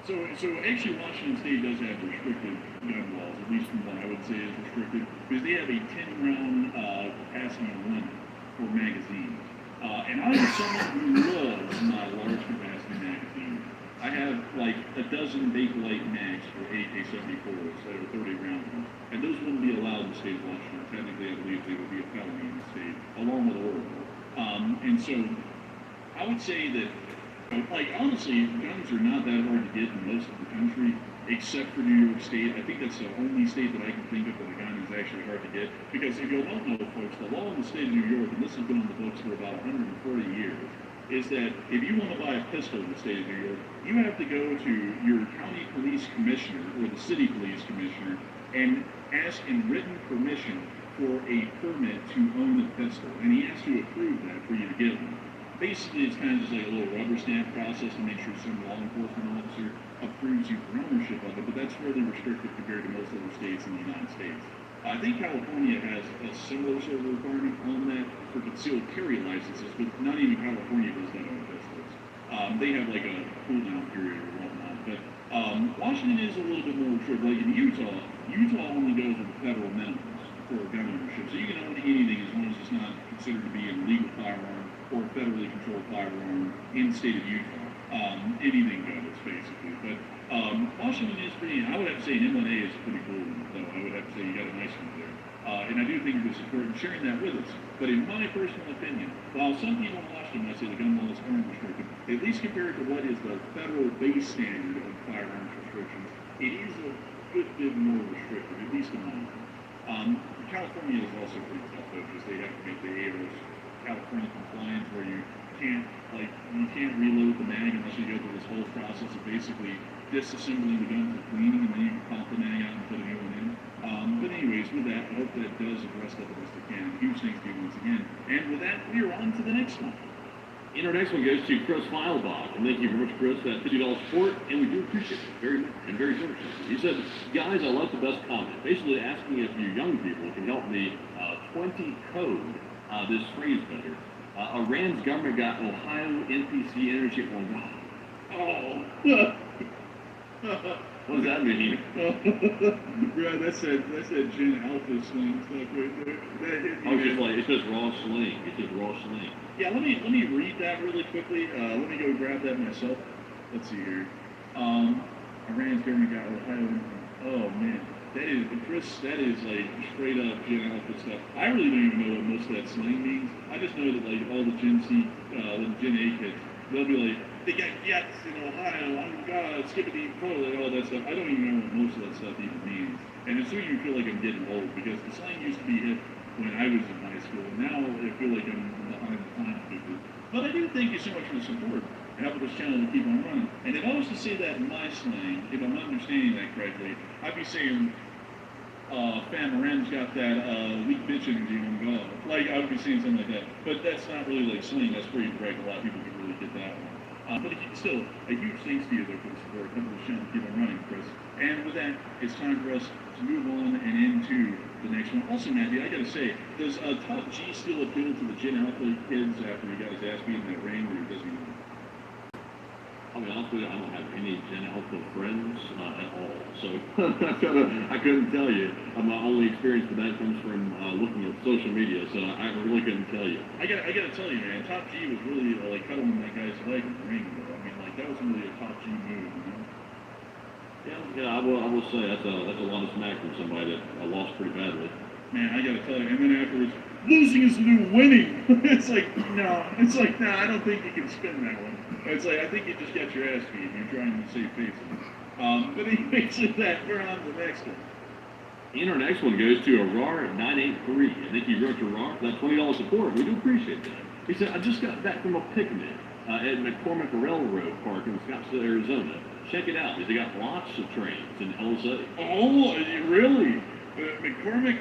So actually, Washington State does have restricted gun laws, at least from what I would say is restricted, because they have a 10-round capacity limit for magazines. And I am someone who loves my large capacity magazine. I have like a dozen Bakelite mags for AK-74s that are 30 round ones, and those wouldn't be allowed in the state of Washington. Technically, I believe they would be a felony in the state, along with Oregon. And so, I would say that, like, honestly, guns are not that hard to get in most of the country, except for New York State. I think that's the only state that I can think of that a gun is actually hard to get. Because if you don't know, folks, the law in the state of New York, and this has been on the books for about 140 years, is that if you want to buy a pistol in the state of New York, you have to go to your county police commissioner or the city police commissioner and ask in written permission for a permit to own the pistol. And he has to approve that for you to get one. Basically, it's kind of just like a little rubber stamp process to make sure some law enforcement officer approves you for ownership of it, but that's fairly restricted compared to most other states in the United States. I think California has a similar sort of requirement on that for concealed carry licenses, but not even California does that on pistols. They have like a cool-down period or whatnot, but Washington is a little bit more restricted. Like in Utah only goes with the federal minimums for gun ownership, so you can own anything as long as it's not considered to be a legal firearm or a federally controlled firearm in the state of Utah. Anything goes, basically. But Washington is pretty, I would have to say an M1A is pretty cool, though. I would have to say you got a nice one there. And I do think it's important sharing that with us. But in my personal opinion, while some people in Washington might say the gun laws aren't restricted, at least compared to what is the federal base standard of firearms restrictions, it is a good bit more restricted, at least in my opinion. California is also pretty tough, though, because they have to make the ARS California compliance where you can't reload the mag unless you go through this whole process of basically disassembling the gun for cleaning, and then you can pop the mag out and put a new one in. But anyways, with that, I hope that does address that the best it can. Huge thanks to you once again. And with that, we are on to the next one. And our next one goes to Chris Feilbach. And thank you very much, Chris, for that $50 support, and we do appreciate it very much and very generously. He said, guys, I love the best comment. Basically asking if you young people can help me 20 code this phrase better. Iran's government got Ohio NPC energy on God. Oh. What does that mean? Bro, that's that Gen Alpha slang stuff right there. That hit me. It's just raw slang. It's just raw slang. Yeah, let me read that really quickly. Let me go grab that myself. Let's see here. Iran's government got Ohio. Oh man, that is like straight up Gen Alpha stuff. I really don't even know what most of that slang means. I just know that like all the Gen C, the Gen A kids, they'll be like, they got yachts in Ohio, oh my god, skippity toilet, all that stuff. I don't even know what most of that stuff even means. And it's starting to feel like I'm getting old because the slang used to be hip when I was in high school. Now I feel like I'm behind the times with it. But I do thank you so much for the support and helping this channel to keep on running. And if I was to say that in my slang, if I'm understanding that correctly, I'd be saying, Fam Moran's got that weak bitch energy on God. Like, I would be saying something like that. But that's not really like slang, that's pretty correct. A lot of people can really get that one. But still, a huge thanks to you there for the support. Helping this channel to keep on running, Chris. And with that, it's time for us to move on and into the next one. Also, Matthew, I gotta say, does Top G still appeal to the Gen Alpha kids after you got his ass beat in that ring, or does he not? I'll be honest with you, I don't have any Gen Alpha friends at all. So I couldn't tell you. My only experience with that comes from looking at social media, so I really couldn't tell you. I gotta tell you, man, Top G was really like cuddling that guy's leg in the ring, though. I mean, like, that was really a Top G move, you know? Yeah, I will say that's a lot of smack from somebody that lost pretty badly. Man, I gotta tell you, and then afterwards, losing is the new winning. It's like, nah, I don't think you can spin that one. It's like, I think you just got your ass beat and you're trying to save face. But anyways, with that, we're on to the next one. And our next one goes to Arar983. I think you wrote to Arar for that $20 support. We do appreciate that. He said, I just got back from a picnic at McCormick Railroad Park in Scottsdale, Arizona. Check it out. They got lots of trains in LSA. Oh, really? McCormick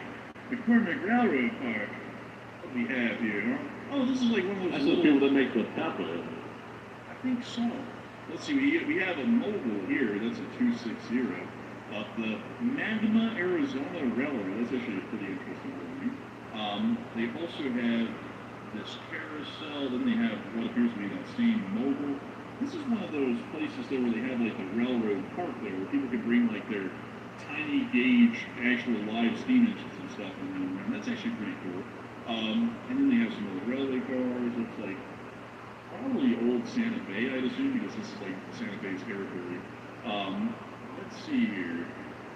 McCormick Railroad Park. What do we have here, huh? Oh, this is like one of those That's those people that make the pepper. I think so. Let's see, we have a mobile here. That's a 260 of the Magma, Arizona Railroad. That's actually a pretty interesting one. They also have this carousel. Then they have what appears to be that same mobile. This is one of those places there where they have like the railroad park there, where people can bring like their tiny gauge actual live steam engines and stuff around there. And that's actually pretty cool. And then they have some other railway cars. Looks like probably old Santa Fe, I'd assume, because this is like Santa Fe's territory. Let's see here.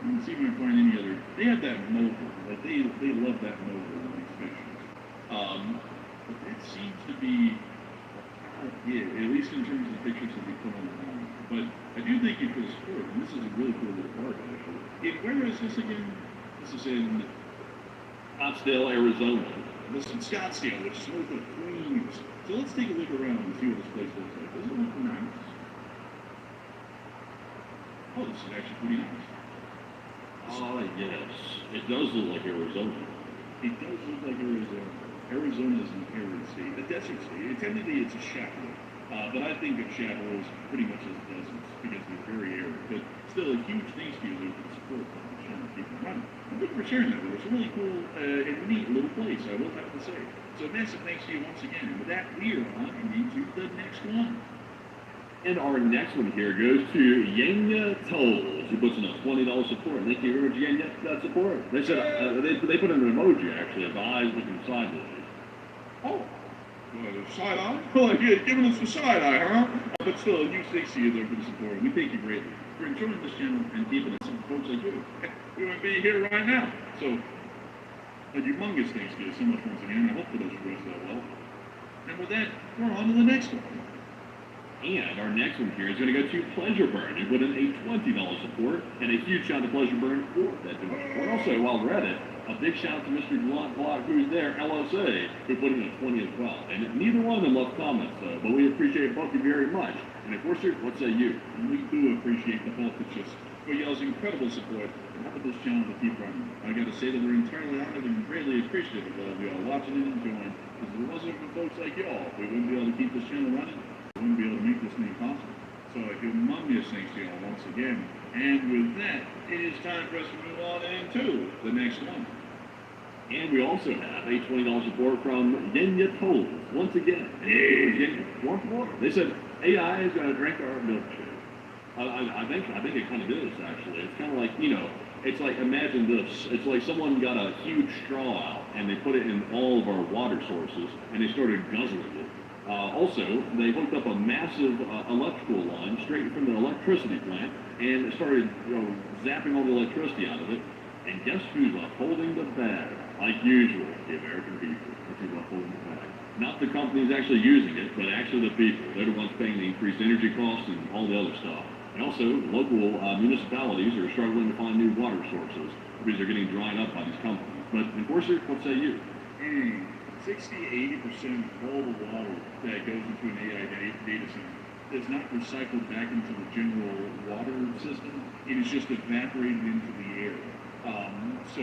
Let's see if we can find any other. They have that mobile. Like they love that mobile in these pictures. But that seems to be it, at least in terms of the pictures that they put on the line. But I do thank you for the support, and this is a really cool little park actually. Where is this again? This is in Scottsdale, Arizona. This is in Scottsdale, which is north of Queens. So let's take a look around and see what this place looks like. Does it look nice? Oh, this is actually pretty nice. Oh, yes. It does look like Arizona. It does look like Arizona. Arizona is an arid state, a desert state. Technically, it's a chaparral. But I think of chaparrals pretty much as deserts because they're very arid. But still, a huge thanks to you for the support of the channel keeping running. And thank you for sharing that with us. It's a really cool and neat little place, I will have to say. So massive thanks to you once again. And with that, we are on into the next one. And our next one here goes to Yenya Tolls, who puts in a $20 support. Thank you very much, Yenya, for that support. They said they put in an emoji actually of the eyes looking sideways. Oh, side eye? Oh, you're giving us the side eye, huh? But still, a huge thanks to you there for the support. We thank you greatly for enjoying this channel and keeping it some folks like you. We wouldn't be here right now. So, a humongous thanks to you so much once again. I hope for those rest that well. And with that, we're on to the next one. And our next one here is going to go to Pleasure Burn, who put in a $20 support, and a huge shout out to Pleasure Burn for that support. Also, while we're at it, a big shout out to Mr. Glock, who's there, LSA, who put in a 20 as well. And neither one of them left comments, though, but we appreciate both of you very much. And of course, what say you? And we do appreciate the both of us for y'all's incredible support and helping this channel to keep running. I got to say that we're entirely honored and greatly appreciative of all of y'all watching and enjoying. Because if it wasn't for folks like y'all, we wouldn't be able to keep this channel running. We wouldn't be able to make this thing possible. So a humongous thanks to y'all once again. And with that, it is time for us to move on into the next one. And we also have a $20 support from Yenya Tolls. Once again, Yenya, more. They said AI is going to drink our milkshake. I think it kind of is, actually. It's kind of like, it's like, imagine this. It's like someone got a huge straw out, and they put it in all of our water sources, and they started guzzling it. Also, they hooked up a massive electrical line straight from the electricity plant, and started zapping all the electricity out of it. And guess who's upholding the bag? Like usual, the American people. That's who's upholding the bag. Not the companies actually using it, but actually the people. They're the ones paying the increased energy costs and all the other stuff. And also, local municipalities are struggling to find new water sources because they're getting dried up by these companies. But, enforcer, what say you? 60-80% of all the water that goes into an AI data center is not recycled back into the general water system. It is just evaporated into the air. So,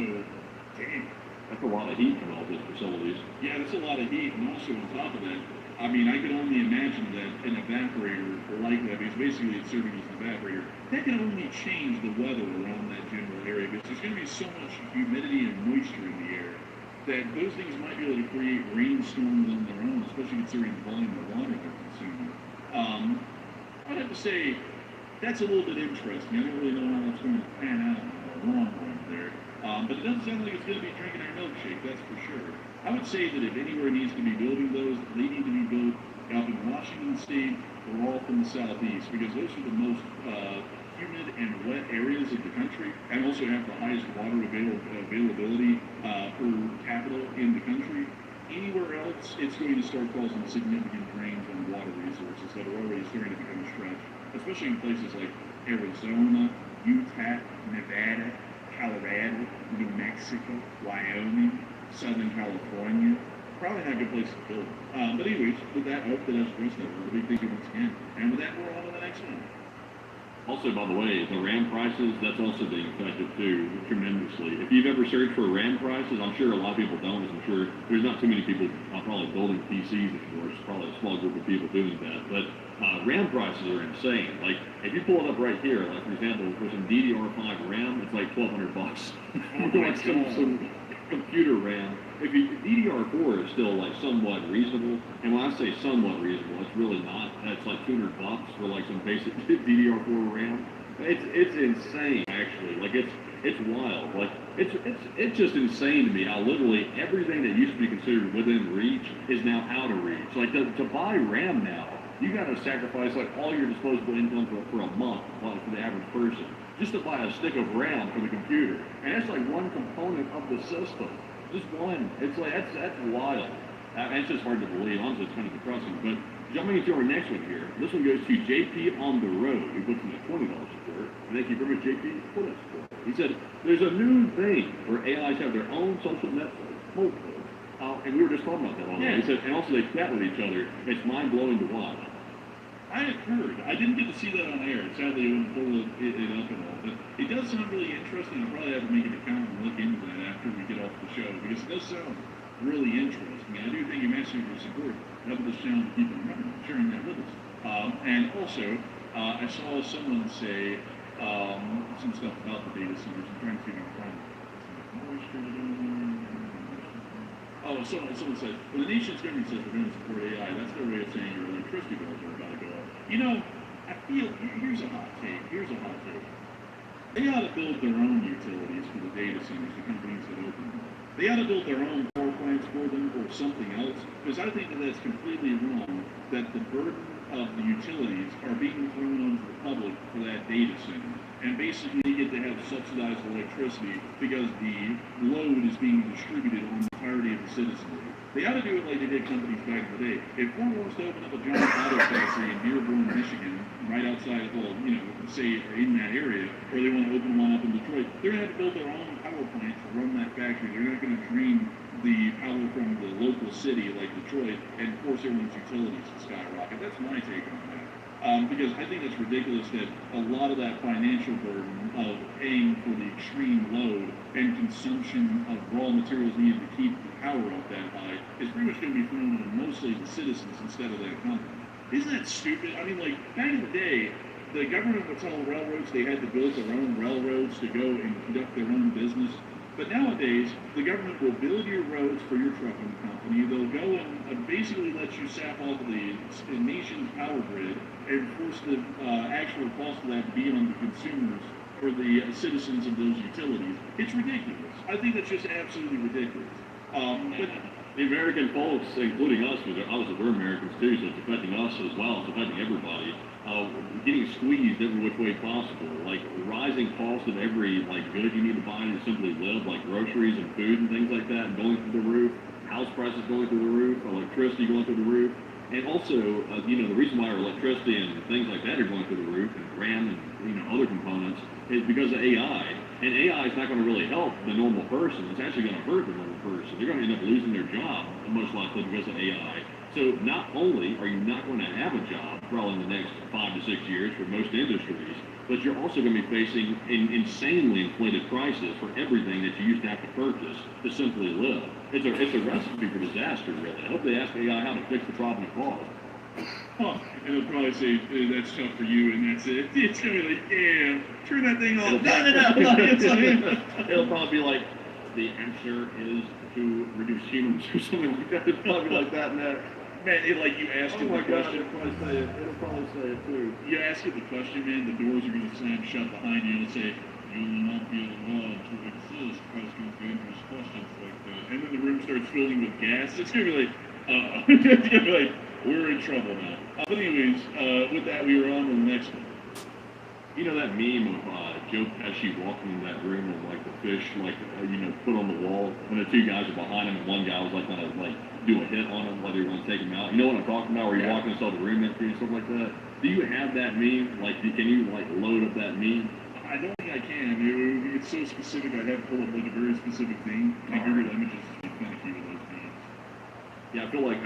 dang. That's a lot of heat from all these facilities. Yeah, that's a lot of heat. And also, on top of that, I mean, I can only imagine that an evaporator like that, because basically it's serving as an evaporator, that can only change the weather around that general area because there's going to be so much humidity and moisture in the air that those things might be able to create rainstorms on their own, especially considering the volume of water they're consuming. I'd have to say that's a little bit interesting. I don't really know how that's going to pan out in the long run there. But it doesn't sound like it's going to be drinking our milkshake, that's for sure. I would say that if anywhere needs to be building those, they need to be built up in Washington State or off in the Southeast because those are the most humid and wet areas of the country and also have the highest water availability per capita in the country. Anywhere else, it's going to start causing significant drains on water resources that are already starting to become stretched, especially in places like Arizona, Utah, Nevada, Colorado, New Mexico, Wyoming, Southern California. Probably not a good place to build. But anyways, with that, I hope that has addressed that. A big thank you once again. And with that, we're on to the next one. Also, by the way, the RAM prices, that's also being affected too, tremendously. If you've ever searched for RAM prices, I'm sure a lot of people don't, as I'm sure there's not too many people probably building PCs anymore. It's probably a small group of people doing that. But RAM prices are insane. Like, if you pull it up right here, like, for example, for some DDR5 RAM, it's like $1,200. Like some computer RAM. If DDR4 is still like somewhat reasonable, and when I say somewhat reasonable, it's really not. That's like $200 for like some basic DDR4 RAM. It's insane actually. Like it's wild. Like it's just insane to me how literally everything that used to be considered within reach is now out of reach. Like to buy RAM now, you got to sacrifice like all your disposable income for a month, like for the average person, just to buy a stick of RAM for the computer, and that's like one component of the system. Just one. It's like that's wild. It's just hard to believe. Honestly, it's kind of depressing. But jumping into our next one here, this one goes to JP on the road. He puts in a $20 support. Thank you very much, JP, for that support. He said, "There's a new thing where AIs have their own social network, and we were just talking about that all day. He said, and also they chat with each other. It's mind blowing to watch." I had heard. I didn't get to see that on air. Sadly, I wouldn't pull it up at all. But it does sound really interesting. I'll probably have to make an account and look into that after we get off the show because it does sound really interesting. I do thank you massively for support. Help this channel to keep it running, sharing that with us. And also, I saw someone say some stuff about the data centers. I'm trying to see if I can find it. Oh, someone said, when the nation's government says we're going to support AI, that's their way of saying your electricity bills are about to go up. You know, I feel, here's a hot take. They ought to build their own utilities for the data centers, the companies that open them. They ought to build their own power plants for them or something else, because I think that that's completely wrong, that the burden of the utilities are being thrown onto the public for that data center. And basically you get to have subsidized electricity because the load is being distributed on the entirety of the citizenry. They ought to do it like they did companies back in the day. If Ford wants to open up a giant auto factory in Dearborn, Michigan, right outside, well, you know, say in that area, or they want to open one up in Detroit, they're going to have to build their own power plant to run that factory. They're not going to drain the power from the local city like Detroit and force everyone's utilities to skyrocket. That's my take on that. Because I think it's ridiculous that a lot of that financial burden of paying for the extreme load and consumption of raw materials needed to keep the power up that high is pretty much going to be thrown on mostly the citizens instead of that company. Isn't that stupid? I mean, like, back in the day, the government would tell railroads they had to build their own railroads to go and conduct their own business. But nowadays, the government will build your roads for your trucking company. They'll go and basically let you sap off of the nation's power grid and force the actual cost of that to be on the consumers or the citizens of those utilities. It's ridiculous. I think that's just absolutely ridiculous. But the American folks, including us, because obviously we're Americans too, so it's affecting us as well. It's affecting everybody. Getting squeezed every which way possible. Like rising cost of every like good you need to buy to simply live, like groceries and food and things like that, going through the roof. House prices going through the roof. Electricity going through the roof. And also, you know, the reason why our electricity and things like that are going through the roof, and RAM and, you know, other components, is because of AI. And AI is not going to really help the normal person. It's actually going to hurt the normal person. They're going to end up losing their job, most likely because of AI. So not only are you not going to have a job probably in the next 5 to 6 years for most industries, but you're also going to be facing insanely inflated prices for everything that you used to have to purchase to simply live. It's a recipe for disaster, really. I hope they ask AI how to fix the problem it caused. Oh, and they'll probably say, that's tough for you, and that's it. It's going to be like, yeah, turn that thing off. No. It'll probably be like, the answer is to reduce humans or something like that. It'll probably be like that in there. Man, like you ask it the question. It'll probably say it too. You ask it the question, man, the doors are going to slam shut behind you and say, you will not be allowed to exist asking dangerous questions like that. And then the room starts filling with gas. It's going to be like, it's going to be like, we're in trouble now. But anyways, with that, we were on to the next one. You know that meme of Joe Pesci walking in that room with like the fish, like you know, put on the wall, and the two guys are behind him, and one guy was like gonna like do a hit on him, whether he want to take him out. You know what I'm talking about? Where you walk in and saw the room empty and stuff like that. Do you have that meme? Like, can you like load up that meme? I don't think I can. It's so specific. I'd have to pull up like a very specific thing. And Google Images is finicky with those memes. Yeah, I feel like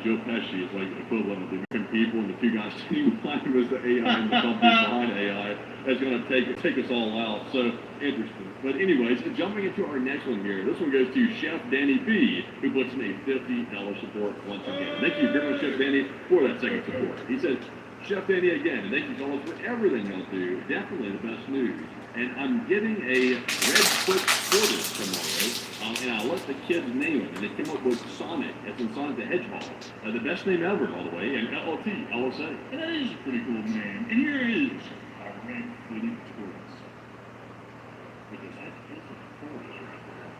Joe Pesci is like the equivalent of the American people, and the two guys sitting behind him is the AI, and the company behind AI that's going to take us all out. So interesting. But anyways, jumping into our next one here, this one goes to Chef Danny B, who puts in a $50 support once again. Thank you very much, Chef Danny, for that second support. He says, Chef Danny again, and thank you so much for everything y'all do. Definitely the best news. And I'm getting a red quick quarter tomorrow, and I'll let the kids name it. And they came up with Sonic, as in Sonic the Hedgehog. The best name ever, by the way, and LLT, LSA. And that is a pretty cool name. And here is our red footed tortoise. Because that's a tortoise right there.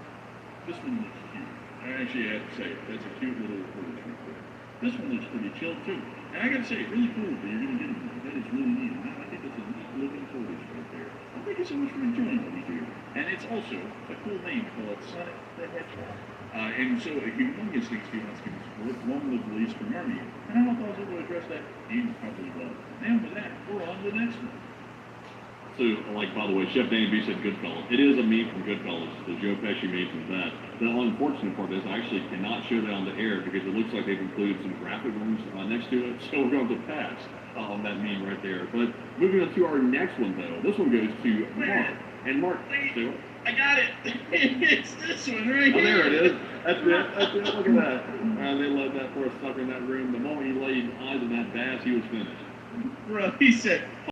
This one looks cute. Actually, I have to say, that's a cute little tortoise right there. This one looks pretty chill too. And I gotta say, really cool that you're gonna get him. That is really neat. And I think that's a neat looking tortoise right there. Thank you so much for enjoying what we do. And it's also a cool name called Sonic the Hedgehog. And so a humongous thanks to you once again support, long live Lee from Army. And I don't know if I was able to address that you probably will. And with that, we're on to the next one. So, like, by the way, Chef Danny B said Goodfellas. It is a meme from Goodfellas. The Joe Pesci mentioned that. The unfortunate part is I actually cannot show that on the air because it looks like they've included some graphic ones next to it. So we're going to pass on that meme right there. But moving on to our next one, though. This one goes to Mark. And Mark, do it. I got it. It's this one right here. Oh, there it is. That's it. That's it. Look at that. They let that poor sucker in that room. The moment he laid eyes on that bass, he was finished. Bro, he said,